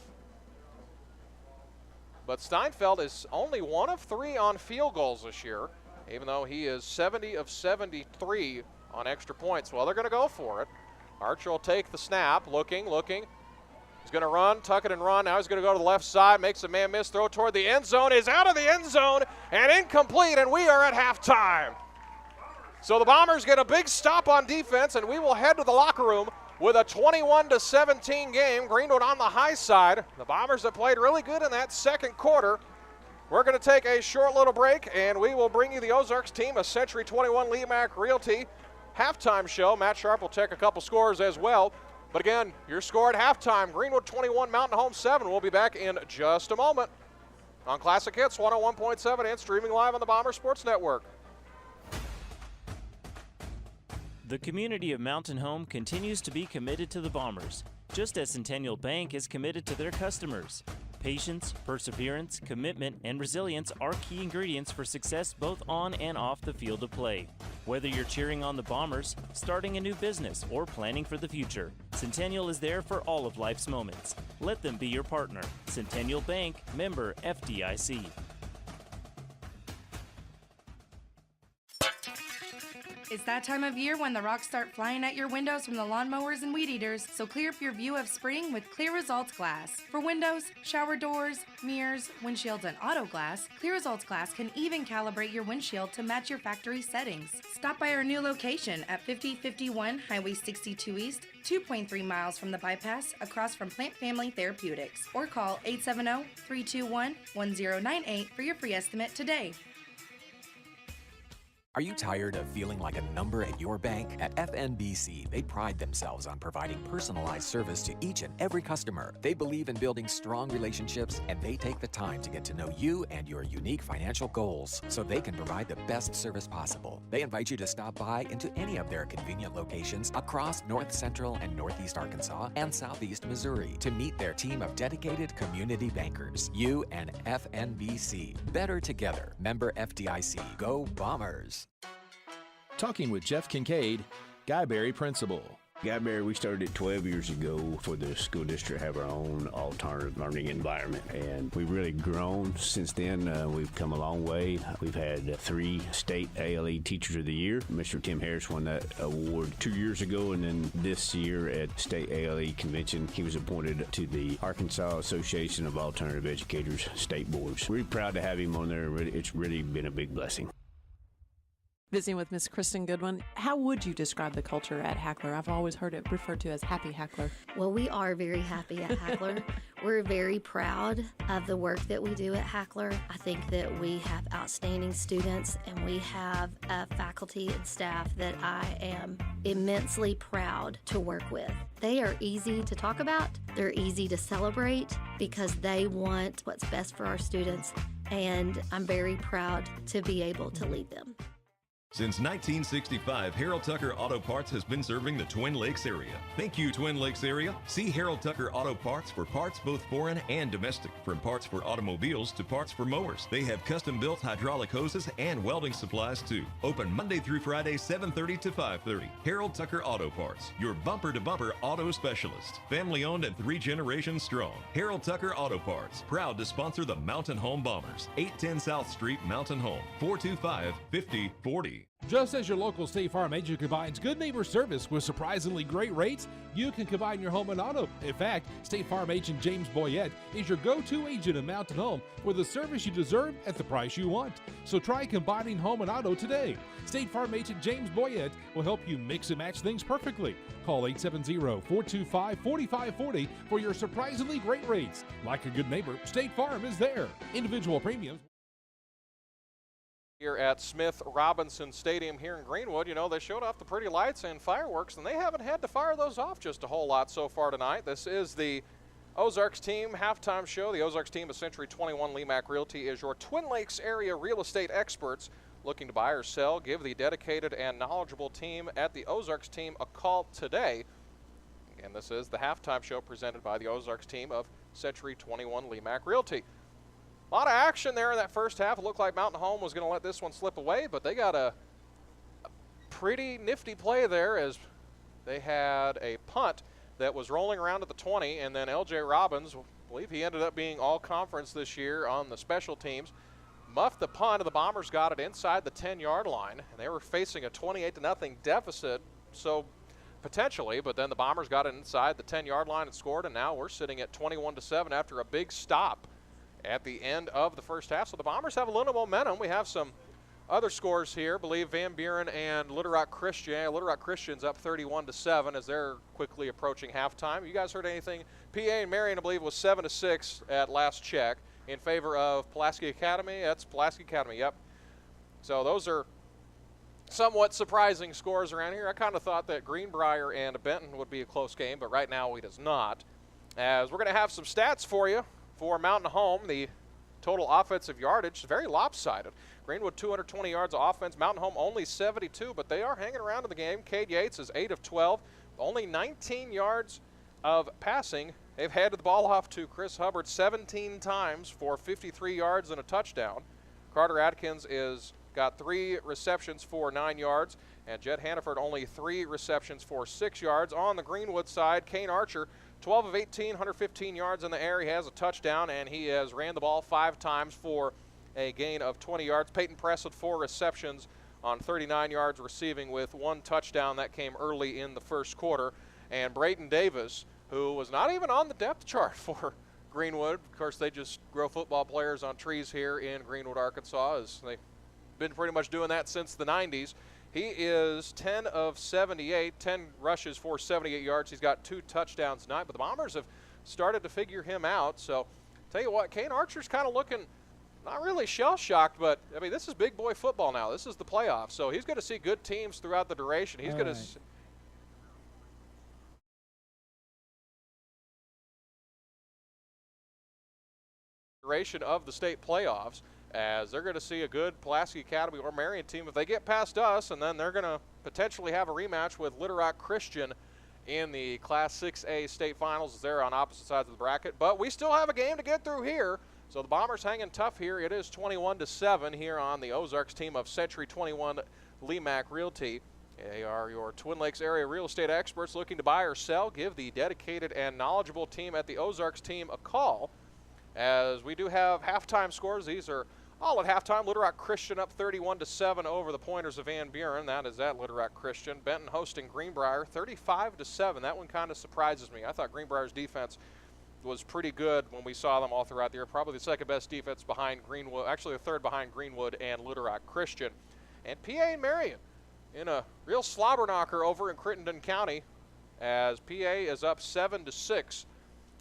But Steinfeld is only 1 of 3 on field goals this year, even though he is 70 of 73 on extra points. Well, they're going to go for it. Archer will take the snap, looking. He's going to run, tuck it and run. Now he's going to go to the left side, makes a man miss, throw toward the end zone, is out of the end zone and incomplete, and we are at halftime. So the Bombers get a big stop on defense, and we will head to the locker room with a 21-17 game. Greenwood on the high side. The Bombers have played really good in that second quarter. We're going to take a short little break, and we will bring you the Ozarks team, a Century 21 Lemac Realty halftime show. Matt Sharp will check a couple scores as well. But again, your score at halftime, Greenwood 21, Mountain Home 7. We'll be back in just a moment on Classic Hits 101.7 and streaming live on the Bomber Sports Network. The community of Mountain Home continues to be committed to the Bombers, just as Centennial Bank is committed to their customers. Patience, perseverance, commitment, and resilience are key ingredients for success both on and off the field of play. Whether you're cheering on the Bombers, starting a new business, or planning for the future, Centennial is there for all of life's moments. Let them be your partner. Centennial Bank, member FDIC. It's that time of year when the rocks start flying at your windows from the lawnmowers and weed eaters, so clear up your view of spring with Clear Results Glass. For windows, shower doors, mirrors, windshields, and auto glass, Clear Results Glass can even calibrate your windshield to match your factory settings. Stop by our new location at 5051 Highway 62 East, 2.3 miles from the bypass, across from Plant Family Therapeutics, or call 870-321-1098 for your free estimate today. Are you tired of feeling like a number at your bank? At FNBC, they pride themselves on providing personalized service to each and every customer. They believe in building strong relationships, and they take the time to get to know you and your unique financial goals so they can provide the best service possible. They invite you to stop by into any of their convenient locations across North Central and Northeast Arkansas and Southeast Missouri to meet their team of dedicated community bankers. You and FNBC. Better together. Member FDIC. Go Bombers. Talking with Jeff Kincaid, Guyberry Principal. Guyberry, we started 12 years ago for the school district to have our own alternative learning environment, and we've really grown since then. We've come a long way. We've had 3 state ALE Teachers of the Year. Mr. Tim Harris won that award 2 years ago, and then this year at State ALE Convention, he was appointed to the Arkansas Association of Alternative Educators State Boards. We're proud to have him on there. It's really been a big blessing. Visiting with Miss Kristen Goodwin, how would you describe the culture at Hackler? I've always heard it referred to as Happy Hackler. Well, we are very happy at Hackler. We're very proud of the work that we do at Hackler. I think that we have outstanding students, and we have a faculty and staff that I am immensely proud to work with. They are easy to talk about. They're easy to celebrate because they want what's best for our students, and I'm very proud to be able to lead them. Since 1965, Harold Tucker Auto Parts has been serving the Twin Lakes area. Thank you, Twin Lakes area. See Harold Tucker Auto Parts for parts both foreign and domestic. From parts for automobiles to parts for mowers. They have custom-built hydraulic hoses and welding supplies too. Open Monday through Friday, 7:30 to 5:30. Harold Tucker Auto Parts, your bumper-to-bumper auto specialist. Family-owned and 3 generations strong. Harold Tucker Auto Parts, proud to sponsor the Mountain Home Bombers. 810 South Street, Mountain Home, 425-5040. Just as your local State Farm agent combines good neighbor service with surprisingly great rates, you can combine your home and auto. In fact, State Farm agent James Boyette is your go-to agent in Mountain Home for the service you deserve at the price you want. So try combining home and auto today. State Farm agent James Boyette will help you mix and match things perfectly. Call 870-425-4540 for your surprisingly great rates. Like a good neighbor, State Farm is there. Individual premiums. Here at Smith Robinson Stadium here in Greenwood, you know, they showed off the pretty lights and fireworks, and they haven't had to fire those off just a whole lot so far tonight. This is the Ozarks team halftime show. The Ozarks team of Century 21 Lemac Realty is your Twin Lakes area real estate experts looking to buy or sell. Give the dedicated and knowledgeable team at the Ozarks team a call today. Again, this is the halftime show presented by the Ozarks team of Century 21 Lemac Realty. A lot of action there in that first half. It looked like Mountain Home was going to let this one slip away, but they got a pretty nifty play there as they had a punt that was rolling around at the 20, and then L.J. Robbins, I believe he ended up being all-conference this year on the special teams, muffed the punt, and the Bombers got it inside the 10-yard line, and they were facing a 28-0 deficit. So potentially, but then the Bombers got it inside the 10-yard line and scored, and now we're sitting at 21-7 after a big stop at the end of the first half. So the Bombers have a little momentum. We have some other scores here. I believe Van Buren and Little Rock Christian. Little Rock Christian's up 31-7 as they're quickly approaching halftime. You guys heard anything? PA and Marion, I believe, was 7-6 at last check in favor of Pulaski Academy. That's Pulaski Academy, yep. So those are somewhat surprising scores around here. I kind of thought that Greenbrier and Benton would be a close game, but right now it is not. As we're going to have some stats for you for Mountain Home. The total offensive yardage is very lopsided. Greenwood 220 yards of offense. Mountain Home only 72, but they are hanging around in the game. Cade Yates is 8 of 12, only 19 yards of passing. They've handed the ball off to Chris Hubbard 17 times for 53 yards and a touchdown. Carter Atkins is got 3 receptions for 9 yards, and Jed Hannaford only 3 receptions for 6 yards. On the Greenwood side, Kane Archer, 12 of 18, 115 yards in the air. He has a touchdown, and he has ran the ball 5 times for a gain of 20 yards. Peyton Press with 4 receptions on 39 yards receiving with 1 touchdown. That came early in the first quarter. And Brayton Davis, who was not even on the depth chart for Greenwood. Of course, they just grow football players on trees here in Greenwood, Arkansas, as they've been pretty much doing that since the 90s. He is 10 of 78, 10 rushes for 78 yards. He's got 2 touchdowns tonight, but the Bombers have started to figure him out. So, tell you what, Kane Archer's kind of looking not really shell-shocked, but, I mean, this is big boy football now. This is the playoffs, so he's going to see good teams throughout the duration. He's going to duration of the state playoffs, as they're going to see a good Pulaski Academy or Marion team if they get past us, and then they're going to potentially have a rematch with Little Rock Christian in the Class 6A state finals. They're on opposite sides of the bracket, but we still have a game to get through here. So the Bombers hanging tough here. It is 21-7 here on the Ozarks team of Century 21 Lemac Realty. They are your Twin Lakes area real estate experts looking to buy or sell. Give the dedicated and knowledgeable team at the Ozarks team a call, as we do have halftime scores. These are all at halftime. Little Rock Christian up 31-7 over the Pointers of Van Buren. That is at Little Rock Christian. Benton hosting Greenbrier 35-7. That one kind of surprises me. I thought Greenbrier's defense was pretty good when we saw them all throughout the year. Probably the second best defense behind Greenwood, actually the third behind Greenwood and Little Rock Christian. And PA and Marion in a real slobber knocker over in Crittenden County, as PA is up 7-6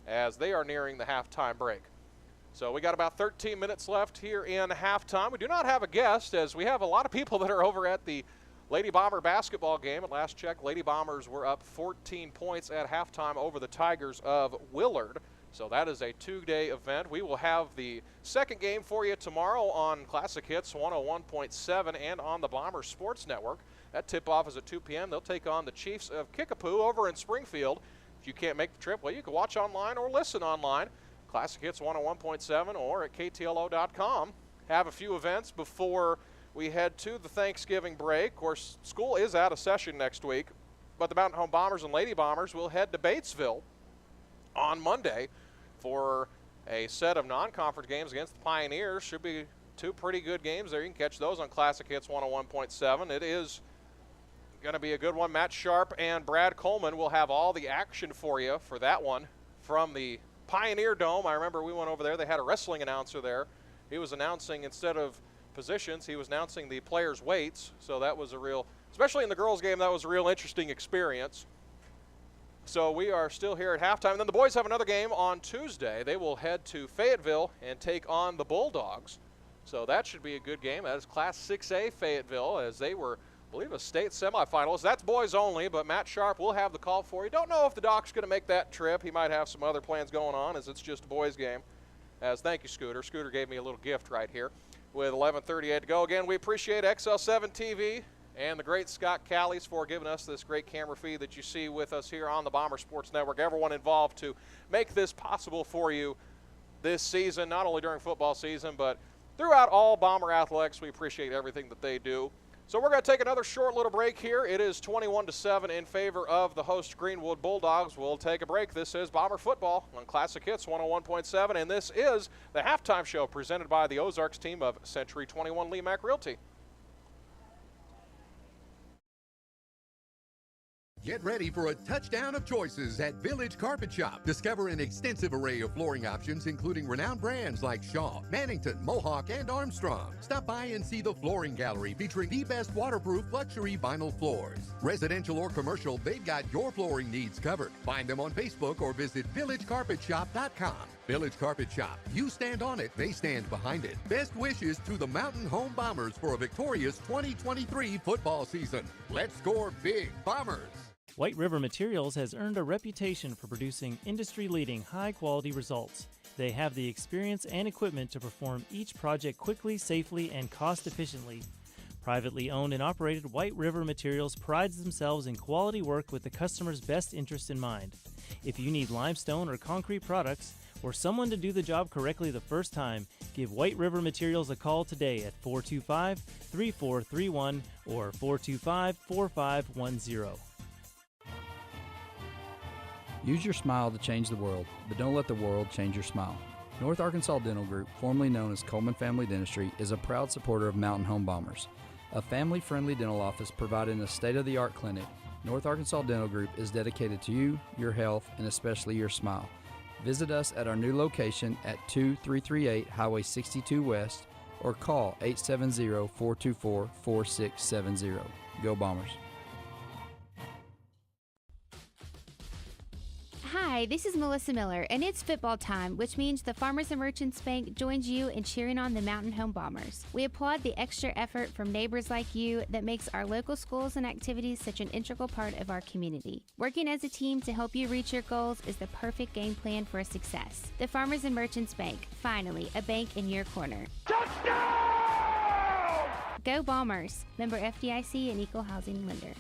as they are nearing the halftime break. So we got about 13 minutes left here in halftime. We do not have a guest, as we have a lot of people that are over at the Lady Bomber basketball game. At last check, Lady Bombers were up 14 points at halftime over the Tigers of Willard. So that is a 2-day event. We will have the second game for you tomorrow on Classic Hits 101.7 and on the Bomber Sports Network. That tip-off is at 2 p.m. They'll take on the Chiefs of Kickapoo over in Springfield. If you can't make the trip, well, you can watch online or listen online. Classic Hits 101.7 or at KTLO.com. Have a few events before we head to the Thanksgiving break. Of course, school is out of session next week, but the Mountain Home Bombers and Lady Bombers will head to Batesville on Monday for a set of non-conference games against the Pioneers. Should be 2 pretty good games there. You can catch those on Classic Hits 101.7. It is going to be a good one. Matt Sharp and Brad Coleman will have all the action for you for that one from the Pioneer Dome. I remember we went over there. They had a wrestling announcer there. He was announcing, instead of positions, he was announcing the players' weights. So that was a real, especially in the girls' game, that was a real interesting experience. So we are still here at halftime. And then the boys have another game on Tuesday. They will head to Fayetteville and take on the Bulldogs. So that should be a good game. That is Class 6A Fayetteville, as they were, I believe, a state semifinalist. That's boys only, but Matt Sharp will have the call for you. Don't know if the Doc's going to make that trip. He might have some other plans going on, as it's just a boys game. As thank you, Scooter. Scooter gave me a little gift right here with 11:38 to go. Again, we appreciate XL7 TV and the great Scott Callies for giving us this great camera feed that you see with us here on the Bomber Sports Network. Everyone involved to make this possible for you this season, not only during football season, but throughout all Bomber athletics. We appreciate everything that they do. So we're going to take another short little break here. It is 21-7 in favor of the host Greenwood Bulldogs. We'll take a break. This is Bomber Football on Classic Hits 101.7, and this is the halftime show presented by the Ozarks team of Century 21 Lemac Realty. Get ready for a touchdown of choices at Village Carpet Shop. Discover an extensive array of flooring options, including renowned brands like Shaw, Mannington, Mohawk, and Armstrong. Stop by and see the flooring gallery featuring the best waterproof luxury vinyl floors. Residential or commercial, they've got your flooring needs covered. Find them on Facebook or visit villagecarpetshop.com. Village Carpet Shop. You stand on it, they stand behind it. Best wishes to the Mountain Home Bombers for a victorious 2023 football season. Let's score big, Bombers! White River Materials has earned a reputation for producing industry-leading, high-quality results. They have the experience and equipment to perform each project quickly, safely, and cost-efficiently. Privately owned and operated, White River Materials prides themselves in quality work with the customer's best interest in mind. If you need limestone or concrete products, or someone to do the job correctly the first time, give White River Materials a call today at 425-3431 or 425-4510. Use your smile to change the world, but don't let the world change your smile. North Arkansas Dental Group, formerly known as Coleman Family Dentistry, is a proud supporter of Mountain Home Bombers. A family-friendly dental office providing a state-of-the-art clinic, North Arkansas Dental Group is dedicated to you, your health, and especially your smile. Visit us at our new location at 2338 Highway 62 West or call 870-424-4670. Go Bombers. Hi, this is Melissa Miller, and it's football time, which means the Farmers and Merchants Bank joins you in cheering on the Mountain Home Bombers. We applaud the extra effort from neighbors like you that makes our local schools and activities such an integral part of our community. Working as a team to help you reach your goals is the perfect game plan for success. The Farmers and Merchants Bank, finally, a bank in your corner. Touchdown! Go Bombers! Member FDIC and Equal Housing Lender.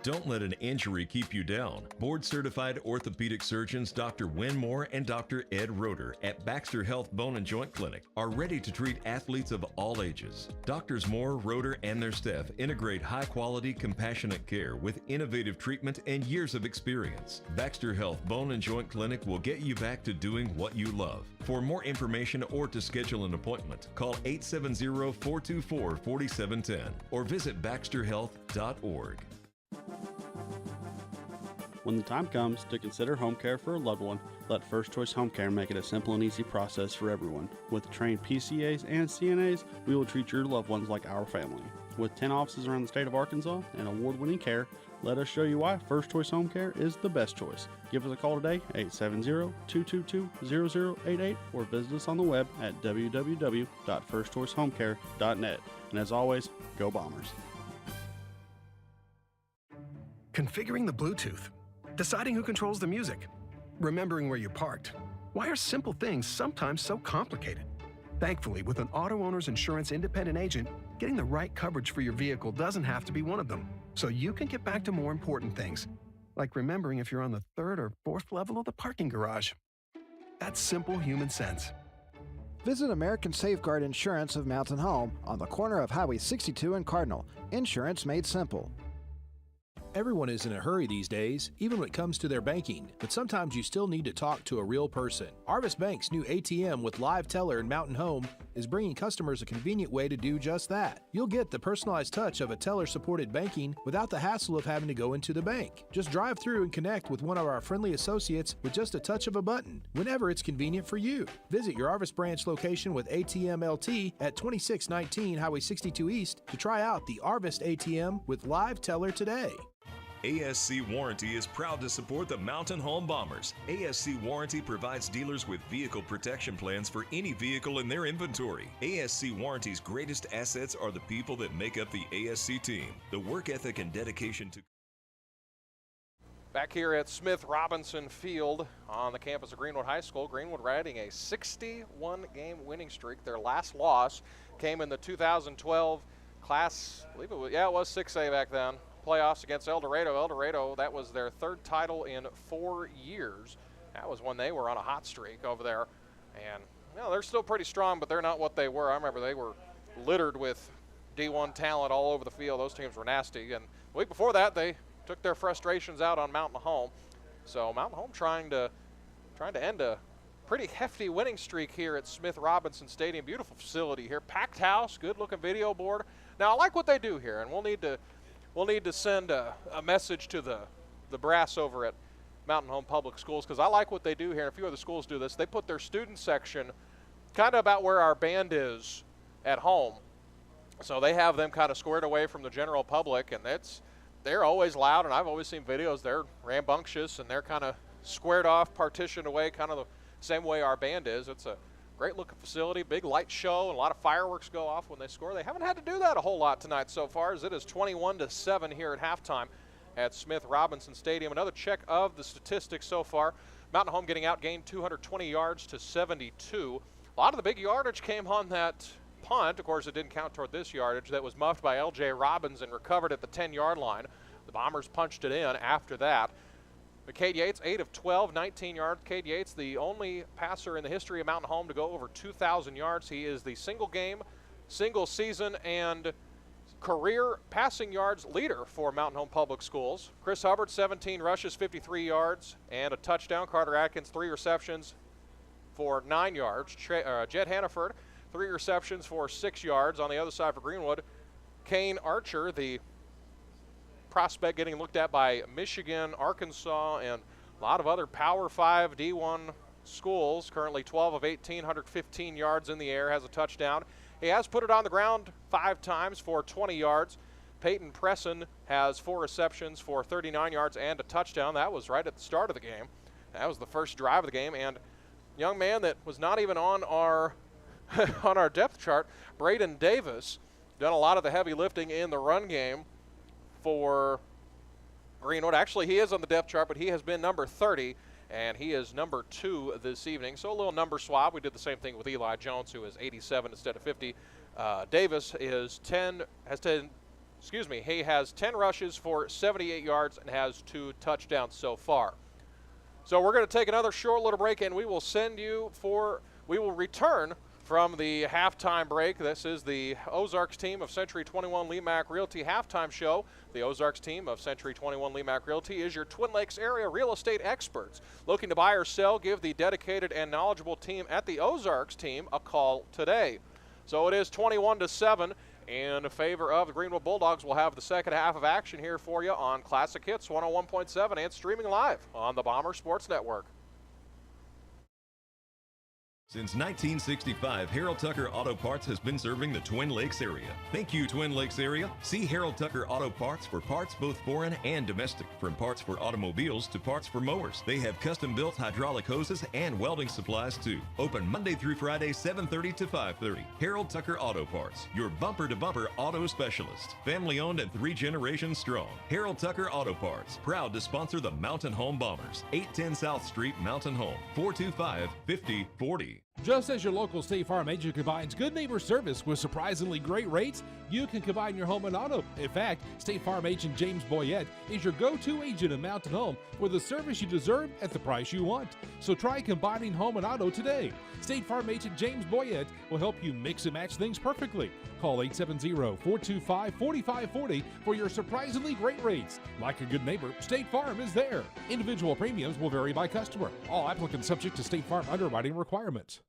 Don't let an injury keep you down. Board-certified orthopedic surgeons Dr. Win Moore and Dr. Ed Roeder at Baxter Health Bone and Joint Clinic are ready to treat athletes of all ages. Doctors Moore, Roeder, and their staff integrate high-quality, compassionate care with innovative treatment and years of experience. Baxter Health Bone and Joint Clinic will get you back to doing what you love. For more information or to schedule an appointment, call 870-424-4710 or visit baxterhealth.org. When the time comes to consider home care for a loved one, let First Choice Home Care make it a simple and easy process for everyone. With trained PCAs and CNAs, we will treat your loved ones like our family. With 10 offices around the state of Arkansas and award-winning care, let us show you why First Choice Home Care is the best choice. Give us a call today, 870-222-0088, or visit us on the web at www.firstchoicehomecare.net. And as always, go Bombers. Configuring the Bluetooth, deciding who controls the music, remembering where you parked. Why are simple things sometimes so complicated? Thankfully, with an auto owner's insurance independent agent, getting the right coverage for your vehicle doesn't have to be one of them. So you can get back to more important things, like remembering if you're on the 3rd or 4th level of the parking garage. That's simple human sense. Visit American Safeguard Insurance of Mountain Home on the corner of Highway 62 and Cardinal. Insurance made simple. Everyone is in a hurry these days, even when it comes to their banking, but sometimes you still need to talk to a real person. Arvis Bank's new ATM with live teller in Mountain Home is bringing customers a convenient way to do just that. You'll get the personalized touch of a teller-supported banking without the hassle of having to go into the bank. Just drive through and connect with one of our friendly associates with just a touch of a button, whenever it's convenient for you. Visit your Arvis branch location with ATM LT at 2619 Highway 62 East to try out the Arvis ATM with live teller today. ASC Warranty is proud to support the Mountain Home Bombers. ASC Warranty provides dealers with vehicle protection plans for any vehicle in their inventory. ASC Warranty's greatest assets are the people that make up the ASC team. The work ethic and dedication to... Back here at Smith Robinson Field on the campus of Greenwood High School, Greenwood riding a 61-game winning streak. Their last loss came in the 2012 class, I believe it was 6A back then. Playoffs against El Dorado. El Dorado, that was their 3rd title in 4 years. That was when they were on a hot streak over there. And, they're still pretty strong, but they're not what they were. I remember they were littered with D1 talent all over the field. Those teams were nasty. And the week before that, they took their frustrations out on Mountain Home. So Mountain Home trying to end a pretty hefty winning streak here at Smith Robinson Stadium. Beautiful facility here. Packed house, good-looking video board. Now, I like what they do here, and we'll need to we'll need to send a message to the brass over at Mountain Home Public Schools, because I like what they do here. A few other schools do this. They put their student section kind of about where our band is at home. So they have them kind of squared away from the general public, and they're always loud, and I've always seen videos. They're rambunctious, and they're kind of squared off, partitioned away, kind of the same way our band is. It's a great looking facility, big light show, and a lot of fireworks go off when they score. They haven't had to do that a whole lot tonight so far, as it is 21-7 here at halftime at Smith Robinson Stadium. Another check of the statistics so far. Mountain Home getting outgained 220 yards to 72. A lot of the big yardage came on that punt. Of course, it didn't count toward this yardage. That was muffed by L.J. Robbins and recovered at the 10-yard line. The Bombers punched it in after that. But Cade Yates, 8 of 12, 19 yards. Cade Yates, the only passer in the history of Mountain Home to go over 2,000 yards. He is the single game, single season, and career passing yards leader for Mountain Home Public Schools. Chris Hubbard, 17 rushes, 53 yards, and a touchdown. Carter Atkins, 3 receptions for 9 yards. Jed Hannaford, 3 receptions for 6 yards. On the other side for Greenwood, Kane Archer, the prospect getting looked at by Michigan, Arkansas, and a lot of other Power 5 D1 schools. Currently 12 of 18, 115 yards in the air, has a touchdown. He has put it on the ground 5 times for 20 yards. Peyton Presson has 4 receptions for 39 yards and a touchdown. That was right at the start of the game. That was the first drive of the game. And a young man that was not even on our on our depth chart, Braden Davis, done a lot of the heavy lifting in the run game for Greenwood. Actually, he is on the depth chart, but he has been number 30, and he is number 2 this evening. So a little number swap. We did the same thing with Eli Jones, who is 87 instead of 50. Davis has 10 rushes for 78 yards and has 2 touchdowns so far. So we're going to take another short little break, and we will return from the halftime break. This is the Ozarks team of Century 21 Lemac Realty halftime show. The Ozarks team of Century 21 Lemac Realty is your Twin Lakes area real estate experts. Looking to buy or sell, give the dedicated and knowledgeable team at the Ozarks team a call today. So it is 21-7 in favor of the Greenwood Bulldogs. We'll have the second half of action here for you on Classic Hits 101.7 and streaming live on the Bomber Sports Network. Since 1965, Harold Tucker Auto Parts has been serving the Twin Lakes area. Thank you, Twin Lakes area. See Harold Tucker Auto Parts for parts both foreign and domestic. From parts for automobiles to parts for mowers. They have custom-built hydraulic hoses and welding supplies too. Open Monday through Friday, 7:30 to 5:30. Harold Tucker Auto Parts, your bumper-to-bumper auto specialist. Family-owned and 3 generations strong. Harold Tucker Auto Parts, proud to sponsor the Mountain Home Bombers. 810 South Street, Mountain Home, 425-5040. Just as your local State Farm agent combines good neighbor service with surprisingly great rates, you can combine your home and auto. In fact, State Farm agent James Boyette is your go-to agent in Mountain Home for the service you deserve at the price you want. So try combining home and auto today. State Farm agent James Boyette will help you mix and match things perfectly. Call 870-425-4540 for your surprisingly great rates. Like a good neighbor, State Farm is there. Individual premiums will vary by customer. All applicants subject to State Farm underwriting requirements.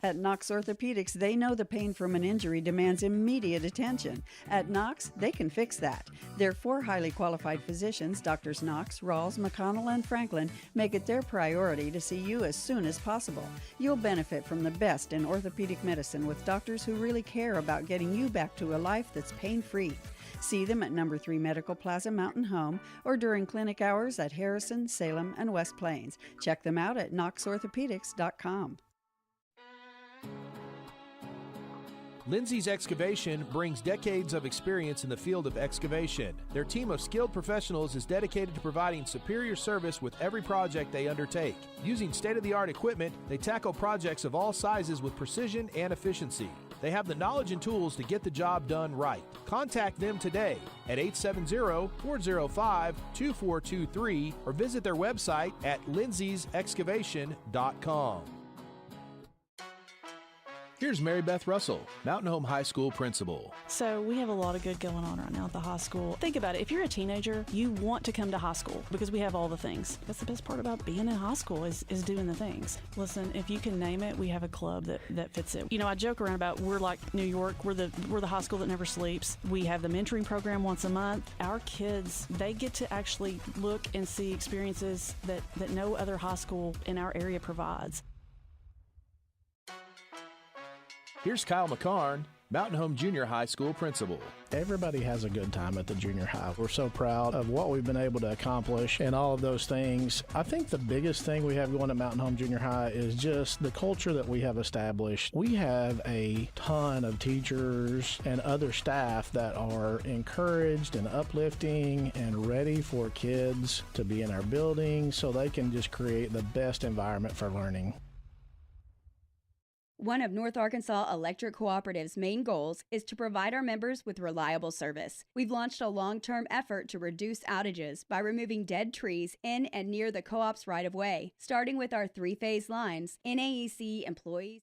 At Knox Orthopedics, they know the pain from an injury demands immediate attention. At Knox, they can fix that. Their 4 highly qualified physicians, Drs. Knox, Rawls, McConnell, and Franklin, make it their priority to see you as soon as possible. You'll benefit from the best in orthopedic medicine with doctors who really care about getting you back to a life that's pain-free. See them at No. 3 Medical Plaza Mountain Home or during clinic hours at Harrison, Salem, and West Plains. Check them out at knoxorthopedics.com. Lindsay's Excavation brings decades of experience in the field of excavation. Their team of skilled professionals is dedicated to providing superior service with every project they undertake. Using state-of-the-art equipment, they tackle projects of all sizes with precision and efficiency. They have the knowledge and tools to get the job done right. Contact them today at 870-405-2423 or visit their website at lindsaysexcavation.com. Here's Mary Beth Russell, Mountain Home High School principal. So we have a lot of good going on right now at the high school. Think about it. If you're a teenager, you want to come to high school because we have all the things. That's the best part about being in high school is doing the things. Listen, if you can name it, we have a club that fits it. You know, I joke around about we're like New York. We're the high school that never sleeps. We have the mentoring program once a month. Our kids, they get to actually look and see experiences that no other high school in our area provides. Here's Kyle McCarn, Mountain Home Junior High School principal. Everybody has a good time at the junior high. We're so proud of what we've been able to accomplish and all of those things. I think the biggest thing we have going at Mountain Home Junior High is just the culture that we have established. We have a ton of teachers and other staff that are encouraged and uplifting and ready for kids to be in our building so they can just create the best environment for learning. One of North Arkansas Electric Cooperative's main goals is to provide our members with reliable service. We've launched a long-term effort to reduce outages by removing dead trees in and near the co-op's right-of-way, starting with our three-phase lines. NAEC employees.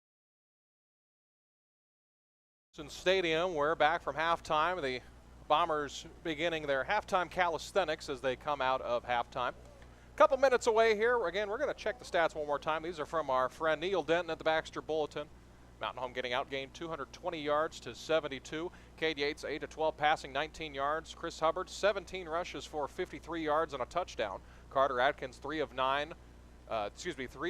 Stadium, we're back from halftime. The Bombers beginning their halftime calisthenics as they come out of halftime. Couple minutes away here. Again, we're going to check the stats one more time. These are from our friend Neil Denton at the Baxter Bulletin. Mountain Home getting outgained 220 yards to 72. Cade Yates 8-12 passing 19 yards. Chris Hubbard 17 rushes for 53 yards and a touchdown. Carter Atkins 3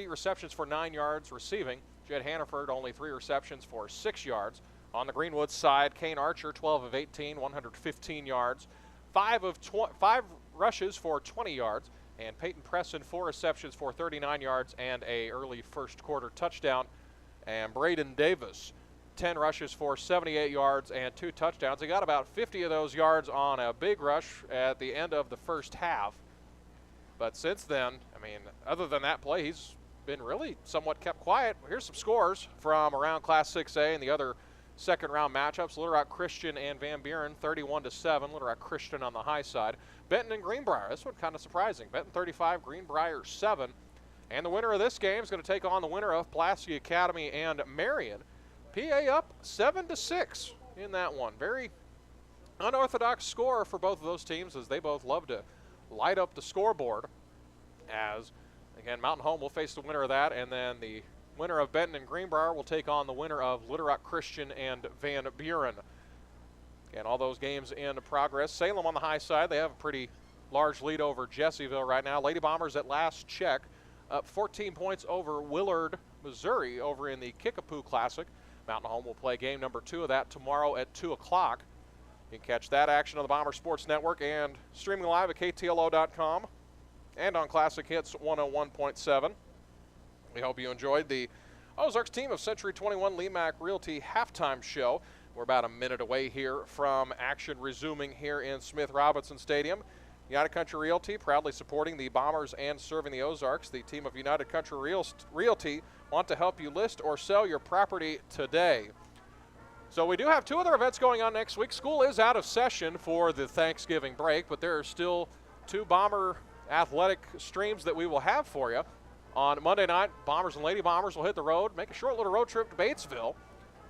receptions for 9 yards receiving. Jed Hannaford only 3 receptions for 6 yards. On the Greenwood side, Kane Archer 12 of 18, 115 yards. 5 rushes for 20 yards. And Peyton Presson 4 receptions for 39 yards and a early first quarter touchdown. And Braden Davis 10 rushes for 78 yards and 2 touchdowns. He got about 50 of those yards on a big rush at the end of the first half. But since then, I mean, other than that play, he's been really somewhat kept quiet. Here's some scores from around Class 6A and the other second round matchups. Little Rock Christian and Van Buren 31-7. Little Rock Christian on the high side. Benton and Greenbrier, this one kind of surprising. Benton 35, Greenbrier 7. And the winner of this game is going to take on the winner of Pulaski Academy and Marion. PA up 7-6 in that one. Very unorthodox score for both of those teams as they both love to light up the scoreboard. As, again, Mountain Home will face the winner of that, and then the winner of Benton and Greenbrier will take on the winner of Little Rock Christian and Van Buren. And all those games in progress. Salem on the high side, they have a pretty large lead over Jessieville right now. Lady Bombers at last check up 14 points over Willard, Missouri over in the Kickapoo Classic. Mountain Home will play game number 2 of that tomorrow at 2 o'clock. You can catch that action on the Bomber Sports Network and streaming live at KTLO.com and on Classic Hits 101.7. We hope you enjoyed the Ozarks team of Century 21 Lemac Realty halftime show. We're about a minute away here from action resuming here in Smith Robinson Stadium. United Country Realty proudly supporting the Bombers and serving the Ozarks. The team of United Country Realty want to help you list or sell your property today. So we do have 2 other events going on next week. School is out of session for the Thanksgiving break, but there are still 2 Bomber athletic streams that we will have for you. On Monday night, Bombers and Lady Bombers will hit the road, make a short little road trip to Batesville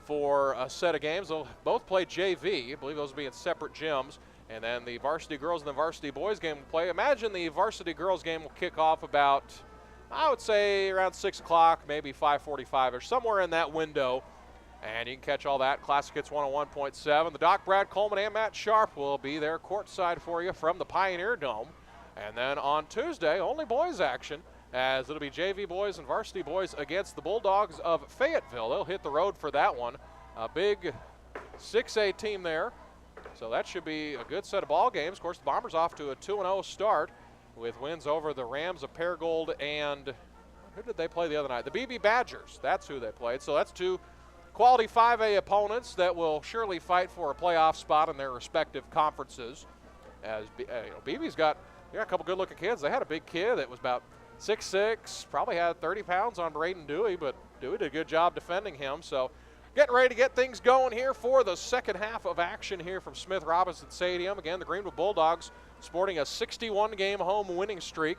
for a set of games. They'll both play JV. I believe those will be in separate gyms. And then the varsity girls and the varsity boys game will play. Imagine the varsity girls game will kick off about, I would say, around 6 o'clock, maybe 5:45 or somewhere in that window. And you can catch all that. Classic Hits 101.7. The Doc, Brad Coleman, and Matt Sharp will be there courtside for you from the Pioneer Dome. And then on Tuesday, only boys action, as it'll be JV boys and varsity boys against the Bulldogs of Fayetteville. They'll hit the road for that one. A big 6A team there. So that should be a good set of ball games. Of course, the Bombers off to a 2-0 start with wins over the Rams of Paragould and who did they play the other night? The BB Badgers. That's who they played. So that's 2 quality 5A opponents that will surely fight for a playoff spot in their respective conferences. As BB's got a couple good-looking kids. They had a big kid that was about 6'6", probably had 30 pounds on Braden Dewey, but Dewey did a good job defending him. So getting ready to get things going here for the second half of action here from Smith Robinson Stadium. Again, the Greenwood Bulldogs sporting a 61-game home winning streak.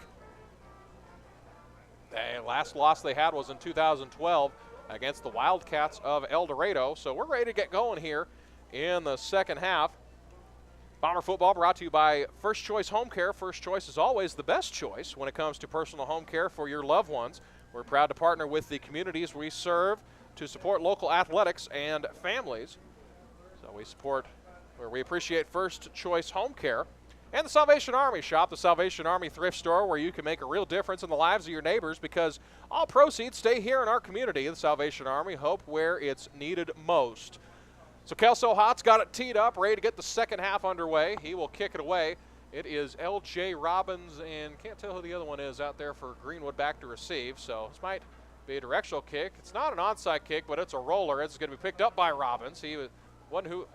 The last loss they had was in 2012 against the Wildcats of El Dorado. So we're ready to get going here in the second half. Bomber football brought to you by First Choice Home Care. First Choice is always the best choice when it comes to personal home care for your loved ones. We're proud to partner with the communities we serve to support local athletics and families. So we appreciate First Choice Home Care. And the Salvation Army shop, the Salvation Army thrift store, where you can make a real difference in the lives of your neighbors, because all proceeds stay here in our community. The Salvation Army, hope where it's needed most. So Kelso Hott's got it teed up, ready to get the second half underway. He will kick it away. It is L.J. Robbins, and can't tell who the other one is out there for Greenwood back to receive. So this might be a directional kick. It's not an onside kick, but it's a roller. It's going to be picked up by Robbins. He was one who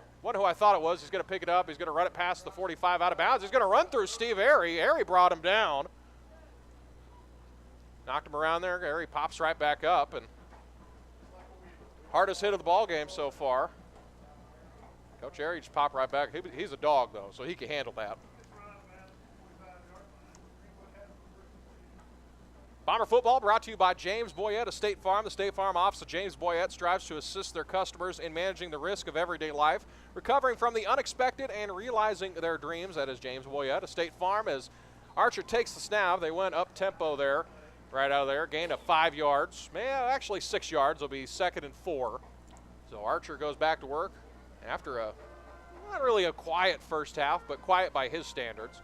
I thought it was. He's going to pick it up. He's going to run it past the 45 out of bounds. He's going to run through Steve Airy. Airy brought him down. Knocked him around there. Airy pops right back up. And hardest hit of the ball game so far. Coach Airy just popped right back. He's a dog, though, so he can handle that. Bomber football brought to you by James Boyette of State Farm. The State Farm office of James Boyette strives to assist their customers in managing the risk of everyday life, recovering from the unexpected, and realizing their dreams. That is James Boyette of State Farm. As Archer takes the snap, they went up tempo there, right out of there, gained of 5 yards. Actually 6 yards. It'll be 2nd and 4. So Archer goes back to work after not really a quiet first half, but quiet by his standards.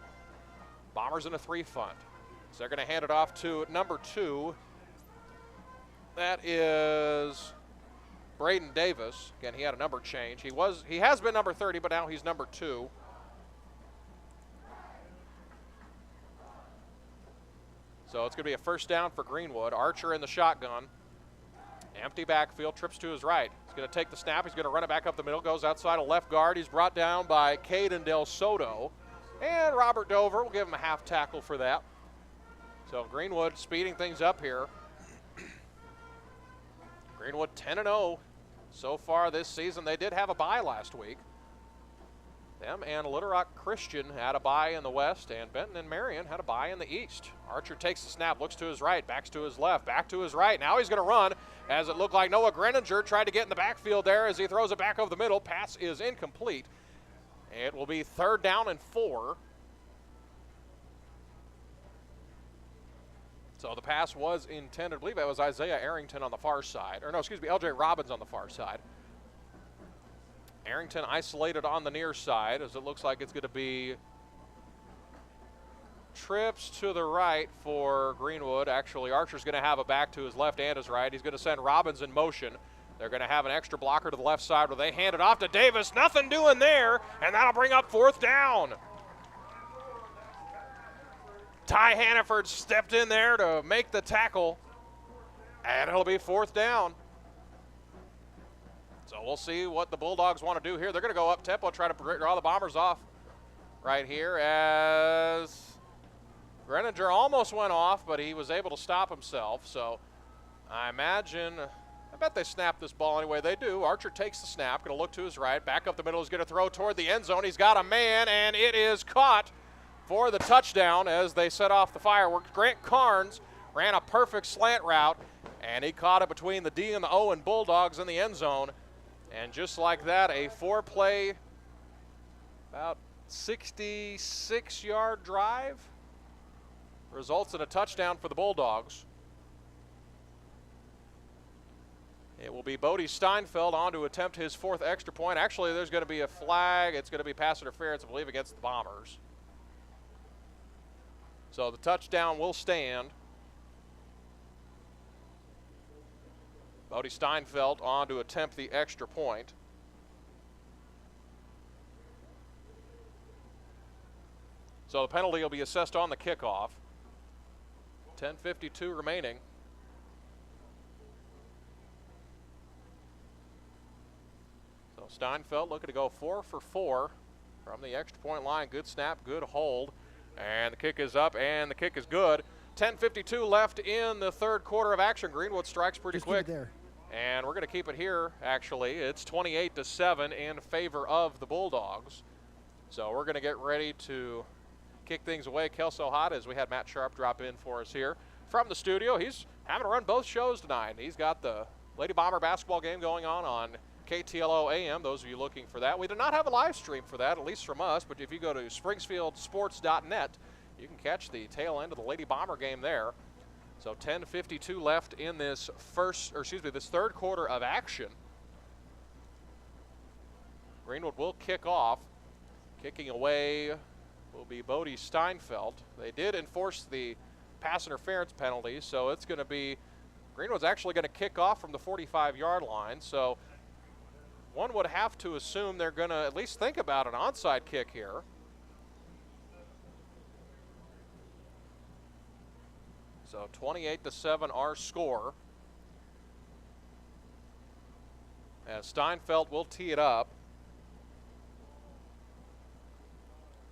Bombers in a 3 front. So they're going to hand it off to number 2. That is Braden Davis. Again, he had a number change. He has been number 30, but now he's number 2. So it's going to be a first down for Greenwood. Archer in the shotgun. Empty backfield, trips to his right. He's going to take the snap. He's going to run it back up the middle, goes outside a left guard. He's brought down by Caden Del Soto. And Robert Dover will give him a half tackle for that. So Greenwood speeding things up here. Greenwood 10-0 so far this season. They did have a bye last week. Them and Little Rock Christian had a bye in the west, and Benton and Marion had a bye in the east. Archer takes the snap, looks to his right, backs to his left, back to his right. Now he's going to run, as it looked like Noah Greninger tried to get in the backfield there as he throws it back over the middle. Pass is incomplete. It will be 3rd down and 4. So the pass was intended, I believe that was Isaiah Arrington on the far side. Or no, excuse me, L.J. Robbins on the far side. Arrington isolated on the near side, as it looks like it's going to be trips to the right for Greenwood. Actually, Archer's going to have a back to his left and his right. He's going to send Robbins in motion. They're going to have an extra blocker to the left side where they hand it off to Davis. Nothing doing there, and that'll bring up 4th down. Ty Hannaford stepped in there to make the tackle, and it'll be 4th down. So we'll see what the Bulldogs want to do here. They're going to go up tempo, try to draw the Bombers off right here, as Greninger almost went off, but he was able to stop himself. So I bet they snap this ball anyway. They do. Archer takes the snap, going to look to his right, back up the middle. He's going to throw toward the end zone. He's got a man, and it is caught for the touchdown as they set off the fireworks. Grant Carnes ran a perfect slant route, and he caught it between the D and the O and Bulldogs in the end zone. And just like that, a 4-play, about 66-yard drive results in a touchdown for the Bulldogs. It will be Bodie Steinfeld on to attempt his 4th extra point. Actually, there's going to be a flag. It's going to be pass interference, I believe, against the Bombers. So the touchdown will stand. Bodie Steinfeld on to attempt the extra point. So the penalty will be assessed on the kickoff. 10:52 remaining. So Steinfeld looking to go 4 for 4 from the extra point line. Good snap, good hold. And the kick is up, and the kick is good. 10:52 left in the 3rd quarter of action. Greenwood strikes pretty quick. Keep it there. And we're going to keep it here, actually. It's 28-7 in favor of the Bulldogs. So we're going to get ready to kick things away. Kelso Hot, as we had Matt Sharp drop in for us here from the studio. He's having to run both shows tonight. He's got the Lady Bomber basketball game going on KTLO AM, those of you looking for that. We do not have a live stream for that, at least from us, but if you go to SpringsfieldSports.net, you can catch the tail end of the Lady Bomber game there. So 10:52 left in this this third quarter of action. Greenwood will kick off. Kicking away will be Bodie Steinfeld. They did enforce the pass interference penalty, so it's going to be Greenwood's actually going to kick off from the 45-yard line. So one would have to assume they're going to at least think about an onside kick here. So 28-7 our score. As Steinfeld will tee it up.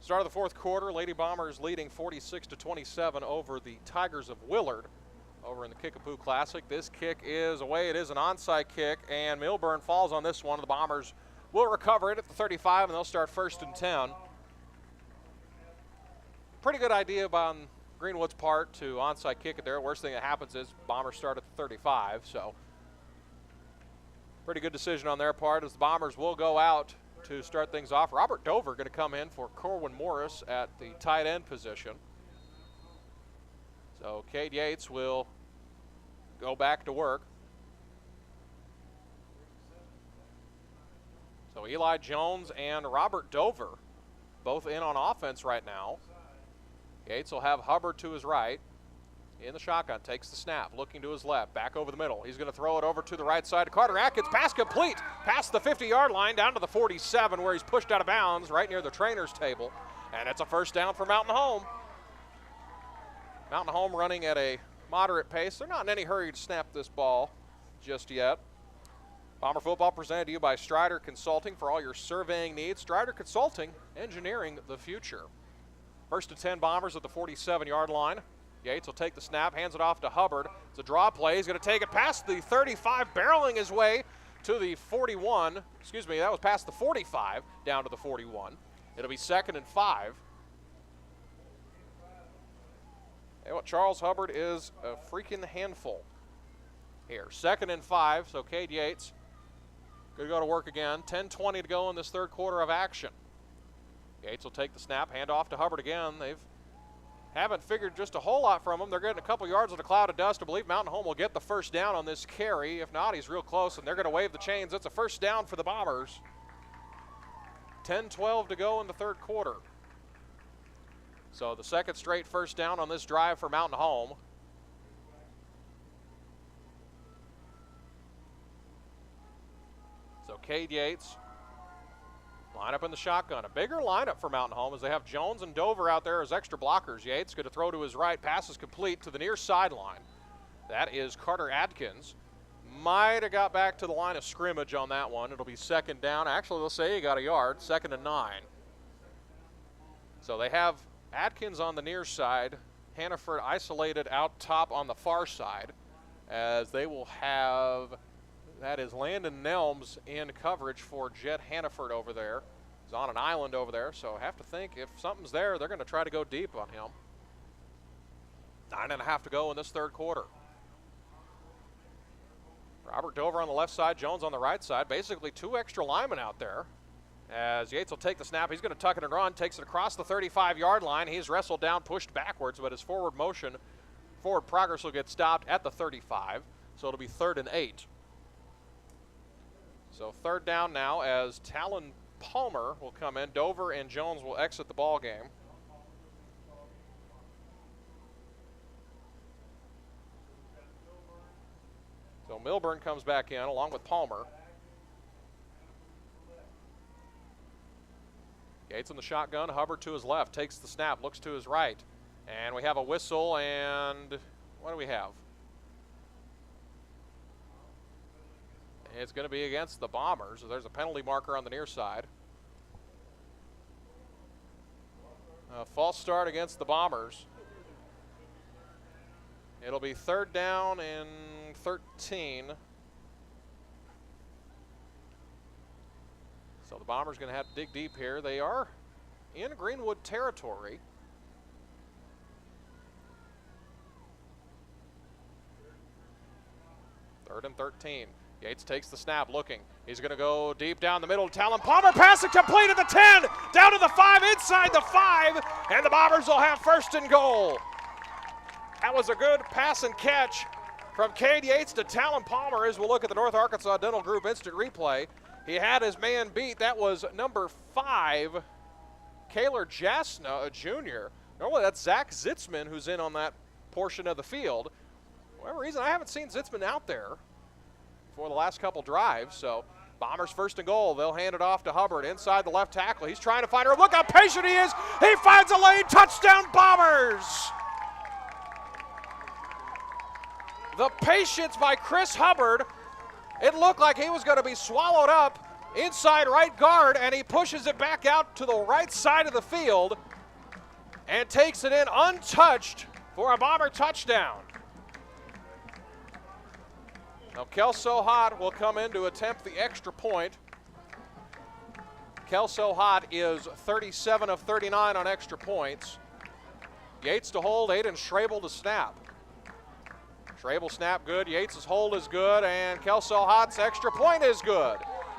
Start of the fourth quarter, Lady Bombers leading 46-27 over the Tigers of Willard over in the Kickapoo Classic. This kick is away. It is an onside kick, and Milburn falls on this one. The Bombers will recover it at the 35, and they'll start 1st and 10. Pretty good idea on Greenwood's part to onside kick it there. Worst thing that happens is Bombers start at the 35, so pretty good decision on their part as the Bombers will go out to start things off. Robert Dover going to come in for Corwin Morris at the tight end position. So Cade Yates will go back to work. So Eli Jones and Robert Dover both in on offense right now. Yates will have Hubbard to his right. In the shotgun, takes the snap, looking to his left, back over the middle. He's going to throw it over to the right side to Carter Atkins. Pass complete, past the 50-yard line, down to the 47, where he's pushed out of bounds right near the trainer's table. And it's a first down for Mountain Home. Mountain Home running at a moderate pace. They're not in any hurry to snap this ball just yet. Bomber football presented to you by Strider Consulting for all your surveying needs. Strider Consulting, engineering the future. 1st and 10 Bombers at the 47-yard line. Yates will take the snap, hands it off to Hubbard. It's a draw play. He's going to take it past the 35, barreling his way to the 41. Excuse me, that was past the 45, down to the 41. It'll be 2nd and 5. Hey, what, Charles Hubbard is a freaking handful here. 2nd and 5, so Cade Yates going to go to work again. 10:20 to go in this third quarter of action. Yates will take the snap, hand off to Hubbard again. Haven't figured just a whole lot from him. They're getting a couple yards in a cloud of dust. I believe Mountain Home will get the first down on this carry. If not, he's real close, and they're going to wave the chains. It's a first down for the Bombers. 10:12 to go in the third quarter. So the second straight first down on this drive for Mountain Home. So Cade Yates, line up in the shotgun. A bigger lineup for Mountain Home as they have Jones and Dover out there as extra blockers. Yates going to throw to his right. Pass is complete to the near sideline. That is Carter Atkins. Might have got back to the line of scrimmage on that one. It'll be 2nd down. Actually, they'll say he got a yard. 2nd and 9. So they have Atkins on the near side. Hannaford isolated out top on the far side as they will have... That is Landon Nelms in coverage for Jet Hannaford over there. He's on an island over there, so I have to think if something's there, they're going to try to go deep on him. 9.5 to go in this third quarter. Robert Dover on the left side, Jones on the right side. Basically 2 extra linemen out there. As Yates will take the snap, he's going to tuck it and run, takes it across the 35-yard line. He's wrestled down, pushed backwards, but his forward progress will get stopped at the 35, so it'll be 3rd and 8. So 3rd down now as Talon Palmer will come in. Dover and Jones will exit the ball game. So Milburn comes back in along with Palmer. Yates in the shotgun. Hubbard to his left. Takes the snap. Looks to his right. And we have a whistle and what do we have? It's going to be against the Bombers. So there's a penalty marker on the near side. A false start against the Bombers. It'll be 3rd down and 13. So the Bombers going to have to dig deep here. They are in Greenwood territory. 3rd and 13. Yates takes the snap, looking. He's going to go deep down the middle. Talon Palmer passing complete at the 10, down to the 5, inside the 5, and the Bombers will have 1st and goal. That was a good pass and catch from Cade Yates to Talon Palmer as we'll look at the North Arkansas Dental Group instant replay. He had his man beat. That was number 5, Kaylor Jasna, a junior. Normally that's Zach Zitzman who's in on that portion of the field. For whatever reason, I haven't seen Zitzman out there for the last couple drives. So Bombers 1st and goal. They'll hand it off to Hubbard inside the left tackle. He's trying to find her. Look how patient he is. He finds a lane. Touchdown Bombers. The patience by Chris Hubbard. It looked like he was going to be swallowed up inside right guard, and he pushes it back out to the right side of the field and takes it in untouched for a Bomber touchdown. Now Kelso Hott will come in to attempt the extra point. Kelso Hott is 37 of 39 on extra points. Yates to hold, Aiden Schrabel to snap. Schrabel snap good, Yates' hold is good, and Kelso Hott's extra point is good.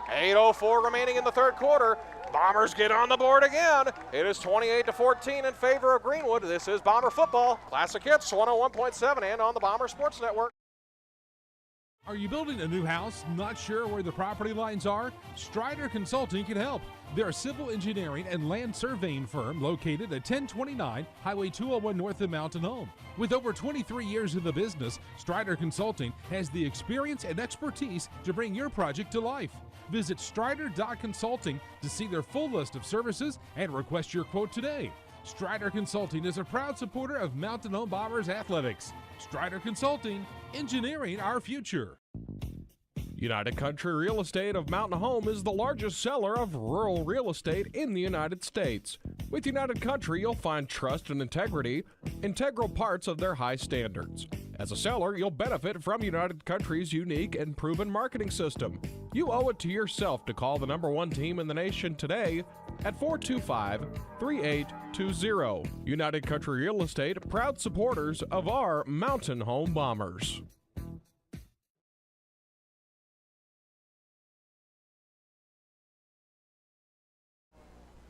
8:04 remaining in the 3rd quarter. Bombers get on the board again. It is 28-14 in favor of Greenwood. This is Bomber football. Classic Hits 101.7 and on the Bomber Sports Network. Are you building a new house, not sure where the property lines are? Strider Consulting can help. They're a civil engineering and land surveying firm located at 1029 Highway 201 north of Mountain Home. With over 23 years in the business, Strider Consulting has the experience and expertise to bring your project to life. Visit strider.consulting to see their full list of services and request your quote today. Strider Consulting is a proud supporter of Mountain Home Bombers athletics. Strider Consulting, engineering our future. United Country Real Estate of Mountain Home is the largest seller of rural real estate in the United States. With United Country, you'll find trust and integrity, integral parts of their high standards. As a seller, you'll benefit from United Country's unique and proven marketing system. You owe it to yourself to call the #1 team in the nation today at 425-3820. United Country Real Estate, proud supporters of our Mountain Home Bombers.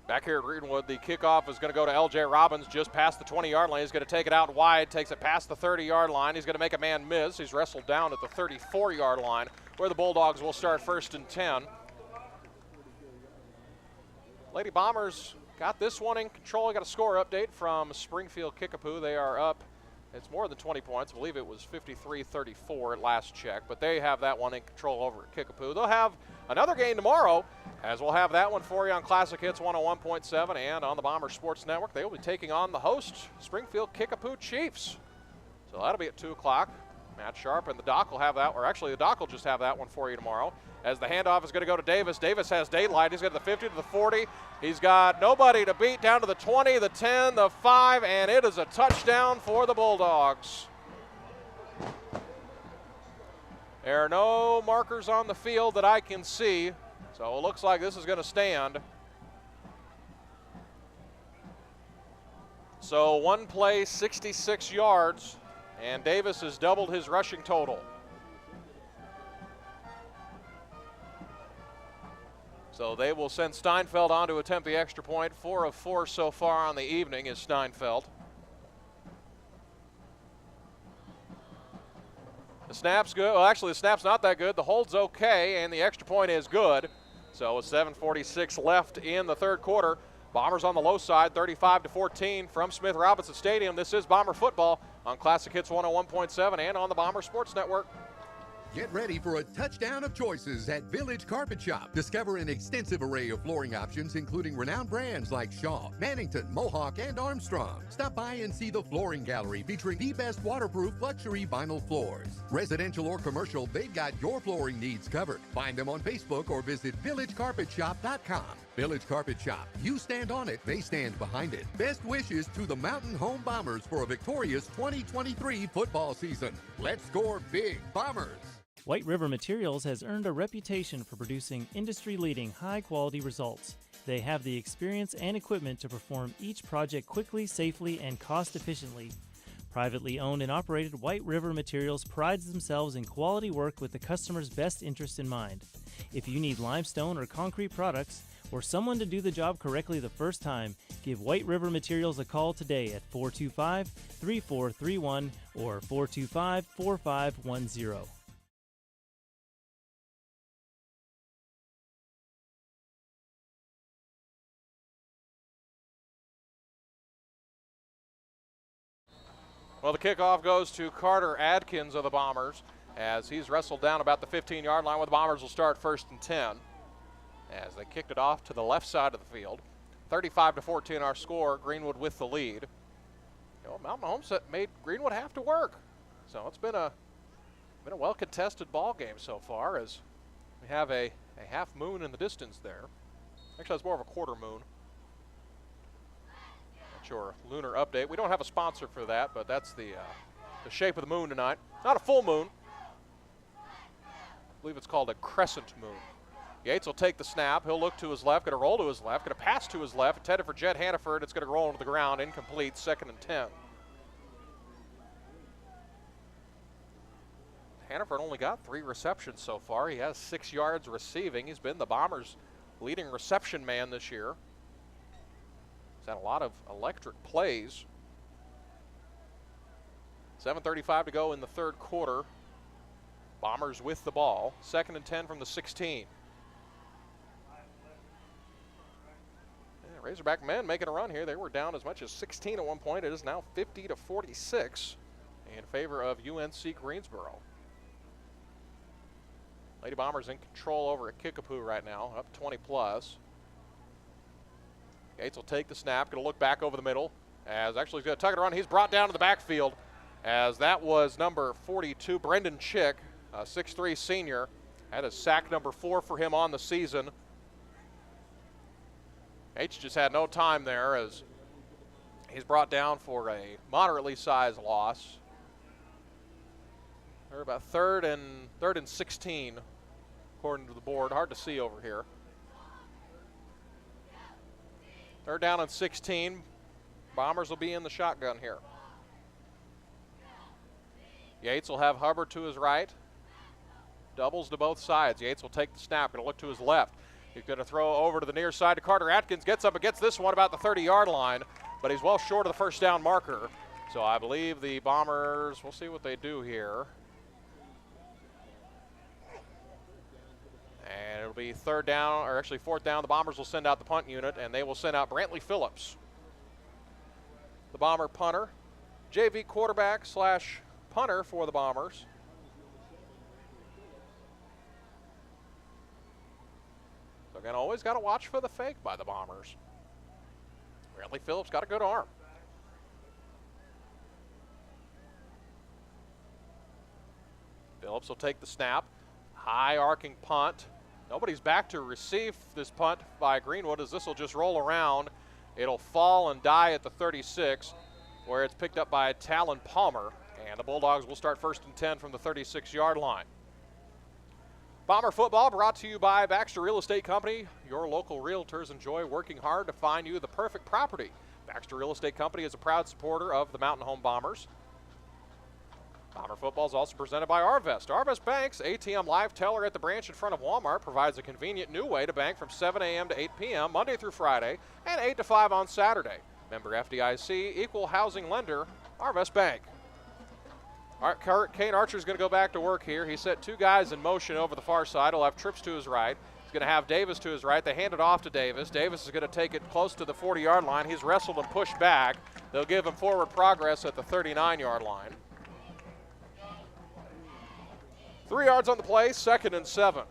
Back here at Greenwood, the kickoff is going to go to L.J. Robbins just past the 20-yard line. He's going to take it out wide, takes it past the 30-yard line. He's going to make a man miss. He's wrestled down at the 34-yard line, where the Bulldogs will start 1st and 10. Lady Bombers got this one in control. I got a score update from Springfield Kickapoo. They are up. It's more than 20 points. I believe it was 53-34 at last check, but they have that one in control over at Kickapoo. They'll have another game tomorrow, as we'll have that one for you on Classic Hits 101.7 and on the Bomber Sports Network. They will be taking on the host, Springfield Kickapoo Chiefs. So that'll be at 2 o'clock. Matt Sharp and the Doc will have that, or actually the Doc will just have that one for you tomorrow. As the handoff is going to go to Davis. Davis has daylight. He's got the 50 to the 40. He's got nobody to beat down to the 20, the 10, the 5, and it is a touchdown for the Bulldogs. There are no markers on the field that I can see, so it looks like this is going to stand. So one play, 66 yards, and Davis has doubled his rushing total. So they will send Steinfeld on to attempt the extra point. 4 of 4 so far on the evening is Steinfeld. The snap's good. Well, actually, the snap's not that good. The hold's okay, and the extra point is good. So with 7:46 left in the 3rd quarter, Bombers on the low side, 35-14 from Smith Robinson Stadium. This is Bomber football on Classic Hits 101.7 and on the Bomber Sports Network. Get ready for a touchdown of choices at Village Carpet Shop. Discover an extensive array of flooring options, including renowned brands like Shaw, Mannington, Mohawk, and Armstrong. Stop by and see the flooring gallery featuring the best waterproof luxury vinyl floors. Residential or commercial, they've got your flooring needs covered. Find them on Facebook or visit villagecarpetshop.com. Village Carpet Shop. You stand on it, they stand behind it. Best wishes to the Mountain Home Bombers for a victorious 2023 football season. Let's score big, Bombers. White River Materials has earned a reputation for producing industry-leading high-quality results. They have the experience and equipment to perform each project quickly, safely, and cost-efficiently. Privately owned and operated, White River Materials prides themselves in quality work with the customer's best interest in mind. If you need limestone or concrete products, or someone to do the job correctly the first time, give White River Materials a call today at 425-3431 or 425-4510. Well, the kickoff goes to Carter Adkins of the Bombers as he's wrestled down about the 15-yard line, where the Bombers will start 1st and 10 as they kicked it off to the left side of the field. 35-14 our score, Greenwood with the lead. You know, Mountain Home made Greenwood have to work. So it's been a well-contested ball game so far, as we have a half moon in the distance there. Actually, it's more of a quarter moon. That's your lunar update. We don't have a sponsor for that, but that's the shape of the moon tonight. Not a full moon. I believe it's called a crescent moon. Yates will take the snap. He'll look to his left, going to roll to his left, going to pass to his left, intended for Jed Hannaford. It's going to roll into the ground, incomplete, 2nd and 10. Hannaford only got 3 receptions so far. He has 6 yards receiving. He's been the Bombers' leading reception man this year. He's had a lot of electric plays. 7:35 to go in the 3rd quarter. Bombers with the ball. 2nd and 10 from the 16. Razorback men making a run here. They were down as much as 16 at one point. It is now 50-46 in favor of UNC Greensboro. Lady Bombers in control over at Kickapoo right now, up 20+. Yates will take the snap, going to look back over the middle, as actually he's going to tuck it around. He's brought down to the backfield, as that was number 42, Brendan Chick, a 6'3 senior. Had a sack number 4 for him on the season. H just had no time there, as he's brought down for a moderately sized loss. They're about 3rd and 16, according to the board. Hard to see over here. 3rd down and 16. Bombers will be in the shotgun here. Yates will have Hubbard to his right. Doubles to both sides. Yates will take the snap, going to look to his left. He's going to throw over to the near side to Carter Atkins. Gets up and gets this one about the 30-yard line, but he's well short of the 1st down marker. So I believe the Bombers, we'll see what they do here. And it'll be 3rd down, or actually 4th down. The Bombers will send out the punt unit, and they will send out Brantley Phillips, the Bomber punter, JV quarterback / punter for the Bombers. So again, always got to watch for the fake by the Bombers. Brantley Phillips got a good arm. Phillips will take the snap. High arcing punt. Nobody's back to receive this punt by Greenwood, as this will just roll around. It'll fall and die at the 36, where it's picked up by Talon Palmer. And the Bulldogs will start 1st and 10 from the 36-yard line. Bomber football brought to you by Baxter Real Estate Company. Your local realtors enjoy working hard to find you the perfect property. Baxter Real Estate Company is a proud supporter of the Mountain Home Bombers. Bomber football is also presented by Arvest. Arvest Bank's ATM Live Teller at the branch in front of Walmart provides a convenient new way to bank from 7 a.m. to 8 p.m. Monday through Friday and 8 to 5 on Saturday. Member FDIC, equal housing lender, Arvest Bank. Kane Archer's going to go back to work here. He set 2 guys in motion over the far side. He'll have Trips to his right. He's going to have Davis to his right. They hand it off to Davis. Davis is going to take it close to the 40-yard line. He's wrestled and pushed back. They'll give him forward progress at the 39-yard line. 3 yards on the play, 2nd and 7.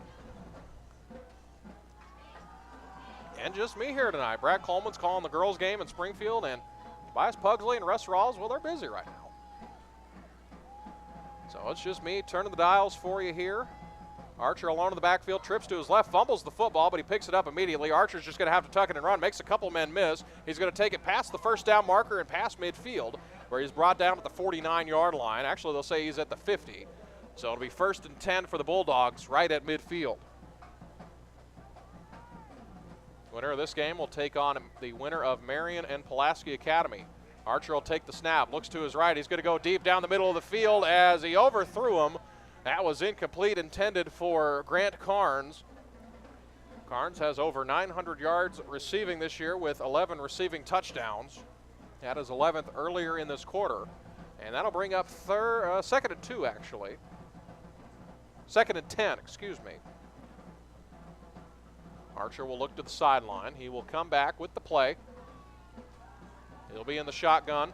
And just me here tonight. Brad Coleman's calling the girls' game in Springfield, and Tobias Pugsley and Russ Rawls, well, they're busy right now. So it's just me turning the dials for you here. Archer alone in the backfield, trips to his left, fumbles the football, but he picks it up immediately. Archer's just going to have to tuck it and run, makes a couple men miss. He's going to take it past the 1st down marker and past midfield, where he's brought down at the 49-yard line. Actually, they'll say he's at the 50. So it'll be 1st and 10 for the Bulldogs right at midfield. Winner of this game will take on the winner of Marion and Pulaski Academy. Archer will take the snap, looks to his right. He's going to go deep down the middle of the field as he overthrew him. That was incomplete, intended for Grant Carnes. Carnes has over 900 yards receiving this year with 11 receiving touchdowns. Had his 11th earlier in this quarter. And that'll bring up second and 2, actually. Second and 10, excuse me. Archer will look to the sideline. He will come back with the play. He'll be in the shotgun.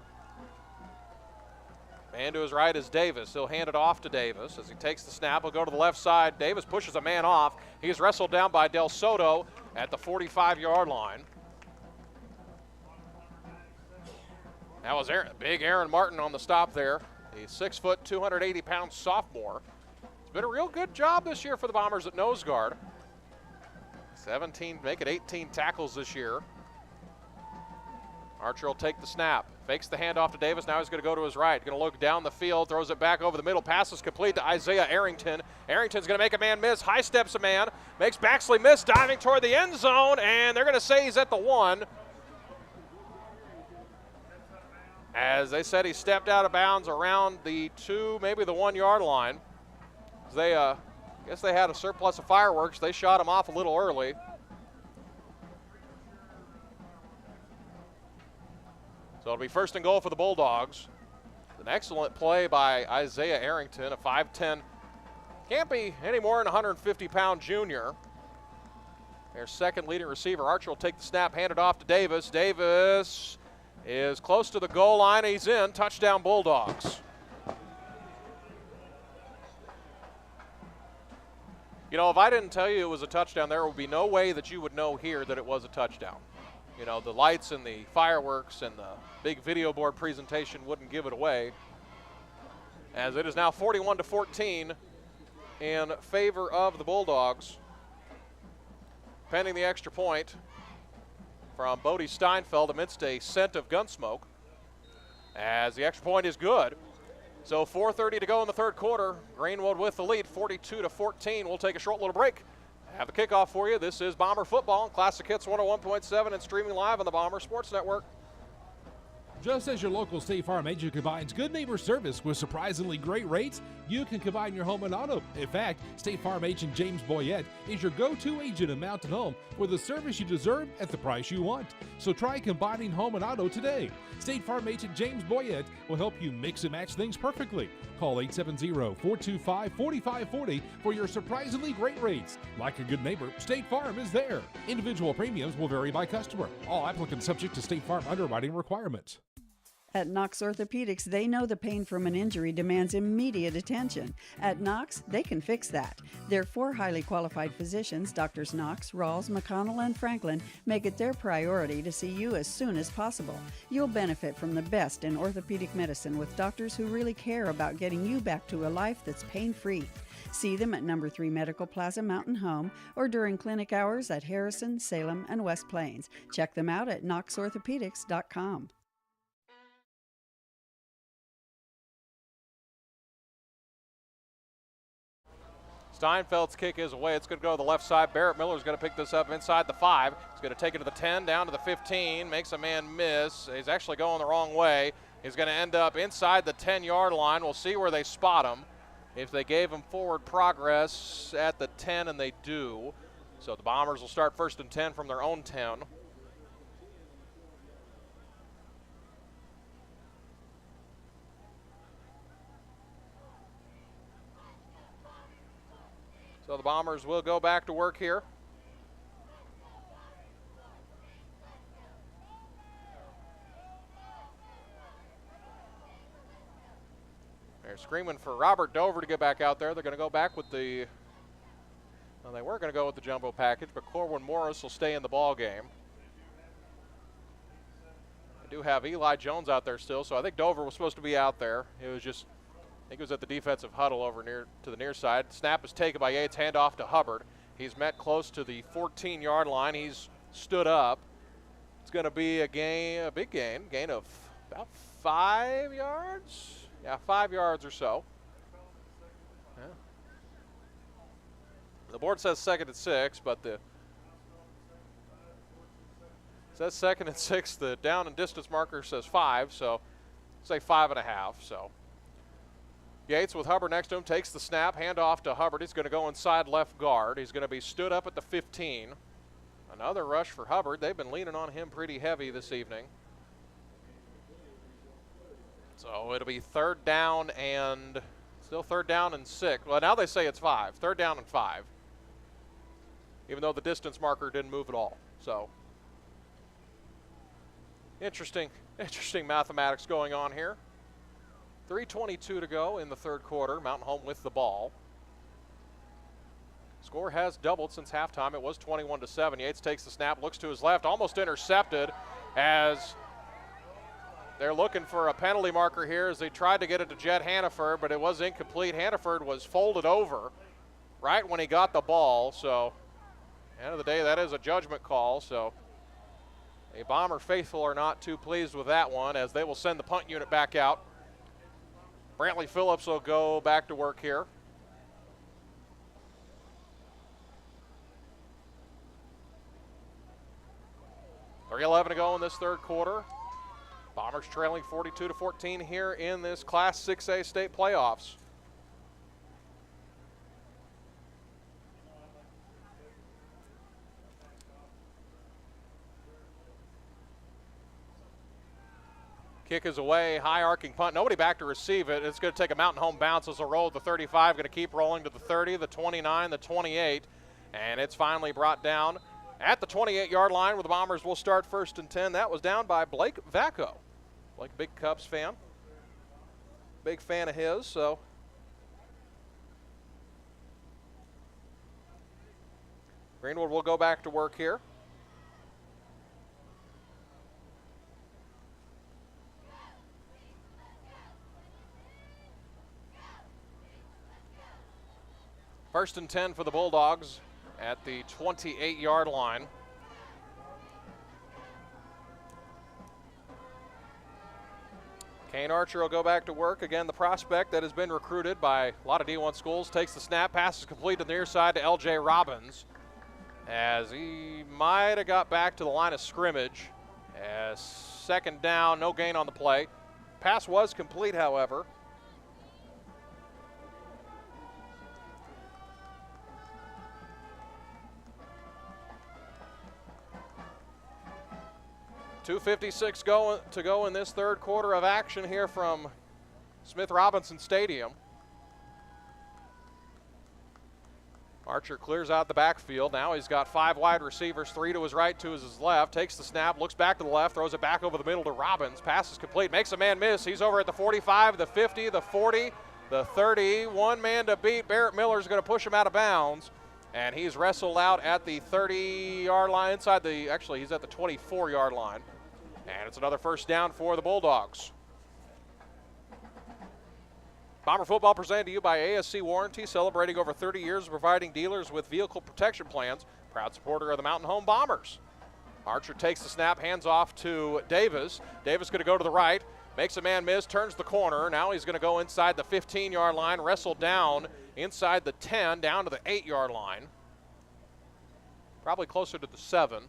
Man to his right is Davis. He'll hand it off to Davis as he takes the snap. He'll go to the left side. Davis pushes a man off. He's wrestled down by Del Soto at the 45-yard line. That was big Aaron Martin on the stop there. The 6 foot, 280-pound sophomore. It's been a real good job this year for the Bombers at nose guard. 17, make it 18 tackles this year. Archer will take the snap, fakes the handoff to Davis. Now he's going to go to his right. Going to look down the field, throws it back over the middle. Pass is complete to Isaiah Arrington. Arrington's going to make a man miss. High steps a man, makes Baxley miss, diving toward the end zone, and they're going to say he's at the 1. As they said, he stepped out of bounds around the 2, maybe the 1-yard line. They guess they had a surplus of fireworks. They shot him off a little early. So it'll be first and goal for the Bulldogs. An excellent play by Isaiah Arrington, a 5'10", can't be any more than 150-pound junior. Their second leading receiver. Archer will take the snap, hand it off to Davis. Davis is close to the goal line. He's in. Touchdown Bulldogs. You know, if I didn't tell you it was a touchdown, there would be no way that you would know here that it was a touchdown. You know, the lights and the fireworks and the big video board presentation wouldn't give it away. As it is now 41-14 in favor of the Bulldogs. Pending the extra point from Bodie Steinfeld amidst a scent of gun smoke. As the extra point is good. So 4:30 to go in the third quarter. Greenwood with the lead, 42-14. We'll take a short little break. Have the kickoff for you. This is Bomber Football, Classic Hits 101.7 and streaming live on the Bomber Sports Network. Just as your local State Farm agent combines good neighbor service with surprisingly great rates, you can combine your home and auto. In fact, State Farm agent James Boyette is your go-to agent in Mountain Home for the service you deserve at the price you want. So try combining home and auto today. State Farm agent James Boyette will help you mix and match things perfectly. Call 870-425-4540 for your surprisingly great rates. Like a good neighbor, State Farm is there. Individual premiums will vary by customer. All applicants subject to State Farm underwriting requirements. At Knox Orthopedics, they know the pain from an injury demands immediate attention. At Knox, they can fix that. Their 4 highly qualified physicians, Drs. Knox, Rawls, McConnell, and Franklin, make it their priority to see you as soon as possible. You'll benefit from the best in orthopedic medicine with doctors who really care about getting you back to a life that's pain-free. See them at No. 3 Medical Plaza Mountain Home or during clinic hours at Harrison, Salem, and West Plains. Check them out at knoxorthopedics.com. Steinfeld's kick is away. It's going to go to the left side. Barrett Miller's going to pick this up inside the 5. He's going to take it to the 10, down to the 15, makes a man miss. He's actually going the wrong way. He's going to end up inside the 10-yard line. We'll see where they spot him. If they gave him forward progress at the 10, and they do. So the Bombers will start first and 10 from their own 10. So the Bombers will go back to work here. They're screaming for Robert Dover to get back out there. They're going to go back with the, well, they were going to go with the jumbo package, but Corwin Morris will stay in the ball game. I do have Eli Jones out there still, so I think Dover was supposed to be out there. It was just, I think it was at the defensive huddle over near to the near side. Snap is taken by Yates, handoff to Hubbard. He's met close to the 14-yard line. He's stood up. It's going to be a big gain of about 5 yards. Yeah, 5 yards or so. Yeah. The board says second and 6, but it says 2nd and 6. The down and distance marker says 5, so say 5.5. So Yates with Hubbard next to him takes the snap, handoff to Hubbard. He's going to go inside left guard. He's going to be stood up at the 15. Another rush for Hubbard. They've been leaning on him pretty heavy this evening. So it'll be 3rd down and still 3rd down and 6. Well, now they say it's 5. 3rd down and 5. Even though the distance marker didn't move at all. So interesting mathematics going on here. 3:22 to go in the 3rd quarter. Mountain Home with the ball. Score has doubled since halftime. It was 21-7. Yates takes the snap, looks to his left, almost intercepted as they're looking for a penalty marker here as they tried to get it to Jed Hannaford, but it was incomplete. Hannaford was folded over right when he got the ball. So, end of the day, that is a judgment call. So, the Bomber faithful are not too pleased with that one as they will send the punt unit back out. Brantley Phillips will go back to work here. .3:11 to go in this 3rd quarter. Bombers trailing 42-14 here in this Class 6A state playoffs. Kick is away, high arcing punt. Nobody back to receive it. It's going to take a Mountain Home bounce as a roll at the 35. Going to keep rolling to the 30, the 29, the 28. And it's finally brought down at the 28-yard line where the Bombers will start 1st and 10. That was down by Blake Vacco. Blake, a big Cubs fan. Big fan of his, so. Greenwood will go back to work here. First and 10 for the Bulldogs at the 28-yard line. Kane Archer will go back to work. Again, the prospect that has been recruited by a lot of D1 schools takes the snap, passes complete to the near side to L.J. Robbins as he might have got back to the line of scrimmage. As 2nd down, no gain on the play. Pass was complete, however. .256 to go in this 3rd quarter of action here from Smith Robinson Stadium. Archer clears out the backfield. Now he's got 5 wide receivers, 3 to his right, 2 to his left. Takes the snap, looks back to the left, throws it back over the middle to Robbins. Pass is complete, makes a man miss. He's over at the 45, the 50, the 40, the 30. One man to beat. Barrett Miller's going to push him out of bounds. And he's wrestled out at the 30-yard line, he's at the 24-yard line. And it's another 1st down for the Bulldogs. Bomber football presented to you by ASC Warranty, celebrating over 30 years of providing dealers with vehicle protection plans. Proud supporter of the Mountain Home Bombers. Archer takes the snap, hands off to Davis. Davis going to go to the right, makes a man miss, turns the corner. Now he's going to go inside the 15-yard line, wrestle down inside the 10, down to the 8-yard line. Probably closer to the 7.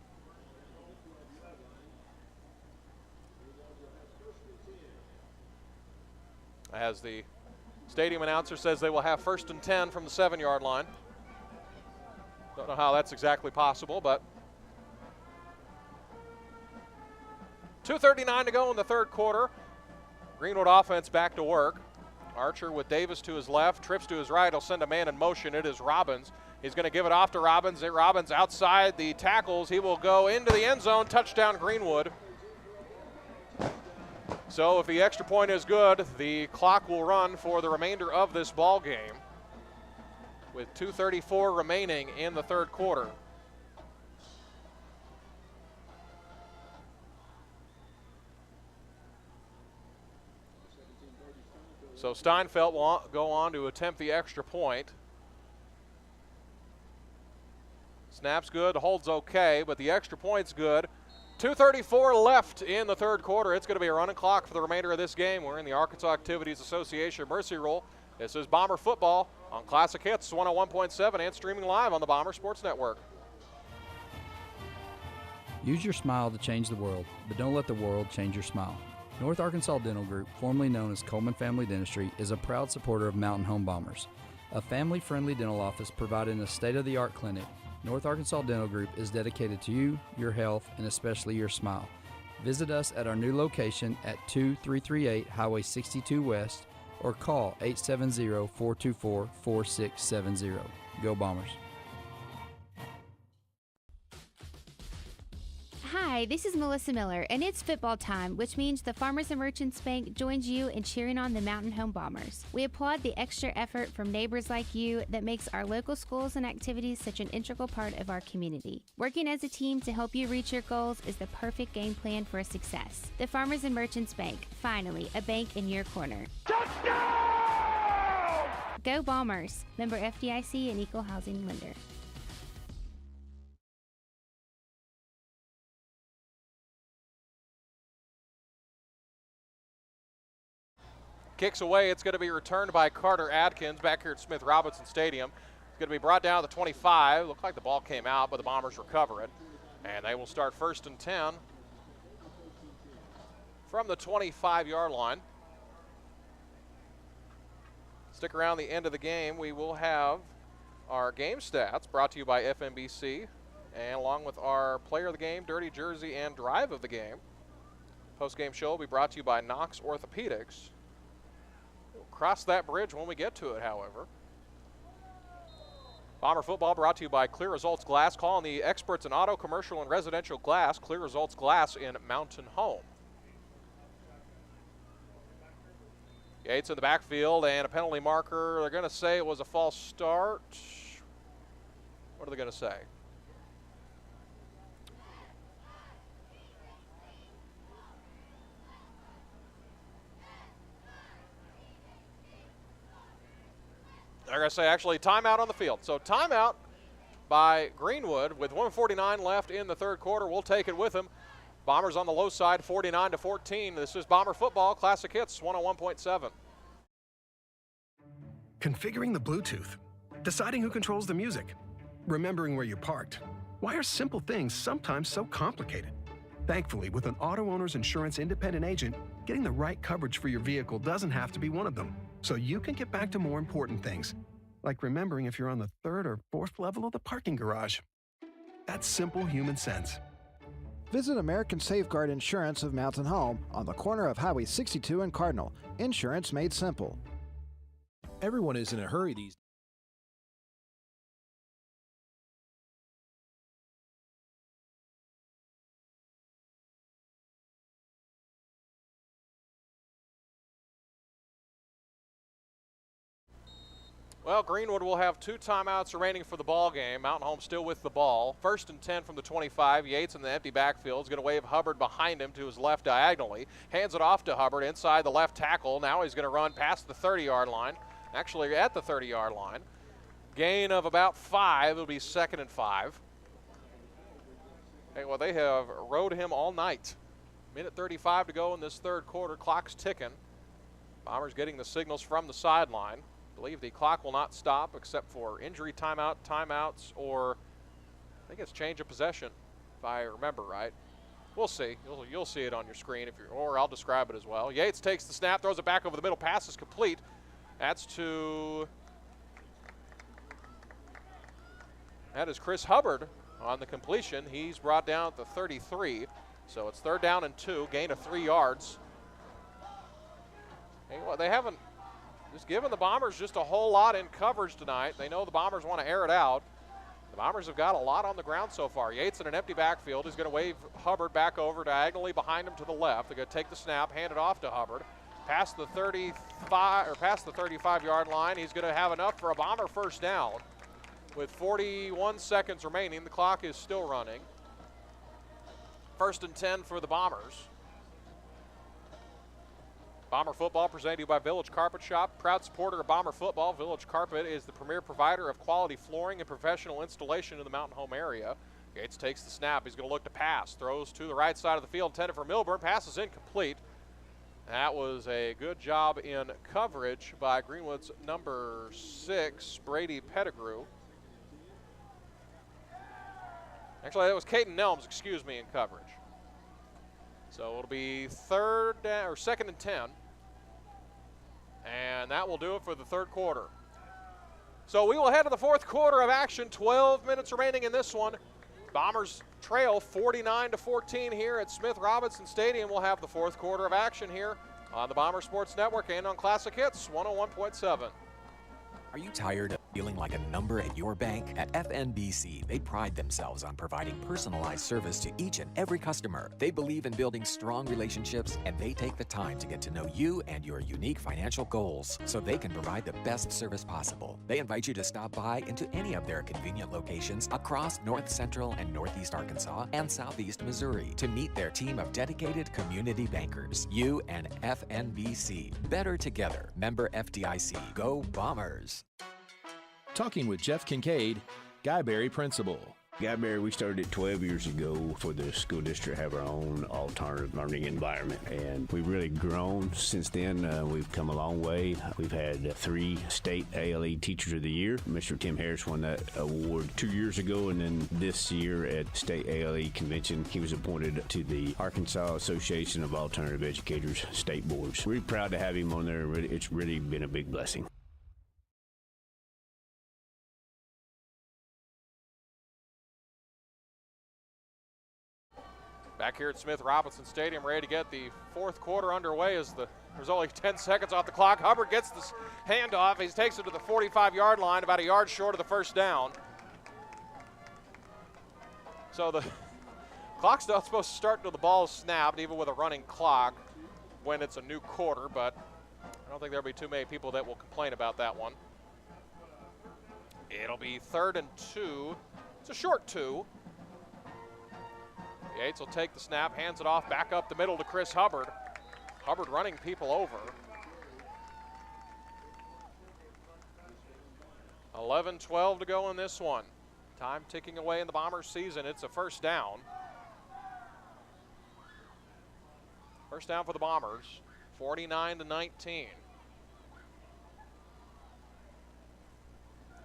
As the stadium announcer says they will have 1st and 10 from the 7-yard line. Don't know how that's exactly possible, but 2:39 to go in the 3rd quarter. Greenwood offense back to work. Archer with Davis to his left, trips to his right. He'll send a man in motion. It is Robbins. He's going to give it off to Robbins. Robbins outside the tackles. He will go into the end zone. Touchdown Greenwood. So if the extra point is good, the clock will run for the remainder of this ball game with 2:34 remaining in the 3rd quarter. So Steinfeld will go on to attempt the extra point. Snap's good, holds okay, but the extra point's good. 2:34 left in the 3rd quarter. It's going to be a running clock for the remainder of this game. We're in the Arkansas Activities Association Mercy Roll. This is Bomber football on Classic Hits 101.7 and streaming live on the Bomber Sports Network. Use your smile to change the world, but don't let the world change your smile. North Arkansas Dental Group, formerly known as Coleman Family Dentistry, is a proud supporter of Mountain Home Bombers, a family-friendly dental office providing a state-of-the-art clinic. North Arkansas Dental Group is dedicated to you, your health, and especially your smile. Visit us at our new location at 2338 Highway 62 West or call 870-424-4670. Go Bombers. Hi, this is Melissa Miller, and it's football time, which means the Farmers and Merchants Bank joins you in cheering on the Mountain Home Bombers. We applaud the extra effort from neighbors like you that makes our local schools and activities such an integral part of our community. Working as a team to help you reach your goals is the perfect game plan for success. The Farmers and Merchants Bank, finally, a bank in your corner. Touchdown! Go Bombers! Member FDIC and Equal Housing Lender. Kicks away. It's going to be returned by Carter Adkins back here at Smith Robinson Stadium. It's going to be brought down to the 25. Looked like the ball came out, but the Bombers recover it. And they will start 1st and 10 from the 25-yard line. Stick around the end of the game. We will have our game stats brought to you by FNBC, and along with our player of the game, dirty jersey, and drive of the game. Post-game show will be brought to you by Knox Orthopedics. We'll cross that bridge when we get to it, however. Bomber football brought to you by Clear Results Glass. Call on the experts in auto, commercial, and residential glass. Clear Results Glass in Mountain Home. Yates in the backfield and a penalty marker. They're going to say it was a false start. What are they going to say? They're going to say actually timeout on the field. So timeout by Greenwood with 1:49 left in the third quarter. We'll take it with them. Bombers on the low side, 49-14. This is Bomber football, Classic Hits 101.7. Configuring the Bluetooth, deciding who controls the music, remembering where you parked. Why are simple things sometimes so complicated? Thankfully, with an auto owner's insurance independent agent, getting the right coverage for your vehicle doesn't have to be one of them. So you can get back to more important things, like remembering if you're on the 3rd or 4th level of the parking garage. That's simple human sense. Visit American Safeguard Insurance of Mountain Home on the corner of Highway 62 and Cardinal. Insurance made simple. Everyone is in a hurry these days. Well, Greenwood will have 2 timeouts remaining for the ball game. Mountain Home still with the ball. 1st and 10 from the 25. Yates in the empty backfield is going to wave Hubbard behind him to his left diagonally. Hands it off to Hubbard inside the left tackle. Now he's going to run past the 30-yard line. Actually at the 30-yard line. Gain of about 5. It'll be 2nd and 5. Hey, well, they have rode him all night. Minute 35 to go in this third quarter. Clock's ticking. Bombers getting the signals from the sideline. I believe the clock will not stop except for injury timeout, timeouts, or I think it's change of possession, if I remember right. We'll see. You'll see it on your screen, or I'll describe it as well. Yates takes the snap, throws it back over the middle. Pass is complete. That is Chris Hubbard on the completion. He's brought down at the 33, so it's 3rd down and 2, gain of 3 yards. Hey, well, they haven't just given the Bombers just a whole lot in coverage tonight. They know the Bombers want to air it out. The Bombers have got a lot on the ground so far. Yates in an empty backfield. He's going to wave Hubbard back over diagonally behind him to the left. They're going to take the snap, hand it off to Hubbard. Past the 35-yard line. He's going to have enough for a Bomber first down. With 41 seconds remaining, the clock is still running. 1st and 10 for the Bombers. Bomber football presented to you by Village Carpet Shop. Proud supporter of Bomber football, Village Carpet is the premier provider of quality flooring and professional installation in the Mountain Home area. Yates takes the snap. He's going to look to pass. Throws to the right side of the field, intended for Milburn. Pass is incomplete. That was a good job in coverage by Greenwood's number 6, Brady Pettigrew. Actually, that was Caden Nelms, excuse me, in coverage. So it'll be second and 10. And that will do it for the third quarter. So we will head to the fourth quarter of action. 12 minutes remaining in this one. Bombers trail 49-14 here at Smith Robinson Stadium. We'll have the fourth quarter of action here on the Bomber Sports Network and on Classic Hits 101.7. Are you tired of feeling like a number at your bank? At FNBC, they pride themselves on providing personalized service to each and every customer. They believe in building strong relationships, and they take the time to get to know you and your unique financial goals so they can provide the best service possible. They invite you to stop by into any of their convenient locations across North Central and Northeast Arkansas and Southeast Missouri to meet their team of dedicated community bankers. You and FNBC. Better together. Member FDIC. Go Bombers. Talking with Jeff Kincaid, Guyberry Principal. Guyberry, we started 12 years ago for the school district to have our own alternative learning environment, and we've really grown since then. We've come a long way. We've had 3 state ALE Teachers of the Year. Mr. Tim Harris won that award 2 years ago, and then this year at State ALE Convention, he was appointed to the Arkansas Association of Alternative Educators State Boards. We're proud to have him on there. It's really been a big blessing. Back here at Smith Robinson Stadium, ready to get the fourth quarter underway as there's only 10 seconds off the clock. Hubbard gets this handoff. He takes it to the 45-yard line, about a yard short of the first down. So the clock's not supposed to start until the ball is snapped, even with a running clock, when it's a new quarter, but I don't think there'll be too many people that will complain about that one. It'll be 3rd and 2. It's a short 2. Yates will take the snap, hands it off, back up the middle to Chris Hubbard. Hubbard running people over. 11-12 to go in this one. Time ticking away in the Bombers season. It's a first down. First down for the Bombers, 49-19.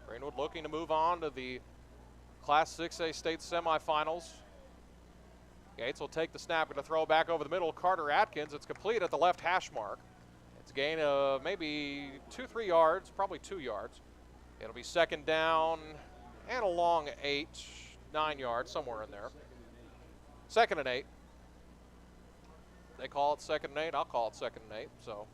Greenwood looking to move on to the Class 6A state semifinals. Yates will take the snap, going to throw back over the middle. Carter Atkins, it's complete at the left hash mark. It's a gain of maybe 2-3 yards, probably 2 yards. It'll be second down and a long 8-9 yards, somewhere in there. 2nd and 8. They call it 2nd and 8, I'll call it 2nd and 8, so.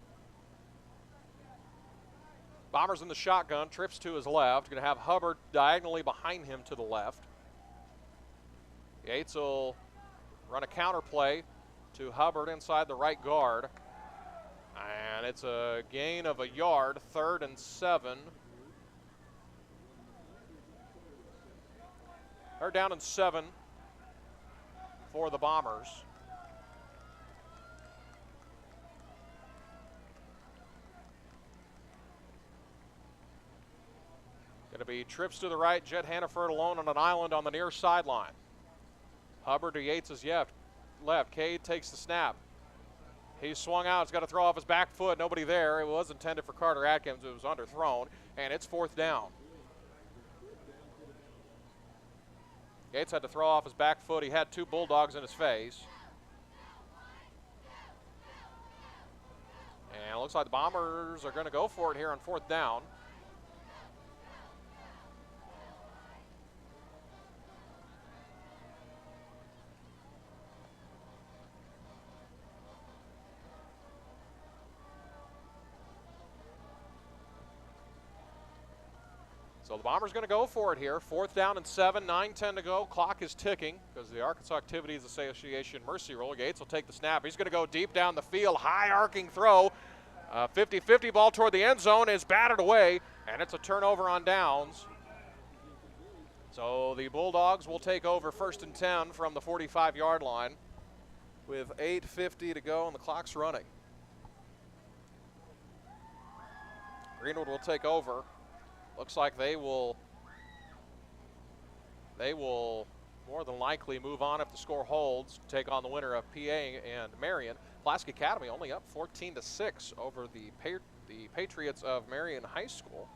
Bombers in the shotgun, trips to his left. Going to have Hubbard diagonally behind him to the left. Yates will run a counter play to Hubbard inside the right guard. And it's a gain of a yard, 3rd and 7. 3rd down and 7 for the Bombers. Going to be trips to the right, Jet Hannaford alone on an island on the near sideline. Hubbard to Yates' left. Cade takes the snap. He swung out. He's got to throw off his back foot. Nobody there. It was intended for Carter Atkins. It was underthrown, and it's 4th down. Yates had to throw off his back foot. He had 2 Bulldogs in his face. And it looks like the Bombers are going to go for it here on 4th down. So the Bombers going to go for it here. 4th down and 7, 9:10 to go. Clock is ticking because the Arkansas Activities Association mercy rule. Yates will take the snap. He's going to go deep down the field. High arcing throw. 50-50 ball toward the end zone is batted away, and it's a turnover on downs. So the Bulldogs will take over 1st and 10 from the 45-yard line with 8:50 to go, and the clock's running. Greenwood will take over. Looks like they will more than likely move on if the score holds, take on the winner of PA and Marion. Pulaski Academy only up 14-6 over the Patriots of Marion High School.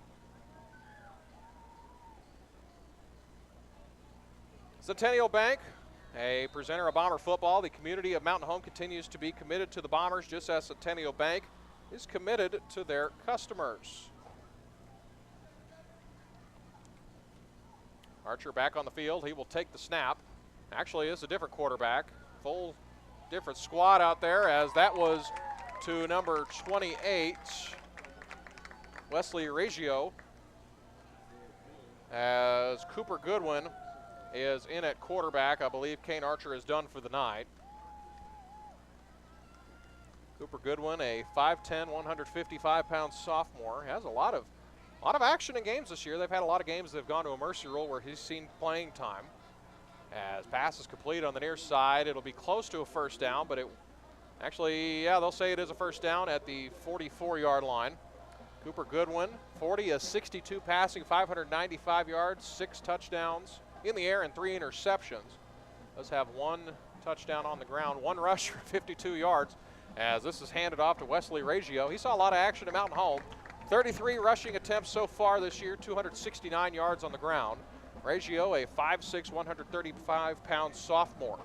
Centennial Bank, a presenter of Bomber football. The community of Mountain Home continues to be committed to the Bombers, just as Centennial Bank is committed to their customers. Archer back on the field. He will take the snap. Actually, it's a different quarterback. Full different squad out there, as that was to number 28, Wesley Reggio, as Cooper Goodwin is in at quarterback. I believe Kane Archer is done for the night. Cooper Goodwin, a 5'10", 155-pound sophomore, has a lot of action in games this year. They've had a lot of games that have gone to a mercy rule where he's seen playing time. As pass is complete on the near side, it'll be close to a first down, but they'll say it is a first down at the 44-yard line. Cooper Goodwin, 40-62 passing, 595 yards, 6 touchdowns in the air and 3 interceptions. Does have 1 touchdown on the ground, 1 rush for 52 yards, as this is handed off to Wesley Reggio. He saw a lot of action at Mountain Home. 33 rushing attempts so far this year, 269 yards on the ground. Reggio, a 5'6", 135-pound sophomore.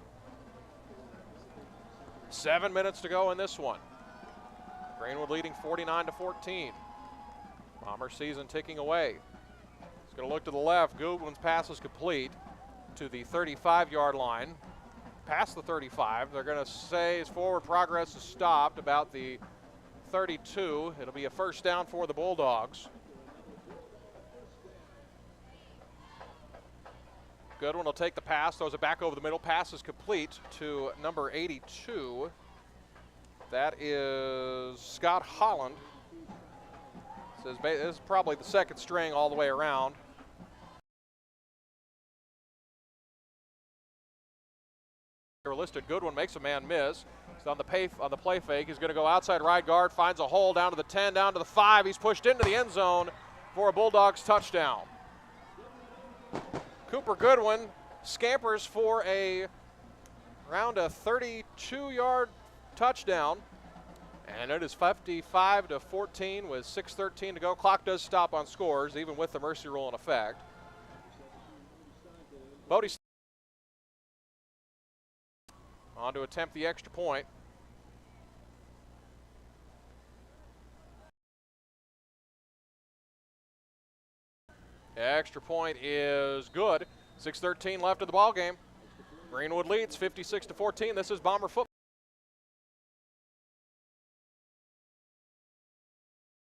7 minutes to go in this one. Greenwood leading 49-14. Bomber season ticking away. He's going to look to the left. Goodwin's pass is complete to the 35-yard line. Past the 35. They're going to say his forward progress is stopped about the 32. It'll be a first down for the Bulldogs. Goodwin will take the pass, throws it back over the middle. Pass is complete to number 82. That is Scott Holland. This is probably the second string all the way around. Listed. Goodwin makes a man miss. He's on the play fake. He's going to go outside right guard, finds a hole down to the 10, down to the 5. He's pushed into the end zone for a Bulldogs touchdown. Cooper Goodwin scampers for around a 32-yard touchdown. And it is 55-14 with 6:13 to go. Clock does stop on scores, even with the mercy rule in effect. Bodie on to attempt the extra point. Extra point is good. 6:13 left in the ball game. Greenwood leads 56-14. This is Bomber football.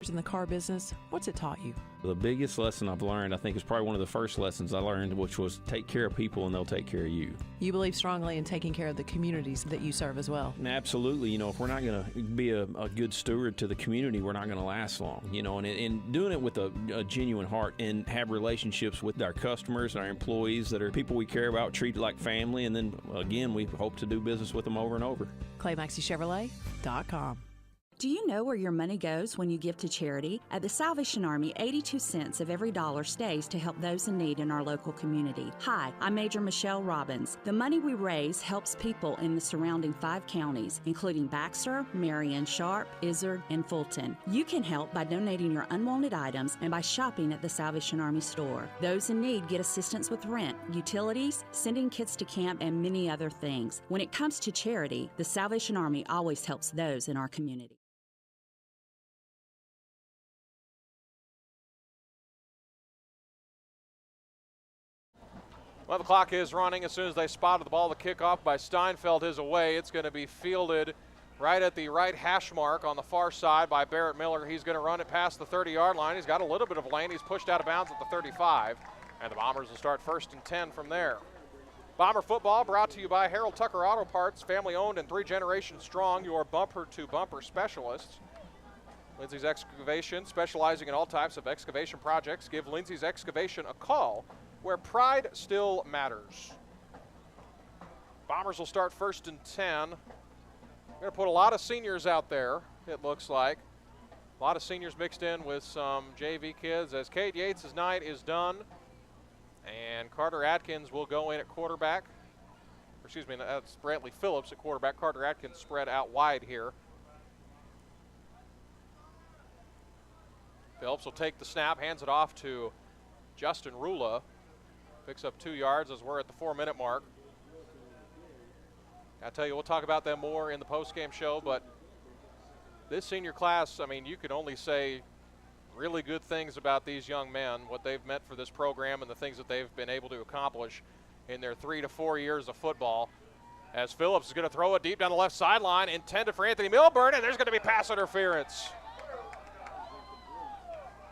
In the car business, what's it taught you? The biggest lesson I've learned, I think, is probably one of the first lessons I learned, which was take care of people and they'll take care of you. You believe strongly in taking care of the communities that you serve as well. And absolutely. You know, if we're not going to be a good steward to the community, we're not going to last long. You know, and doing it with a genuine heart and have relationships with our customers and our employees that are people we care about, treated like family, and then, again, we hope to do business with them over and over. ClayMaxeyChevrolet.com. Do you know where your money goes when you give to charity? At the Salvation Army, 82 cents of every dollar stays to help those in need in our local community. Hi, I'm Major Michelle Robbins. The money we raise helps people in the surrounding 5 counties, including Baxter, Marion, Sharp, Izard, and Fulton. You can help by donating your unwanted items and by shopping at the Salvation Army store. Those in need get assistance with rent, utilities, sending kids to camp, and many other things. When it comes to charity, the Salvation Army always helps those in our community. Well, the clock is running. As soon as they spotted the ball, the kickoff by Steinfeld is away. It's going to be fielded right at the right hash mark on the far side by Barrett Miller. He's going to run it past the 30-yard line. He's got a little bit of lane. He's pushed out of bounds at the 35, and the Bombers will start 1st and 10 from there. Bomber football brought to you by Harold Tucker Auto Parts, family-owned and 3 generations strong, your bumper-to-bumper specialists. Lindsay's Excavation, specializing in all types of excavation projects. Give Lindsay's Excavation a call, where pride still matters. Bombers will start 1st and 10. They're going to put a lot of seniors out there, it looks like. A lot of seniors mixed in with some JV kids, as Cade Yates' night is done. And Carter Atkins will go in at quarterback. Excuse me, that's Brantley Phillips at quarterback. Carter Atkins spread out wide here. Phillips will take the snap, hands it off to Justin Rula. Picks up 2 yards as we're at the 4-minute mark. I tell you, we'll talk about them more in the post-game show, but this senior class, I mean, you can only say really good things about these young men, what they've meant for this program and the things that they've been able to accomplish in their 3 to 4 years of football. As Phillips is going to throw it deep down the left sideline, intended for Anthony Milburn, and there's going to be pass interference.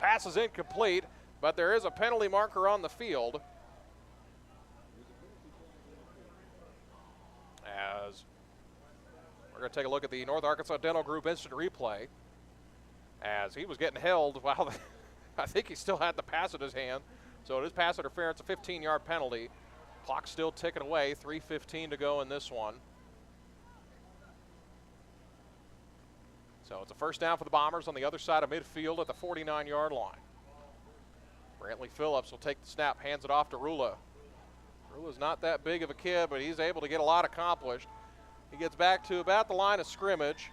Pass is incomplete, but there is a penalty marker on the field. As we're going to take a look at the North Arkansas Dental Group instant replay. As he was getting held while I think he still had the pass in his hand. So it is pass interference, a 15-yard penalty. Clock still ticking away, 3:15 to go in this one. So it's a first down for the Bombers on the other side of midfield at the 49-yard line. Brantley Phillips will take the snap, hands it off to Rula. Rula's not that big of a kid, but he's able to get a lot accomplished. He gets back to about the line of scrimmage.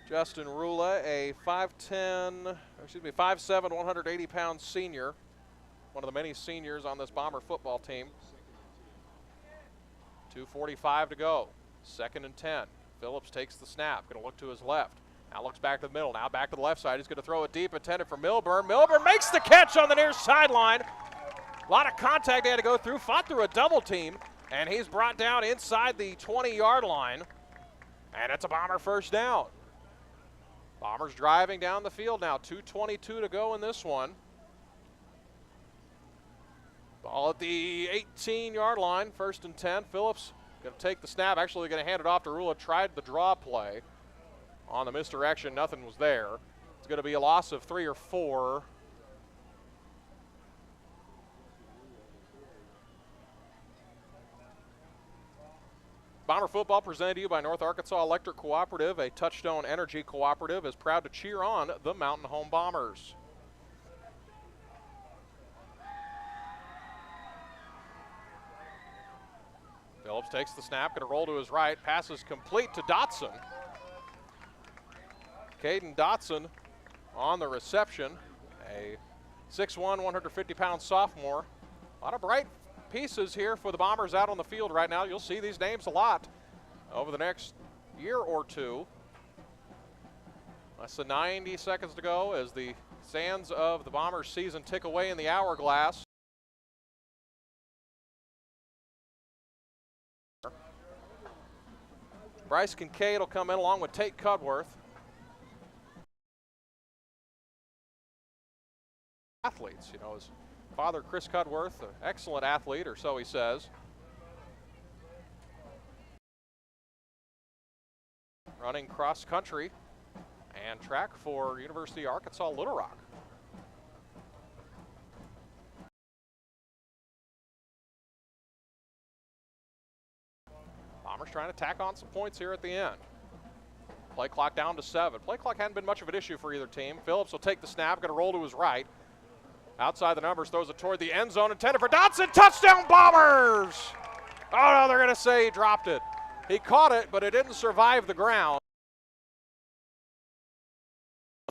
Justin Rula, a 5'7", 180-pound senior, one of the many seniors on this Bomber football team. 2:45 to go, 2nd and 10. Phillips takes the snap, going to look to his left. Now looks back to the middle, now back to the left side. He's going to throw it deep, intended for Milburn. Milburn makes the catch on the near sideline. A lot of contact they had to go through, fought through a double team, and he's brought down inside the 20-yard line, and it's a Bomber first down. Bombers driving down the field now, 2:22 to go in this one. Ball at the 18-yard line, 1st and 10. Phillips going to take the snap, actually going to hand it off to Rula, tried the draw play. On the misdirection, nothing was there. It's going to be a loss of 3 or 4. Bomber football presented to you by North Arkansas Electric Cooperative. A Touchstone Energy cooperative is proud to cheer on the Mountain Home Bombers. Phillips takes the snap, going to roll to his right. Pass is complete to Dotson. Caden Dotson on the reception. A 6'1", 150-pound sophomore. A lot of bright pieces here for the Bombers out on the field right now. You'll see these names a lot over the next year or two. Less than 90 seconds to go as the sands of the Bombers season tick away in the hourglass. Bryce Kincaid will come in along with Tate Cudworth. Athletes, you know, his father, Chris Cudworth, an excellent athlete, or so he says. Running cross country and track for University of Arkansas Little Rock. Bombers trying to tack on some points here at the end. Play clock down to 7. Play clock hadn't been much of an issue for either team. Phillips will take the snap, going to roll to his right. Outside the numbers, throws it toward the end zone, intended for Dotson. Touchdown Bombers! Oh no, they're going to say he dropped it. He caught it, but it didn't survive the ground.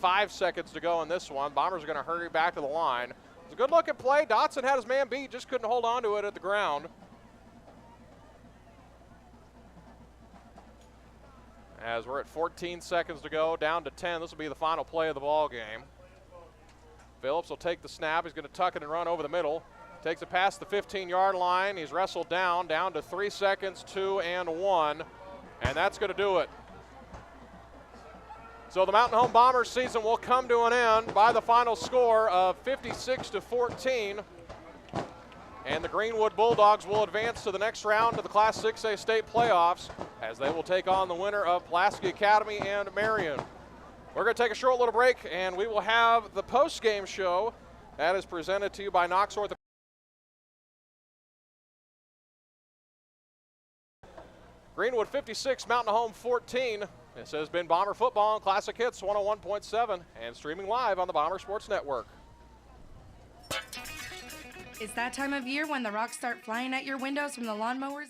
5 seconds to go in this one. Bombers are going to hurry back to the line. It's a good looking play. Dotson had his man beat, just couldn't hold on to it at the ground. As we're at 14 seconds to go, down to 10. This will be the final play of the ball game. Phillips will take the snap. He's going to tuck it and run over the middle. Takes it past the 15-yard line. He's wrestled down to 3 seconds, 2 and 1. And that's going to do it. So the Mountain Home Bombers season will come to an end by the final score of 56-14. And the Greenwood Bulldogs will advance to the next round of the Class 6A state playoffs as they will take on the winner of Pulaski Academy and Marion. We're going to take a short little break, and we will have the post-game show that is presented to you by Knox Orthopedics. Greenwood 56, Mountain Home 14. This has been Bomber Football on Classic Hits 101.7 and streaming live on the Bomber Sports Network. It's that time of year when the rocks start flying at your windows from the lawnmowers.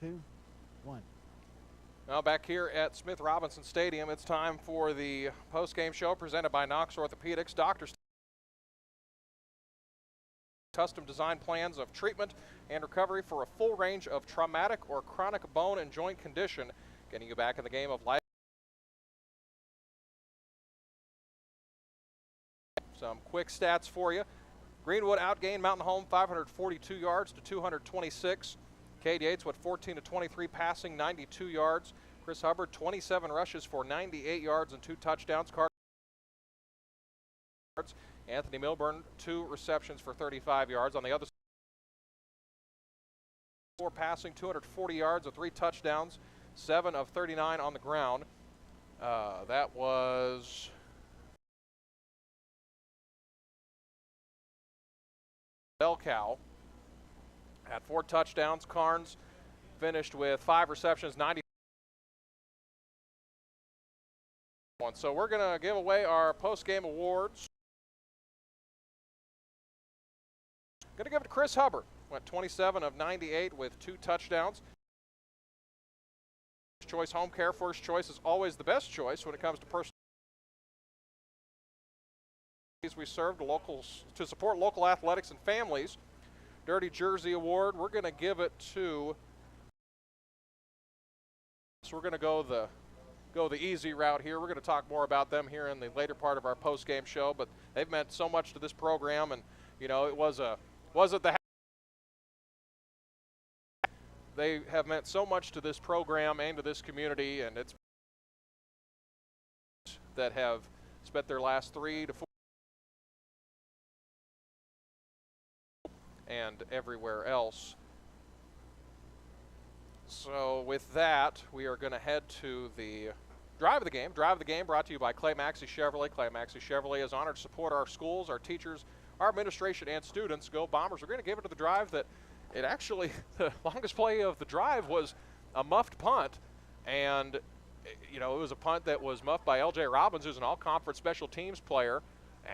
2, 1. Now back here at Smith Robinson Stadium, it's time for the post-game show presented by Knox Orthopedics. Doctors custom design plans of treatment and recovery for a full range of traumatic or chronic bone and joint condition, getting you back in the game of life. Some quick stats for you. Greenwood outgained Mountain Home 542 yards to 226. Cade Yates with 14 to 23 passing, 92 yards. Chris Hubbard 27 rushes for 98 yards and 2 touchdowns. Anthony Milburn 2 receptions for 35 yards. On the other side, 4 passing, 240 yards with 3 touchdowns, 7 of 39 on the ground. That was Belcow had 4 touchdowns. Carnes finished with 5 receptions, 90. So we're going to give away our post-game awards. Going to give it to Chris Hubbard. Went 27 of 98 with 2 touchdowns. Choice home care, first choice is always the best choice when it comes to personal. We serve to support local athletics and families. Dirty Jersey Award, we're going to give it to. So we're going to go the easy route here. We're going to talk more about them here in the later part of our post-game show, but they've meant so much to this program, and you know they have meant so much to this program and to this community, and it's that have spent their last 3 to 4 and everywhere else. So with that, we are going to head to the Drive of the Game. Drive of the Game brought to you by Clay Maxey Chevrolet. Clay Maxey Chevrolet is honored to support our schools, our teachers, our administration, and students. Go Bombers. We're going to give it to the drive that it actually, the longest play of the drive was a muffed punt. And, you know, it was a punt that was muffed by L.J. Robbins, who's an all-conference special teams player.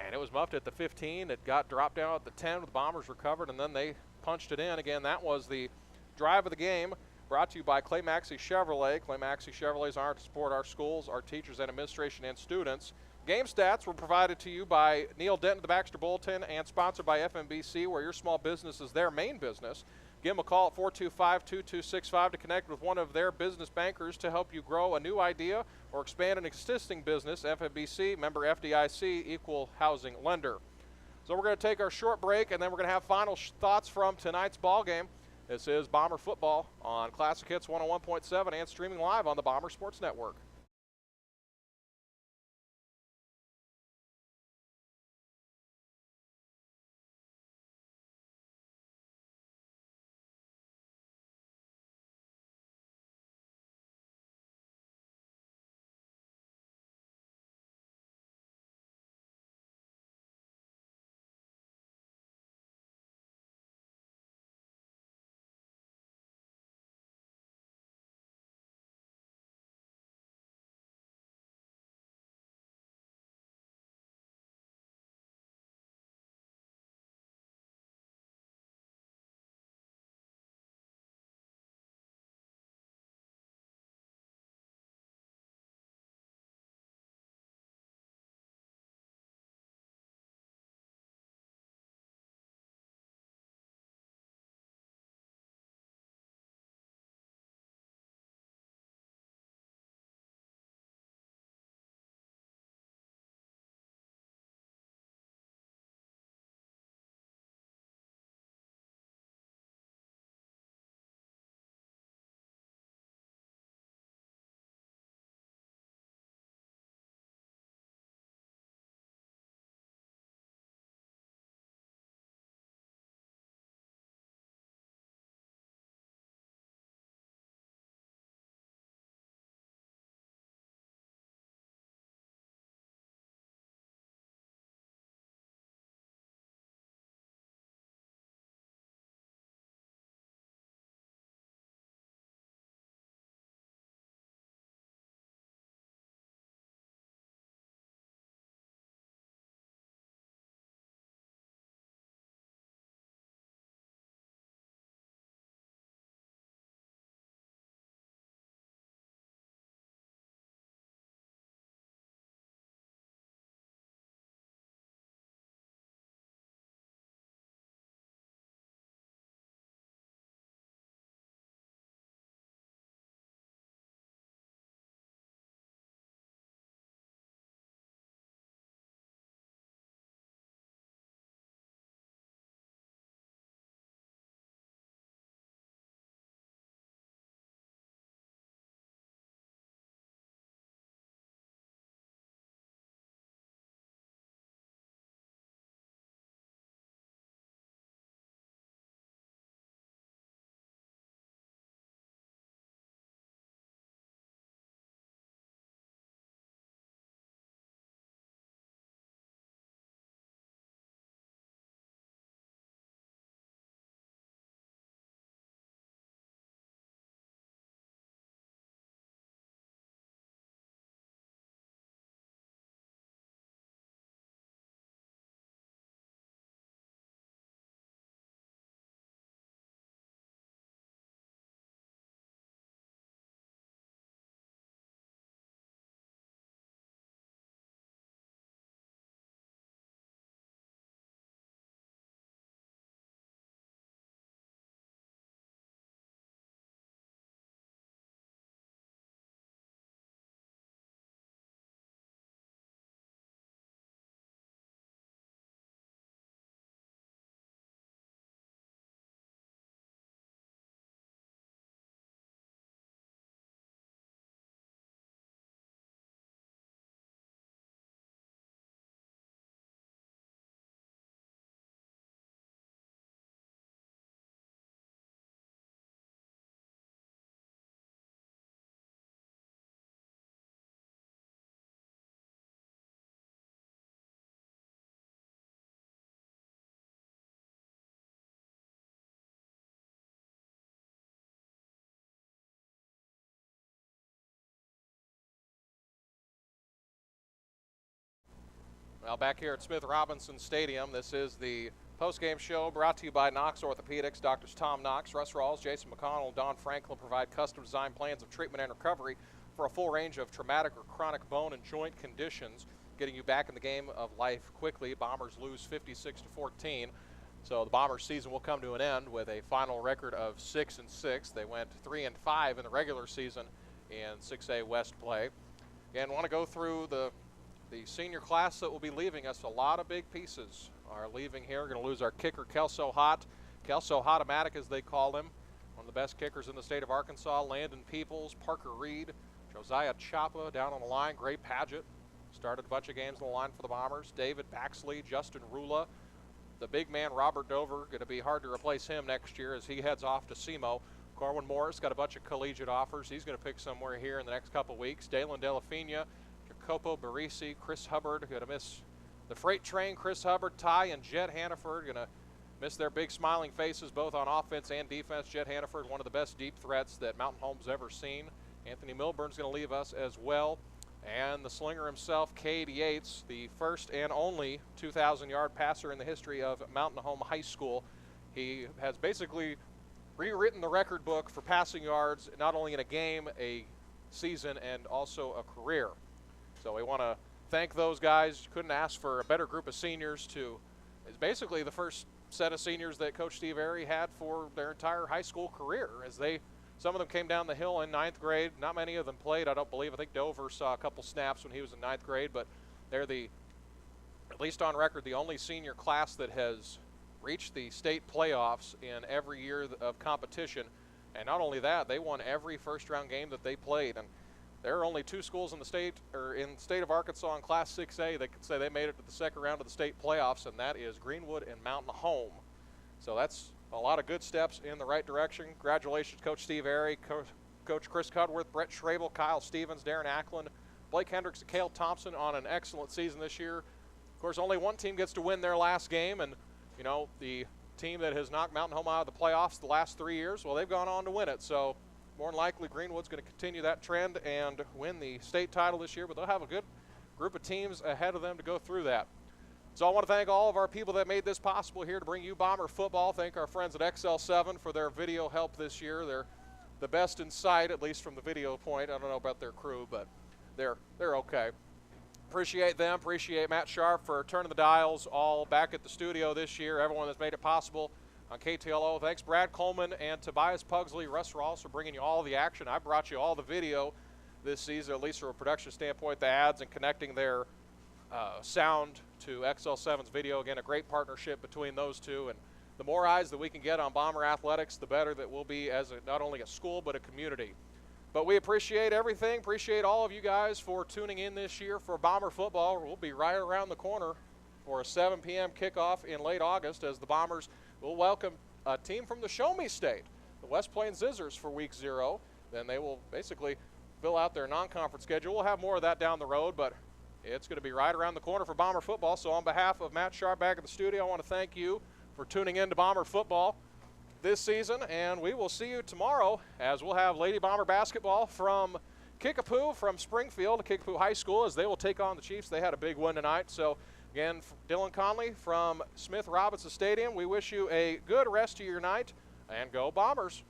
And it was muffed at the 15. It got dropped down at the 10 with the Bombers recovered, and then they punched it in. Again, that was the Drive of the Game brought to you by Clay Maxey Chevrolet. Clay Maxey Chevrolet is honored to support our schools, our teachers, and administration, and students. Game stats were provided to you by Neil Denton, the Baxter Bulletin, and sponsored by FMBC, where your small business is their main business. Give them a call at 425-2265 to connect with one of their business bankers to help you grow a new idea or expand an existing business. FMBC, member FDIC, equal housing lender. So we're going to take our short break, and then we're going to have final thoughts from tonight's ball game. This is Bomber Football on Classic Hits 101.7 and streaming live on the Bomber Sports Network. Well, back here at Smith Robinson Stadium, this is the postgame show brought to you by Knox Orthopedics. Doctors Tom Knox, Russ Rawls, Jason McConnell, and Don Franklin provide custom-designed plans of treatment and recovery for a full range of traumatic or chronic bone and joint conditions, getting you back in the game of life quickly. Bombers lose 56-14. So the Bombers season will come to an end with a final record of 6-6. They went 3-5 in the regular season in 6A West play. Again, want to go through the senior class that will be leaving us. A lot of big pieces are leaving here. We're going to lose our kicker, Kelso Hot-O-Matic as they call him. One of the best kickers in the state of Arkansas. Landon Peoples, Parker Reed, Josiah Chapa down on the line. Gray Padgett started a bunch of games on the line for the Bombers. David Baxley, Justin Rula. The big man, Robert Dover, going to be hard to replace him next year as he heads off to SEMO. Corwin Morris got a bunch of collegiate offers. He's going to pick somewhere here in the next couple weeks. Dalen Delafina, Jacopo Barisi, Chris Hubbard, going to miss the freight train. Chris Hubbard, Ty and Jet Hannaford going to miss their big smiling faces both on offense and defense. Jet Hannaford, one of the best deep threats that Mountain Home's ever seen. Anthony Milburn's going to leave us as well. And the slinger himself, Cade Yates, the first and only 2,000-yard passer in the history of Mountain Home High School. He has basically rewritten the record book for passing yards, not only in a game, a season, and also a career. So we want to thank those guys. Couldn't ask for a better group of seniors it's basically the first set of seniors that Coach Steve Airy had for their entire high school career, as some of them came down the hill in 9th grade. Not many of them played, I don't believe. I think Dover saw a couple snaps when he was in 9th grade, but they're at least on record, the only senior class that has reached the state playoffs in every year of competition. And not only that, they won every first-round game that they played. And there are only two schools in the state of Arkansas in Class 6A that can say they made it to the second round of the state playoffs, and that is Greenwood and Mountain Home. So that's a lot of good steps in the right direction. Congratulations, Coach Steve Airy, Coach Chris Cudworth, Brett Schrabel, Kyle Stevens, Darren Ackland, Blake Hendricks, and Cale Thompson on an excellent season this year. Of course, only one team gets to win their last game, and the team that has knocked Mountain Home out of the playoffs the last 3 years, well, they've gone on to win it. So more than likely, Greenwood's going to continue that trend and win the state title this year, but they'll have a good group of teams ahead of them to go through that. So I want to thank all of our people that made this possible here to bring you Bomber football. Thank our friends at XL7 for their video help this year. They're the best in sight, at least from the video point. I don't know about their crew, but they're okay. Appreciate them. Appreciate Matt Sharp for turning the dials all back at the studio this year. Everyone that's made it possible on KTLO. Thanks Brad Coleman and Tobias Pugsley, Russ Rawls for bringing you all the action. I brought you all the video this season, at least from a production standpoint, the ads and connecting their sound to XL7's video. Again, a great partnership between those two, and the more eyes that we can get on Bomber athletics, the better that we'll be as not only a school but a community. But we appreciate everything, appreciate all of you guys for tuning in this year for Bomber football. We'll be right around the corner for a 7 p.m. kickoff in late August as the Bombers will welcome a team from the Show Me State, the West Plains Zizzers, for Week 0. Then they will basically fill out their non-conference schedule. We'll have more of that down the road, but it's going to be right around the corner for Bomber football. So on behalf of Matt Sharp back at the studio, I want to thank you for tuning in to Bomber football this season, and we will see you tomorrow as we'll have Lady Bomber basketball from Kickapoo, from Springfield, Kickapoo High School, as they will take on the Chiefs. They had a big win tonight. So again, Dylan Conley from Smith Robinson Stadium, we wish you a good rest of your night, and go Bombers.